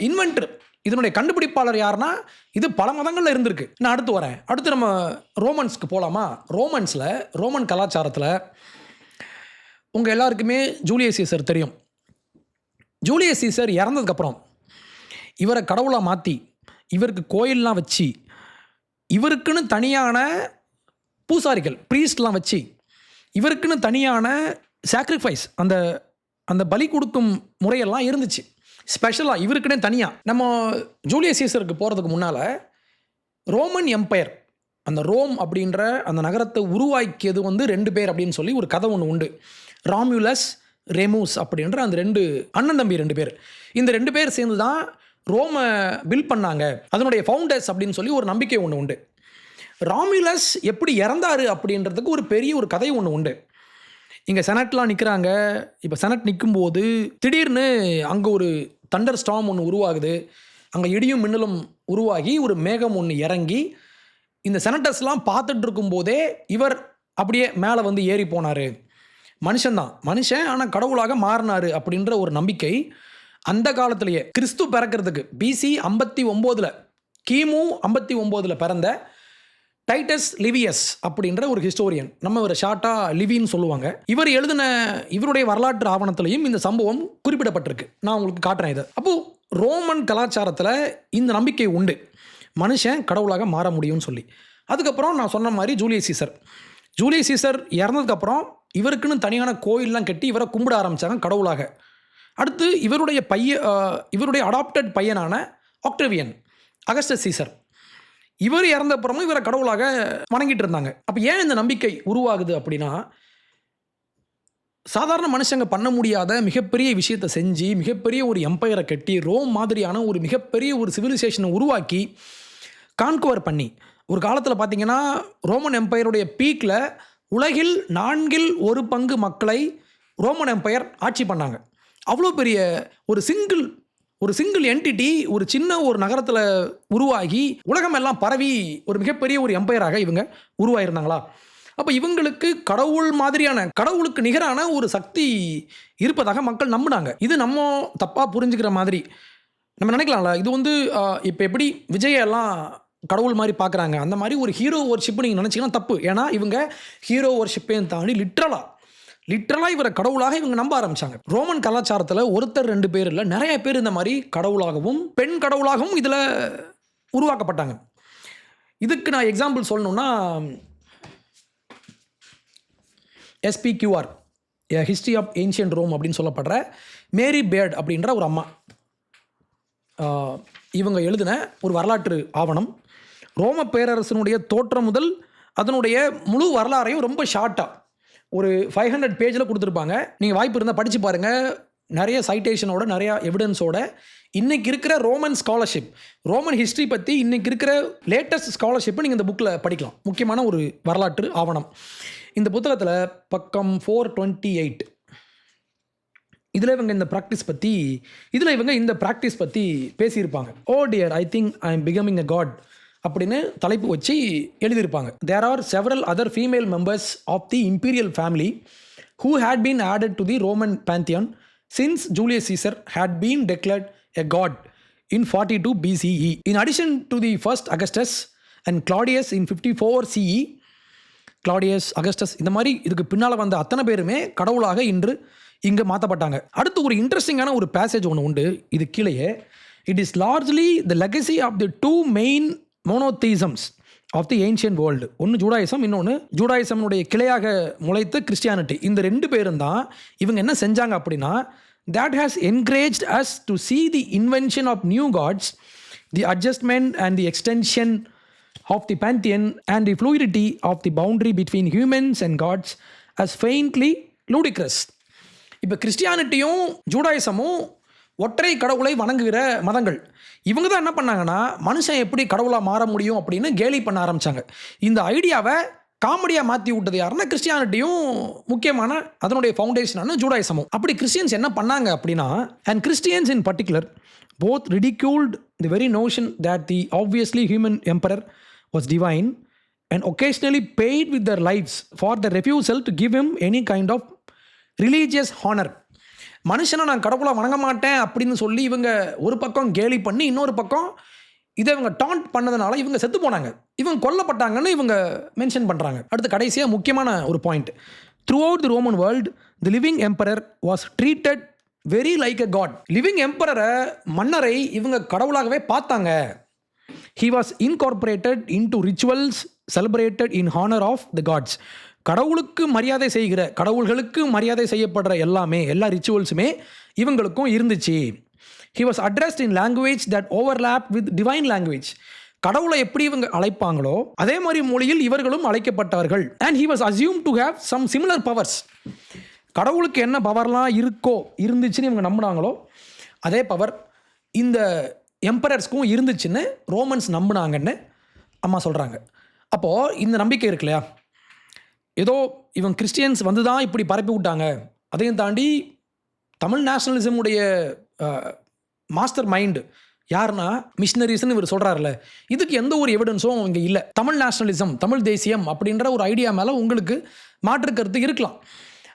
இன்வென்டர், இதனுடைய கண்டுபிடிப்பாளர் யாருன்னா இது பல மதங்களில் இருந்திருக்கு. நான் அடுத்து வரேன். அடுத்து நம்ம ரோமன்ஸ்க்கு போகலாமா? ரோமன் கலாச்சாரத்தில் உங்கள் எல்லாருக்குமே ஜூலியஸ் சீசர் தெரியும். ஜூலியஸ் சீசர் இறந்ததுக்கப்புறம் இவரை கடவுளாக மாற்றி இவருக்கு கோயிலெலாம் வச்சு இவருக்குன்னு தனியான பூசாரிகள் ப்ரீஸ்ட்லாம் வச்சு இவருக்குன்னு தனியான சாக்ரிஃபைஸ் அந்த பலி கொடுக்கும் முறையெல்லாம் இருந்துச்சு. ஸ்பெஷலாக இவருக்குன்னே தனியாக. நம்ம ஜூலியஸ் சீசருக்கு போகிறதுக்கு முன்னால் ரோமன் எம்பையர், அந்த ரோம் அப்படின்ற அந்த நகரத்தை உருவாக்கியது 2 பேர் அப்படின்னு சொல்லி ஒரு கதை ஒன்று உண்டு. ராமுலஸ், ரெமூஸ் அப்படின்ற அந்த 2 அண்ணன் தம்பி 2 பேர். இந்த 2 பேர் சேர்ந்து தான் ரோமை பில்ட் பண்ணாங்க. அதனுடைய ஃபவுண்டர்ஸ் அப்படின்னு சொல்லி ஒரு நம்பிக்கை ஒன்று உண்டு. ராமுலஸ் எப்படி இறந்தாரு அப்படின்றதுக்கு ஒரு பெரிய ஒரு கதை ஒன்று உண்டு. இங்கே செனட்லாம் நிற்கிறாங்க. இப்போ செனட் நிற்கும்போது திடீர்னு அங்கே ஒரு தண்டர் ஸ்டார்ம் ஒன்று உருவாகுது. அங்கே இடியும் மின்னலும் உருவாகி ஒரு மேகம் ஒன்று இறங்கி இந்த செனட்டர்ஸ்லாம் பார்த்துட்டு இருக்கும்போதே இவர் அப்படியே மேலே ஏறி போனார். மனுஷன்தான், மனுஷன் ஆனால் கடவுளாக மாறினார் அப்படின்ற ஒரு நம்பிக்கை அந்த காலத்திலேயே. கிறிஸ்து பிறக்கிறதுக்கு BC 59 கிமு 59 பிறந்த டைட்டஸ் லிவியஸ் அப்படின்ற ஒரு ஹிஸ்டோரியன், நம்ம ஒரு ஷார்ட்டாக லிவின்னு சொல்லுவாங்க. இவர் எழுதின இவருடைய வரலாற்று ஆவணத்திலையும் இந்த சம்பவம் குறிப்பிடப்பட்டிருக்கு. நான் உங்களுக்கு காட்டுறேன் இதை. அப்போது ரோமன் கலாச்சாரத்தில் இந்த நம்பிக்கை உண்டு, மனுஷன் கடவுளாக மாற முடியும்னு சொல்லி. அதுக்கப்புறம் நான் சொன்ன மாதிரி ஜூலியஸ் சீசர் இறந்ததுக்கப்புறம் இவருக்குன்னு தனியான கோயிலெலாம் கட்டி இவரை கும்பிட ஆரம்பித்தாங்க கடவுளாக. அடுத்து இவருடைய அடாப்டட் பையனான ஆக்டேவியன், அகஸ்டஸ் சீசர், இவர் இறந்தப்புறமும் இவரை கடவுளாக வணங்கிட்டு இருந்தாங்க. அப்போ ஏன் இந்த நம்பிக்கை உருவாகுது அப்படின்னா, சாதாரண மனுஷங்க பண்ண முடியாத மிகப்பெரிய விஷயத்தை செஞ்சு மிகப்பெரிய ஒரு எம்பையரை கட்டி ரோம் மாதிரியான ஒரு மிகப்பெரிய ஒரு சிவிலைசேஷனை உருவாக்கி கான்குவர் பண்ணி, ஒரு காலத்தில் பார்த்தீங்கன்னா ரோமன் எம்பையருடைய பீக்கில் உலகில் 1/4 மக்களை ரோமன் எம்பையர் ஆட்சி பண்ணாங்க. அவ்வளோ பெரிய ஒரு சிங்கிள் என்டிட்டி ஒரு சின்ன ஒரு நகரத்தில் உருவாகி உலகமெல்லாம் பரவி ஒரு மிகப்பெரிய ஒரு எம்பையராக இவங்க உருவாயிருந்தாங்களா. அப்போ இவங்களுக்கு கடவுளுக்கு நிகரான ஒரு சக்தி இருப்பதாக மக்கள் நம்பினாங்க. இது நம்ம தப்பாக புரிஞ்சுக்கிற மாதிரி நம்ம நினைக்கலாம்ல. இது இப்போ எப்படி விஜயெல்லாம் கடவுள் மாதிரி பார்க்குறாங்க, அந்த மாதிரி ஒரு ஹீரோ வர்ஷிப்பு நீங்கள் நினச்சிங்கன்னா தப்பு. ஏன்னா இவங்க ஹீரோ வர்ஷிப்பையும் தாண்டி லிட்ரலாக இவரை கடவுளாக இவங்க நம்ப ஆரம்பித்தாங்க. ரோமன் கலாச்சாரத்தில் 1-2 பேர் இல்லை, நிறைய பேர் இந்த மாதிரி கடவுளாகவும் பெண் கடவுளாகவும் இதில் உருவாக்கப்பட்டாங்க. இதுக்கு நான் எக்ஸாம்பிள் சொல்லணுன்னா SPQR, history of ancient Rome அப்படின்னு சொல்லப்படுற மேரி பேர்ட் அப்படின்ற ஒரு அம்மா, இவங்க எழுதின ஒரு வரலாற்று ஆவணம். ரோம பேரரசனுடைய தோற்றம் முதல் அதனுடைய முழு வரலாறையும் ரொம்ப ஷார்ட்டாக ஒரு 500 பேஜில் கொடுத்துருப்பாங்க. நீங்கள் வாய்ப்பு இருந்தால் படித்து பாருங்கள். நிறைய சைட்டேஷனோட, நிறையா எவிடன்ஸோட இன்றைக்கி இருக்கிற ரோமன் ஹிஸ்ட்ரி பற்றி இன்றைக்கி இருக்கிற லேட்டஸ்ட் ஸ்காலர்ஷிப்பை நீங்கள் இந்த புக்கில் படிக்கலாம். முக்கியமான ஒரு வரலாற்று ஆவணம். இந்த புத்தகத்தில் பக்கம் 428 இதில் இவங்க இந்த ப்ராக்டிஸ் பற்றி பேசியிருப்பாங்க. Oh dear, I think I am becoming a god அப்படின்னு தலைப்பு வச்சு எழுதியிருப்பாங்க. There are several other female members of the imperial family who had been added to the Roman pantheon since Julius Caesar had been declared a god in 42 BCE. In addition to the first Augustus and Claudius in 54 CE, Claudius, Augustus, இந்த மாதிரி இதுக்கு பின்னால் வந்த அத்தனை பேருமே கடவுளாக இங்கே மாற்றப்பட்டாங்க. அடுத்து ஒரு இன்ட்ரெஸ்டிங்கான ஒரு பேசேஜ் ஒன்று உண்டு இது கீழேயே. It is largely the legacy of the 2 main monotheisms of the ancient world. ஒன்று ஜூடாயிசம், இன்னொன்று ஜூடாயிசம்னுடைய கிளையாக முளைத்த கிறிஸ்டியானிட்டி. இந்த 2 பேரும் தான் இவங்க என்ன செஞ்சாங்க அப்படின்னா, that has encouraged us to see the invention of new gods, the adjustment and the extension of the pantheon and the fluidity of the boundary between humans and gods as faintly ludicrous. இப்போ கிறிஸ்டியானிட்டியும் ஜூடாயிசமும் ஒற்றை கடவுளை வணங்குகிற மதங்கள். இவங்க தான் என்ன பண்ணாங்கன்னா, மனுஷன் எப்படி கடவுளாக மாற முடியும் அப்படின்னு கேலி பண்ண ஆரம்பித்தாங்க. இந்த ஐடியாவை காமெடியாக மாற்றி விட்டது யாருன்னா கிறிஸ்டியானிட்டியும் முக்கியமான அதனுடைய ஃபவுண்டேஷனான ஜூடாயிசமும். அப்படி கிறிஸ்டியன்ஸ் என்ன பண்ணாங்க அப்படின்னா, and Christians in particular both ridiculed the very notion that the obviously human emperor was divine and occasionally paid with their lives for the refusal to give him any kind of religious honor. மனுஷனை நான் கடவுளை வணங்க மாட்டேன் அப்படின்னு சொல்லி இவங்க ஒரு பக்கம் கேலி பண்ணி இன்னொரு பக்கம் இதை இவங்க டாண்ட் பண்ணதுனால இவங்க செத்து போனாங்க, இவங்க கொல்லப்பட்டாங்கன்னு இவங்க மென்ஷன் பண்ணுறாங்க. அடுத்து கடைசியாக முக்கியமான ஒரு point, throughout the Roman world the living emperor was treated very like a god. Living எம்பரரை, மன்னரை இவங்க கடவுளாகவே பார்த்தாங்க. He was incorporated into rituals celebrated in honor of the gods. கடவுளுக்கு மரியாதை செய்கிற, கடவுள்களுக்கு மரியாதை செய்யப்படுற எல்லா ரிச்சுவல்ஸுமே இவங்களுக்கும் இருந்துச்சு. He was addressed in language that overlapped with divine language. கடவுளை எப்படி இவங்க அழைப்பாங்களோ அதே மாதிரி மொழியில் இவர்களும் அழைக்கப்பட்டார்கள். And he was assumed to have some similar powers. கடவுளுக்கு என்ன பவர்லாம் இருந்துச்சுன்னு இவங்க நம்பினாங்களோ அதே பவர் இந்த எம்பரர்ஸ்க்கும் இருந்துச்சுன்னு ரோமன்ஸ் நம்பினாங்கன்னு அம்மா சொல்கிறாங்க. அப்போது இந்த நம்பிக்கை இருக்கு இல்லையா, ஏதோ இவங்க கிறிஸ்டியன்ஸ் வந்து தான் இப்படி பரப்பி விட்டாங்க, அதையும் தாண்டி தமிழ் நேஷனலிசமுடைய மாஸ்டர் மைண்டு யாருன்னா மிஷினரிஸ்ன்னு இவர் சொல்கிறாருல்ல, இதுக்கு எந்த ஒரு எவிடன்ஸும் இங்கே இல்லை. தமிழ் நேஷனலிசம், தமிழ் தேசியம் அப்படின்ற ஒரு ஐடியா மேலே உங்களுக்கு மாற்று கருத்து இருக்கலாம்.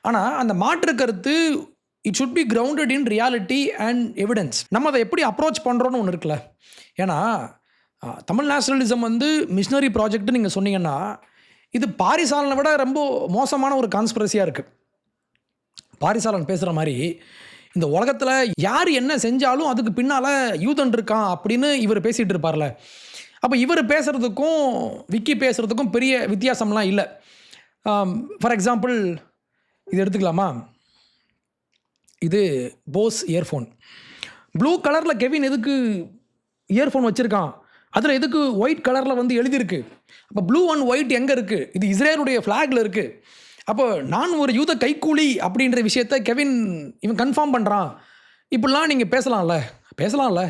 ஆனால் அந்த மாற்று கருத்து it should be grounded in reality and evidence. நம்ம அதை எப்படி அப்ரோச் பண்ணுறோன்னு ஒன்று இருக்குல்ல. ஏன்னா தமிழ் நேஷனலிசம் வந்து மிஷினரி ப்ராஜெக்ட்னு நீங்கள் சொன்னீங்கன்னா இது பாரிசாலனை விட ரொம்ப மோசமான ஒரு கான்ஸ்பிரசியாக இருக்குது. பாரிசாலன் பேசுகிற மாதிரி இந்த உலகத்தில் யார் என்ன செஞ்சாலும் அதுக்கு பின்னால் யூதன் இருக்கான் அப்படின்னு இவர் பேசிகிட்டு இருப்பார்ல. அப்போ இவர் பேசுகிறதுக்கும் விக்கி பேசுகிறதுக்கும் பெரிய வித்தியாசம்லாம் இல்லை. ஃபார் எக்ஸாம்பிள் இது எடுத்துக்கலாமா, இது போஸ் இயர்ஃபோன். ப்ளூ கலரில் கெவின் எதுக்கு இயர்ஃபோன் வச்சுருக்கான், அதில் எதுக்கு ஒயிட் கலரில் வந்து எழுதியிருக்கு. அப்போ ப்ளூ அண்ட் ஒயிட் எங்கே இருக்குது, இது இஸ்ரேலுடைய ஃப்ளாகில் இருக்குது. அப்போ நான் ஒரு யூத கைக்கூலி அப்படின்ற விஷயத்த கெவின் இவன் கன்ஃபார்ம் பண்ணுறான். இப்படிலாம் நீங்கள் பேசலாம்ல.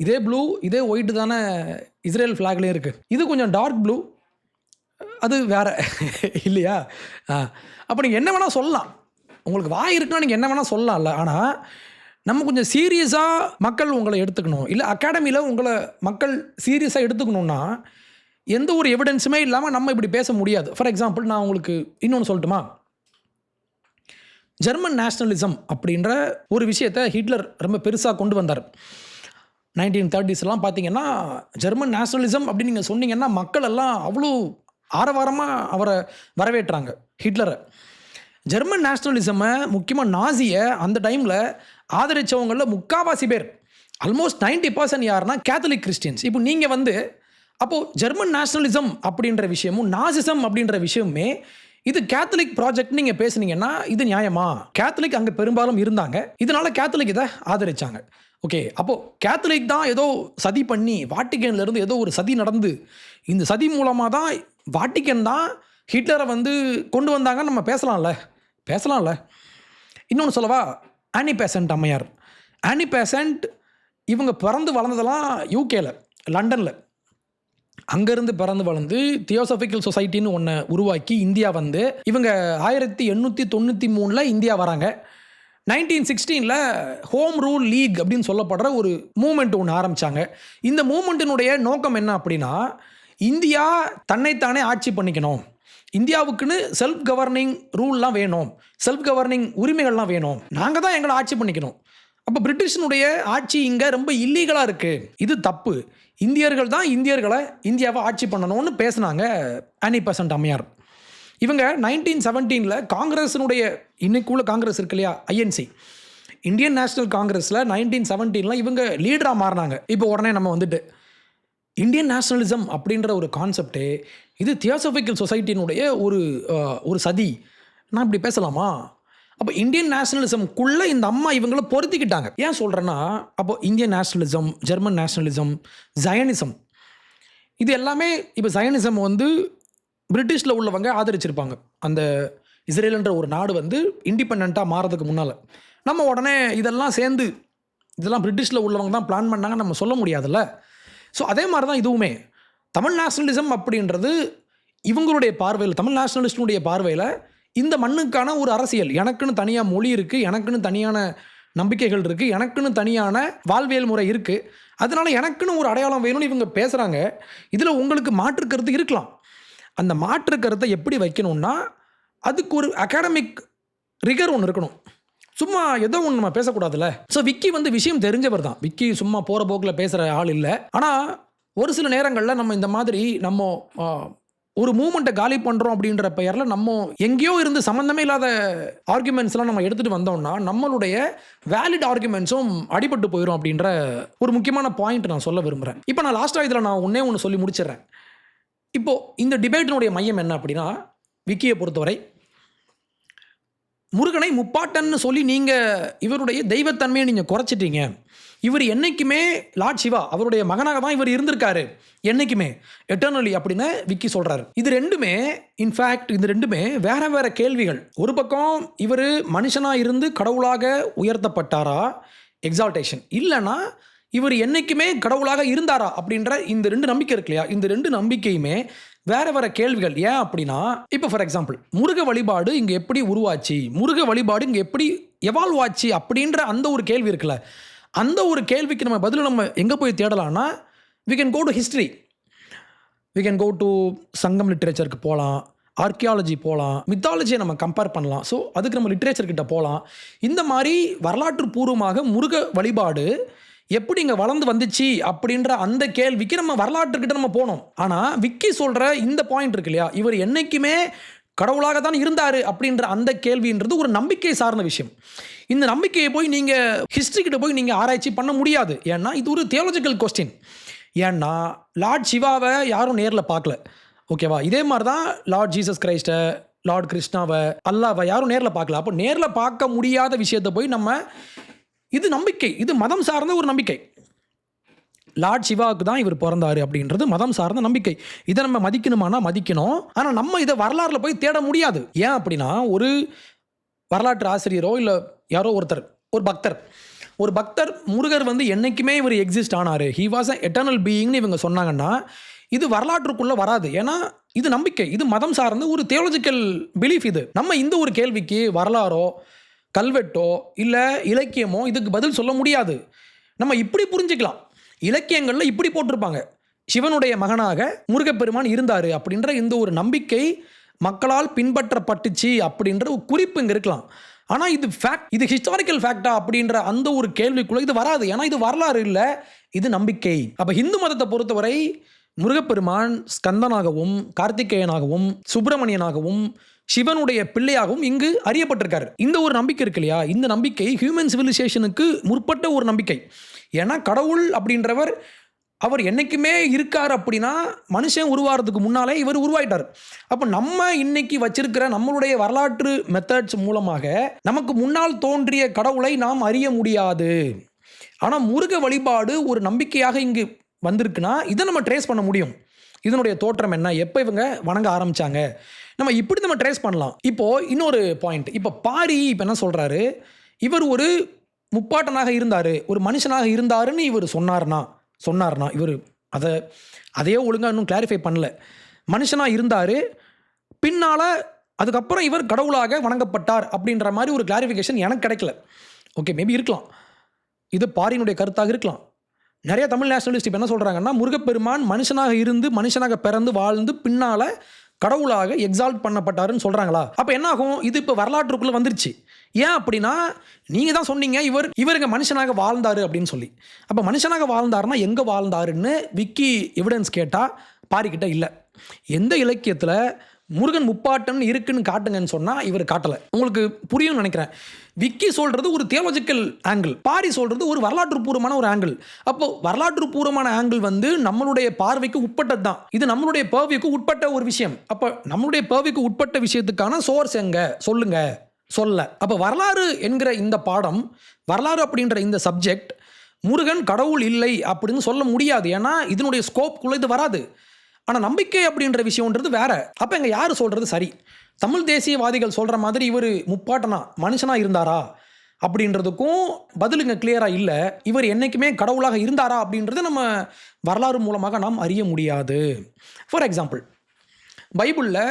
இதே ப்ளூ இதே ஒயிட்டு தானே இஸ்ரேல் ஃப்ளாக்லேயும் இருக்குது. இது கொஞ்சம் டார்க் ப்ளூ, அது வேறு இல்லையா? அப்போ நீங்கள் என்ன வேணால் சொல்லலாம், உங்களுக்கு வாய் இருக்குன்னா நீங்கள் என்ன வேணால் சொல்லலாம்ல. ஆனால் நம்ம கொஞ்சம் சீரியஸாக மக்கள் உங்களை எடுத்துக்கணும், இல்லை அகாடமியில் உங்களை மக்கள் சீரியஸாக எடுத்துக்கணுன்னா எந்த ஒரு எவிடன்ஸுமே இல்லாமல் நம்ம இப்படி பேச முடியாது. ஃபார் எக்ஸாம்பிள் நான் உங்களுக்கு இன்னொன்று சொல்லட்டுமா, ஜெர்மன் நேஷ்னலிசம் அப்படின்ற ஒரு விஷயத்தை ஹிட்லர் ரொம்ப பெருசாக கொண்டு வந்தார். 1930s பார்த்தீங்கன்னா ஜெர்மன் நேஷ்னலிசம் அப்படின்னு நீங்கள் சொன்னீங்கன்னா மக்கள் எல்லாம் அவ்வளோ ஆரவாரமாக அவரை வரவேற்றாங்க, ஹிட்லரை. ஜெர்மன் நேஷ்னலிசமை முக்கியமாக நாசியை அந்த டைமில் ஆதரித்தவங்களில் முக்கால்வாசி பேர், ஆல்மோஸ்ட் 90% யாருன்னா கேத்தலிக் கிறிஸ்டியன்ஸ். இப்போ நீங்கள் வந்து அப்போது ஜெர்மன் நேஷ்னலிசம் அப்படின்ற விஷயமும் நாசிசம் அப்படின்ற விஷயமுமே இது கேத்தலிக் ப்ராஜெக்ட் நீங்கள் பேசுனீங்கன்னா இது நியாயமா? கேத்தலிக் அங்கே பெரும்பாலும் இருந்தாங்க, இதனால் கேத்தலிக் இதை ஆதரித்தாங்க. ஓகே, அப்போது கேத்தலிக் தான் ஏதோ சதி பண்ணி வாட்டிக்கன்லேருந்து ஏதோ ஒரு சதி நடந்து இந்த சதி மூலமாக தான் வாட்டிக்கன் தான் ஹிட்லரை வந்து கொண்டு வந்தாங்கன்னு நம்ம பேசலாம்ல. இன்னொன்று சொல்லவா, ஆனி பெசன்ட் அம்மையார். ஆனி பெசன்ட் இவங்க பிறந்து வளர்ந்ததெல்லாம் யூகேல, லண்டனில். அங்கேருந்து பிறந்து வளர்ந்து தியோசபிக்கல் சொசைட்டின்னு ஒன்று உருவாக்கி இந்தியா வந்து இவங்க 1893 இந்தியா வராங்க. 1916 ஹோம் ரூல் லீக் அப்படின்னு சொல்லப்படுற ஒரு மூமெண்ட் ஒன்று ஆரம்பித்தாங்க. இந்த மூமெண்ட்டினுடைய நோக்கம் என்ன அப்படின்னா, இந்தியா தன்னைத்தானே ஆட்சி பண்ணிக்கணும், இந்தியாவுக்குன்னு செல்ஃப் கவர்னிங் ரூல்லாம் வேணும், செல்ஃப் கவர்னிங் உரிமைகள்லாம் வேணும், நாங்கள் தான் எங்களை ஆட்சி பண்ணிக்கணும். அப்போ பிரிட்டிஷனுடைய ஆட்சி இங்கே ரொம்ப இல்லீகலாக இருக்குது, இது தப்பு, இந்தியர்கள் தான் இந்தியாவை ஆட்சி பண்ணணும்னு பேசுனாங்க ஆனி பெசன்ட் அம்மையார். இவங்க 1917 காங்கிரஸினுடைய இன்னைக்குள்ள காங்கிரஸ் இருக்கு இல்லையா, ஐஎன்சி, இந்தியன் நேஷனல் காங்கிரஸில் 1917 இவங்க லீடராக மாறினாங்க. இப்போ உடனே நம்ம வந்துட்டு இந்தியன் நேஷனலிசம் அப்படின்ற ஒரு கான்செப்டே இது தியோசபிக்கல் சொசைட்டினுடைய ஒரு சதி, நான் இப்படி பேசலாமா? அப்போ இந்தியன் நேஷனலிசம்குள்ளே இந்த அம்மா இவங்கள பொருத்திக்கிட்டாங்க. ஏன் சொல்கிறேன்னா, அப்போ இந்தியன் நேஷனலிசம், ஜெர்மன் நேஷனலிசம், ஜயனிசம், இது எல்லாமே இப்போ ஜயனிசம் வந்து பிரிட்டிஷில் உள்ளவங்க ஆதரிச்சிருப்பாங்க. அந்த இஸ்ரேலுன்ற ஒரு நாடு வந்து இண்டிபெண்ட்டாக மாறதுக்கு முன்னால் நம்ம உடனே இதெல்லாம் பிரிட்டிஷில் உள்ளவங்க தான் பிளான் பண்ணாங்க நம்ம சொல்ல முடியாதுல்ல. ஸோ அதே மாதிரி தான் இதுவுமே தமிழ் நேஷனலிசம் அப்படின்றது இவங்களுடைய பார்வையில், தமிழ் நேஷனலிஸ்டுடைய பார்வையில் இந்த மண்ணுக்கான ஒரு அரசியல், எனக்குன்னு தனியாக மொழி இருக்குது, எனக்குன்னு தனியான நம்பிக்கைகள் இருக்குது, எனக்குன்னு தனியான வாழ்வியல் முறை இருக்குது, அதனால் எனக்குன்னு ஒரு அடையாளம் வேணும்னு இவங்க பேசுகிறாங்க. இதில் உங்களுக்கு மாற்று கருத்து இருக்கலாம். அந்த மாற்று கருத்தை எப்படி வைக்கணும்னா அதுக்கு ஒரு அகாடமிக் ரிகர் ஒன்று இருக்கணும். சும்மா ஏதோ ஒன்று நம்ம பேசக்கூடாதுல்ல. ஸோ விக்கி வந்து விஷயம் தெரிஞ்சவர் தான். விக்கி சும்மா போகிற போக்கில் பேசுகிற ஆள் இல்லை. ஆனால் ஒரு சில நேரங்களில் நம்ம இந்த மாதிரி நம்ம ஒரு மூமெண்ட்டை காலி பண்ணுறோம் அப்படின்ற பெயரில் நம்ம எங்கேயோ இருந்து சம்மந்தமே இல்லாத ஆர்குமெண்ட்ஸ்லாம் நம்ம எடுத்துகிட்டு வந்தோம்னா நம்மளுடைய வேலிட் ஆர்குமெண்ட்ஸும் அடிபட்டு போயிடும் அப்படின்ற ஒரு முக்கியமான பாயிண்ட் நான் சொல்ல விரும்புகிறேன். இப்போ நான் லாஸ்ட்டாக இதில் நான் ஒன்று சொல்லி முடிச்சிடுறேன். இப்போது இந்த டிபேட்டினுடைய மையம் என்ன அப்படின்னா, விக்கியை பொறுத்தவரை முருகனை முப்பாட்டன்னு சொல்லி நீங்கள் இவருடைய தெய்வத்தன்மையை நீங்கள் குறைச்சிட்டீங்க. இவர் என்றைக்குமே லார்ட் சிவா அவருடைய மகனாக தான் இவர் இருந்திருக்காரு, என்றைக்குமே எட்டர்னலி அப்படின்னு விக்கி சொல்கிறாரு. இது ரெண்டுமே இன்ஃபேக்ட் இது ரெண்டுமே வேற வேற கேள்விகள். ஒரு பக்கம் இவர் மனுஷனாக இருந்து கடவுளாக உயர்த்தப்பட்டாரா, எக்ஸால்டேஷன், இல்லைன்னா இவர் என்றைக்குமே கடவுளாக இருந்தாரா அப்படின்ற இந்த ரெண்டு நம்பிக்கை இருக்கு இல்லையா, இந்த ரெண்டு நம்பிக்கையுமே வேற வேற கேள்விகள். ஏன் அப்படின்னா, இப்போ ஃபார் எக்ஸாம்பிள் முருக வழிபாடு இங்கே எப்படி உருவாச்சு, முருக வழிபாடு இங்கே எப்படி எவால்வ் ஆச்சு அப்படின்ற அந்த ஒரு கேள்வி இருக்குல்ல, அந்த ஒரு கேள்விக்கு நம்ம பதில் நம்ம எங்கே போய் தேடலாம்னா, we can go to history, we can go to சங்கம் லிட்ரேச்சருக்கு போகலாம், ஆர்கியாலஜி போகலாம், மித்தாலஜியை நம்ம கம்பேர் பண்ணலாம். ஸோ அதுக்கு நம்ம லிட்ரேச்சர்கிட்ட போகலாம். இந்த மாதிரி வரலாற்று பூர்வமாக முருக வழிபாடு எப்படி இங்கே வளர்ந்து வந்துச்சு அப்படின்ற அந்த கேள்விக்கு நம்ம வரலாற்றுக்கிட்ட நம்ம போனோம். ஆனால் விக்கி சொல்கிற இந்த பாயிண்ட் இருக்கு இல்லையா, இவர் என்றைக்குமே கடவுளாக தான் இருந்தார் அப்படின்ற அந்த கேள்வின்றது ஒரு நம்பிக்கை சார்ந்த விஷயம். இந்த நம்பிக்கையை போய் நீங்கள் ஹிஸ்ட்ரிக்கிட்ட போய் நீங்கள் ஆராய்ச்சி பண்ண முடியாது. ஏன்னா இது ஒரு தியாலஜிக்கல் கொஸ்டின். ஏன்னா லார்ட் சிவாவை யாரும் நேரில் பார்க்கல, ஓகேவா? இதே மாதிரி தான் லார்ட் ஜீசஸ் கிரைஸ்ட்டை, லார்ட் கிருஷ்ணாவை, அல்லாவை யாரும் நேரில் பார்க்கல. அப்போ நேரில் பார்க்க முடியாத விஷயத்தை போய் நம்ம, இது நம்பிக்கை, இது மதம் சார்ந்த ஒரு நம்பிக்கை. லார்ட் சிவாவுக்கு தான் இவர் பிறந்தாரு அப்படின்றது மதம் சார்ந்த நம்பிக்கை. இதை நம்ம மதிக்கணுமானா மதிக்கணும். ஆனால் நம்ம இதை வரலாறுல போய் தேட முடியாது. ஏன் அப்படின்னா, ஒரு வரலாற்று ஆசிரியரோ இல்லை யாரோ ஒருத்தர், ஒரு பக்தர் முருகர் வந்து என்றைக்குமே இவர் எக்ஸிஸ்ட் ஆனார், ஹி வாஸ் அ எட்டர்னல் பீயிங்னு இவங்க சொன்னாங்கன்னா இது வரலாற்றுக்குள்ளே வராது. ஏன்னா இது நம்பிக்கை, இது மதம் சார்ந்த ஒரு தியாலஜிக்கல் பிலீஃப். இது நம்ம இந்த ஒரு கேள்விக்கு வரலாறோ கல்வெட்டோ இல்லை இலக்கியமோ இதுக்கு பதில் சொல்ல முடியாது. நம்ம இப்படி புரிஞ்சுக்கலாம், இலக்கியங்களில் இப்படி போட்டிருப்பாங்க, சிவனுடைய மகனாக முருகப்பெருமான் இருந்தார் அப்படின்ற இந்த ஒரு நம்பிக்கை மக்களால் பின்பற்றப்பட்டுச்சு அப்படின்ற ஒரு குறிப்பு இங்கே இருக்கலாம். ஆனால் இது ஃபேக்ட், இது ஹிஸ்டாரிக்கல் ஃபேக்டா அப்படின்ற அந்த ஒரு கேள்விக்குள்ளே இது வராது. ஏன்னா இது வரலாறு இல்லை, இது நம்பிக்கை. அப்போ ஹிந்து மதத்தை பொறுத்தவரை முருகப்பெருமான் ஸ்கந்தனாகவும் கார்த்திகேயனாகவும் சுப்பிரமணியனாகவும் சிவனுடைய பிள்ளையாகவும் இங்கு அறியப்பட்டிருக்காரு. இந்த ஒரு நம்பிக்கை இருக்கு இல்லையா, இந்த நம்பிக்கை ஹியூமன் சிவிலைசேஷனுக்கு முற்பட்ட ஒரு நம்பிக்கை. ஏன்னா கடவுள் அப்படின்றவர் அவர் என்றைக்குமே இருக்கார் அப்படின்னா மனுஷன் உருவாகிறதுக்கு முன்னாலே இவர் உருவாயிட்டார். அப்போ நம்ம இன்னைக்கு வச்சிருக்கிற நம்மளுடைய வரலாற்று மெத்தட்ஸ் மூலமாக நமக்கு முன்னால் தோன்றிய கடவுளை நாம் அறிய முடியாது. ஆனால் முருக வழிபாடு ஒரு நம்பிக்கையாக இங்கு வந்திருக்குன்னா இதை நம்ம ட்ரேஸ் பண்ண முடியும். இதனுடைய தோற்றம் என்ன, எப்போ இவங்க வணங்க ஆரம்பித்தாங்க, நம்ம இப்படி நம்ம ட்ரேஸ் பண்ணலாம். இப்போது இன்னொரு பாயிண்ட், இப்போ பாரி இப்போ என்ன சொல்கிறாரு, இவர் ஒரு முப்பாட்டனாக இருந்தார், ஒரு மனுஷனாக இருந்தாருன்னு இவர் சொன்னார்னா இவர் அதையே ஒழுங்காக இன்னும் கிளாரிஃபை பண்ணல. மனுஷனாக இருந்தார், பின்னால் அதுக்கப்புறம் இவர் கடவுளாக வணங்கப்பட்டார் அப்படின்ற மாதிரி ஒரு கிளாரிஃபிகேஷன் எனக்கு கிடைக்கல. ஓகே, மேபி இருக்கலாம், இது பாரியினுடைய கருத்தாக இருக்கலாம். நிறைய தமிழ் நேஷனலிஸ்ட் இப்போ என்ன சொல்கிறாங்கன்னா, முருகப்பெருமான் மனுஷனாக இருந்து மனுஷனாக பிறந்து வாழ்ந்து பின்னால் கடவுளாக எக்ஸால்ட் பண்ணப்பட்டாருன்னு சொல்கிறாங்களா? அப்போ என்ன ஆகும், இது இப்போ வரலாற்றுக்குள்ளே வந்துருச்சு. ஏன் அப்படின்னா, நீங்கள் தான் சொன்னீங்க இவருங்க மனுஷனாக வாழ்ந்தார் அப்படின்னு சொல்லி. அப்போ மனுஷனாக வாழ்ந்தாருன்னா எங்கே வாழ்ந்தாருன்னு விக்கி எவிடன்ஸ் கேட்டால் பாரிக்கிட்ட இல்லை. எந்த இலக்கியத்தில் முருகன் முப்பாட்டன் இருக்குன்னு காட்டுங்கன்னு சொன்னால் இவர் காட்டலை. உங்களுக்கு புரியும்னு நினைக்கிறேன். விக்கி சொல்கிறது ஒரு தியாலஜிக்கல் ஆங்கிள், பாரி சொல்கிறது ஒரு வரலாற்று பூர்வமான ஒரு ஆங்கிள். அப்போ வரலாற்று பூர்வமான ஆங்கிள் வந்து நம்மளுடைய பார்வைக்கு உட்பட்டது தான், இது நம்மளுடைய பர்விக்கு உட்பட்ட ஒரு விஷயம். அப்போ நம்மளுடைய பர்விக்கு உட்பட்ட விஷயத்துக்கான சோர்ஸ் எங்க சொல்ல. அப்போ வரலாறு என்கிற இந்த பாடம், வரலாறு அப்படின்ற இந்த சப்ஜெக்ட் முருகன் கடவுள் இல்லை அப்படின்னு சொல்ல முடியாது. ஏன்னா இதனுடைய ஸ்கோப்குள்ளே இது வராது. ஆனால் நம்பிக்கை அப்படின்ற விஷயம்ன்றது வேற. அப்போ இங்கே யார் சொல்கிறது சரி? தமிழ் தேசியவாதிகள் சொல்கிற மாதிரி இவர் முப்பாட்டனா மனுஷனாக இருந்தாரா அப்படின்றதுக்கும் பதில் இங்கே கிளியராக இல்லை. இவர் என்றைக்குமே கடவுளாக இருந்தாரா அப்படின்றது நம்ம வரலாறு மூலமாக நாம் அறிய முடியாது. ஃபார் எக்ஸாம்பிள், பைபிளில்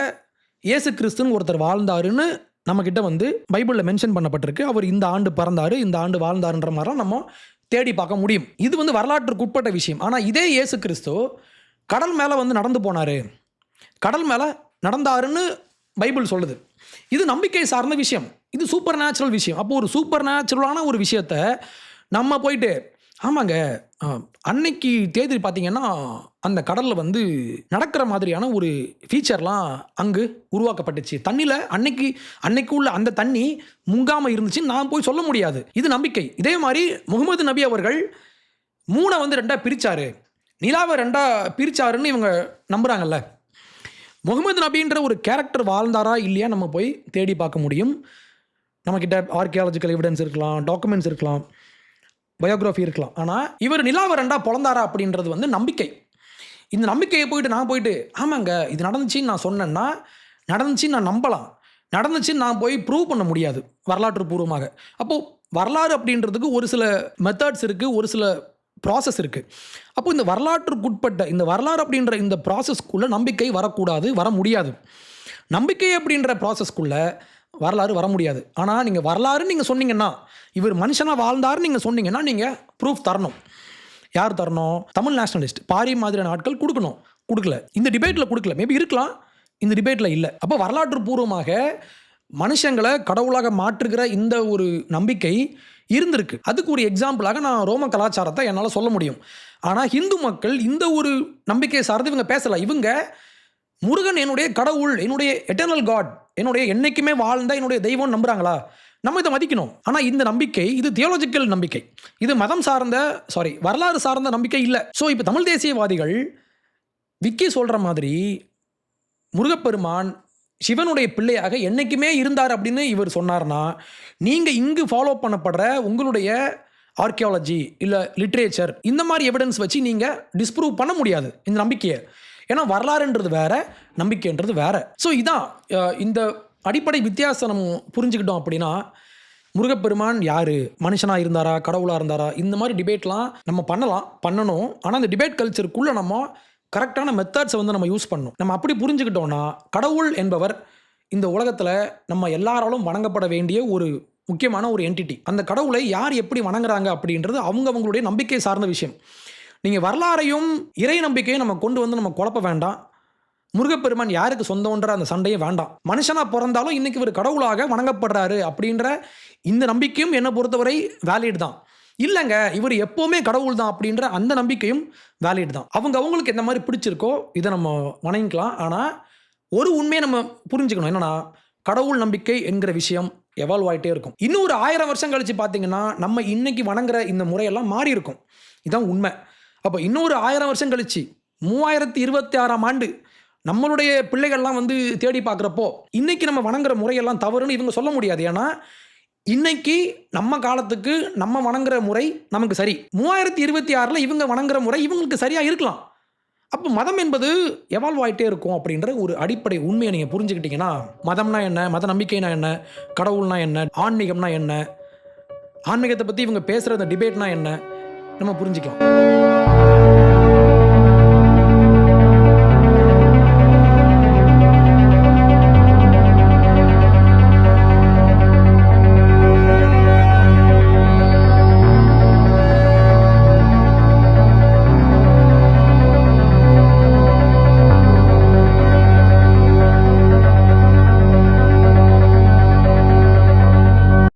இயேசு கிறிஸ்துன்னு ஒருத்தர் வாழ்ந்தாருன்னு நம்மக்கிட்ட வந்து பைபிளில் மென்ஷன் பண்ணப்பட்டிருக்கு. அவர் இந்த ஆண்டு பிறந்தார், இந்த ஆண்டு வாழ்ந்தாருன்ற மாதிரிலாம் நம்ம தேடி பார்க்க முடியும். இது வந்து வரலாற்றுக்கு உட்பட்ட விஷயம். ஆனால் இதே இயேசு கிறிஸ்து கடல் மேலே வந்து நடந்து போனார், கடல் மேலே நடந்தாருன்னு பைபிள் சொல்லுது. இது நம்பிக்கை சார்ந்த விஷயம். இது சூப்பர் நேச்சுரல் விஷயம். அப்போ ஒரு சூப்பர் நேச்சுரலான ஒரு விஷயத்த நம்ம போயிட்டு ஆமாங்க அன்னைக்கு தேதி பார்த்தீங்கன்னா அந்த கடலில் வந்து நடக்கிற மாதிரியான ஒரு ஃபீச்சர்லாம் அங்கு உருவாக்கப்பட்டுச்சு. தண்ணியில் அன்னைக்கு உள்ள அந்த தண்ணி முங்காமல் இருந்துச்சுன்னு நான் போய் சொல்ல முடியாது. இது நம்பிக்கை. இதே மாதிரி முகமது நபி அவர்கள் 3 வந்து 2 பிரித்தாரு, நிலாவை 2 பிரித்தாருன்னு இவங்க நம்புகிறாங்கல்ல. முகமது நபின்ற ஒரு கேரக்டர் வாழ்ந்தாரா இல்லையா நம்ம போய் தேடி பார்க்க முடியும். நம்மக்கிட்ட ஆர்கியாலஜிக்கல் எவிடன்ஸ் இருக்கலாம், டாக்குமெண்ட்ஸ் இருக்கலாம், பயோகிராஃபி இருக்கலாம். ஆனால் இவர் நிலாவை 2 பிளந்தாரா அப்படின்றது வந்து நம்பிக்கை. இந்த நம்பிக்கையை நான் போயிட்டு ஆமாங்க இது நடந்துச்சின்னு நான் சொன்னேன்னா நடந்துச்சின்னு நான் நம்பலாம், நடந்துச்சின்னு நான் போய் ப்ரூவ் பண்ண முடியாது வரலாற்று பூர்வமாக. அப்போது வரலாறு அப்படின்றதுக்கு ஒரு சில மெத்தட்ஸ் இருக்குது, ஒரு சில ப்ராசஸ் இருக்குது. அப்போது இந்த வரலாற்றுக்குட்பட்ட இந்த வரலாறு அப்படின்ற இந்த ப்ராசஸ்க்குள்ளே நம்பிக்கை வரக்கூடாது, வர முடியாது. நம்பிக்கை அப்படின்ற ப்ராசஸ்க்குள்ளே வரலாறு வர முடியாது. ஆனால் நீங்கள் வரலாறுன்னு நீங்கள் சொன்னீங்கன்னா, இவர் மனுஷனாக வாழ்ந்தாருன்னு நீங்கள் சொன்னீங்கன்னா நீங்கள் ப்ரூஃப் தரணும். யார் தரணும்? தமிழ் நேஷனலிஸ்ட் பாரி மாதிரியான ஆட்கள் கொடுக்கணும். கொடுக்கல, இந்த டிபேட்டில் கொடுக்கல. மேபி இருக்கலாம், இந்த டிபேட்டில் இல்லை. அப்போ வரலாற்று பூர்வமாக மனுஷங்களை கடவுளாக மாற்றுகிற இந்த ஒரு நம்பிக்கை இருந்திருக்கு. அதுக்கு ஒரு எக்ஸாம்பிளாக நான் ரோம கலாச்சாரத்தை என்னால் சொல்ல முடியும். ஆனால் ஹிந்து மக்கள் இந்த ஒரு நம்பிக்கையை சார்ந்து இவங்க பேசலை. இவங்க முருகன் என்னுடைய கடவுள், என்னுடைய எட்டர்னல் காட், என்னுடைய என்னைக்குமே வாழ்ந்த என்னுடைய தெய்வம் நம்புகிறாங்களா? நம்ம இதை மதிக்கணும். ஆனால் இந்த நம்பிக்கை இது தியோலஜிக்கல் நம்பிக்கை, இது மதம் சார்ந்த வரலாறு சார்ந்த நம்பிக்கை இல்லை. ஸோ இப்போ தமிழ் தேசியவாதிகள் விக்கி சொல்கிற மாதிரி முருகப்பெருமான் சிவனுடைய பிள்ளையாக என்னைக்குமே இருந்தார் அப்படின்னு இவர் சொன்னார்னா, நீங்கள் இங்கு ஃபாலோ பண்ணப்படுற உங்களுடைய ஆர்கியாலஜி இல்லை லிட்ரேச்சர் இந்த மாதிரி எவிடன்ஸ் வச்சு நீங்கள் டிஸ்ப்ரூவ் பண்ண முடியாது இந்த நம்பிக்கையை. ஏன்னா வரலாறுன்றது வேற, நம்பிக்கைன்றது வேற. ஸோ இதான் இந்த அடிப்படை வித்தியாசம் நம்ம புரிஞ்சுக்கிட்டோம் அப்படின்னா, முருகப்பெருமான் யார், மனுஷனாக இருந்தாரா, கடவுளாக இருந்தாரா, இந்த மாதிரி டிபேட்லாம் நம்ம பண்ணணும். ஆனால் அந்த டிபேட் கல்ச்சருக்குள்ளே நம்ம கரெக்டான மெத்தட்ஸை வந்து நம்ம யூஸ் பண்ணணும். நம்ம அப்படி புரிஞ்சுக்கிட்டோன்னா கடவுள் என்பவர் இந்த உலகத்தில் நம்ம எல்லாராலும் வணங்கப்பட வேண்டிய ஒரு முக்கியமான ஒரு என்டிட்டி. அந்த கடவுளை யார் எப்படி வணங்குறாங்க அப்படின்றது அவங்களுடைய நம்பிக்கை சார்ந்த விஷயம். நீங்கள் வரலாறையும் இறை நம்பிக்கையும் நம்ம கொண்டு வந்து நம்ம குழப்ப வேண்டாம். முருகப்பெருமான் யாருக்கு சொந்தம்ன்ற அந்த சண்டையே வேண்டாம். மனுஷனாக பிறந்தாலும் இன்றைக்கி இவர் கடவுளாக வணங்கப்படுறாரு அப்படின்ற இந்த நம்பிக்கையும் என்னை பொறுத்தவரை வேலிட் தான். இல்லைங்க இவர் எப்போவுமே கடவுள் தான் அப்படின்ற அந்த நம்பிக்கையும் வேலிட் தான். அவங்களுக்கு எந்த மாதிரி பிடிச்சிருக்கோ இதை நம்ம வணங்கிக்கலாம். ஆனால் ஒரு உண்மையை நம்ம புரிஞ்சுக்கணும், என்னென்னா கடவுள் நம்பிக்கை என்கிற விஷயம் எவால்வ் ஆகிட்டே இருக்கும். இன்னும் ஒரு 1000 வருஷம் கழித்து பார்த்தீங்கன்னா நம்ம இன்னைக்கு வணங்குற இந்த முறையெல்லாம் மாறி இருக்கும். இதுதான் உண்மை. அப்போ இன்னொரு 1000 வருஷம் கழிச்சு 3026ஆம் ஆண்டு நம்மளுடைய பிள்ளைகள்லாம் வந்து தேடி பார்க்குறப்போ இன்னைக்கு நம்ம வணங்குற முறையெல்லாம் தவறுன்னு இவங்க சொல்ல முடியாது. ஏன்னா இன்னைக்கு நம்ம காலத்துக்கு நம்ம வணங்குற முறை நமக்கு சரி, 3026 இவங்க வணங்குற முறை இவங்களுக்கு சரியாக இருக்கலாம். அப்போ மதம் என்பது எவால்வ் ஆகிட்டே இருக்கும் அப்படின்ற ஒரு அடிப்படை உண்மையை நீங்கள் புரிஞ்சுக்கிட்டீங்கன்னா, மதம்னா என்ன, மத நம்பிக்கைனா என்ன, கடவுள்னா என்ன, ஆன்மீகம்னா என்ன, ஆன்மீகத்தை பற்றி இவங்க பேசுகிற அந்த டிபேட்னா என்ன நம்ம புரிஞ்சுக்கலாம்.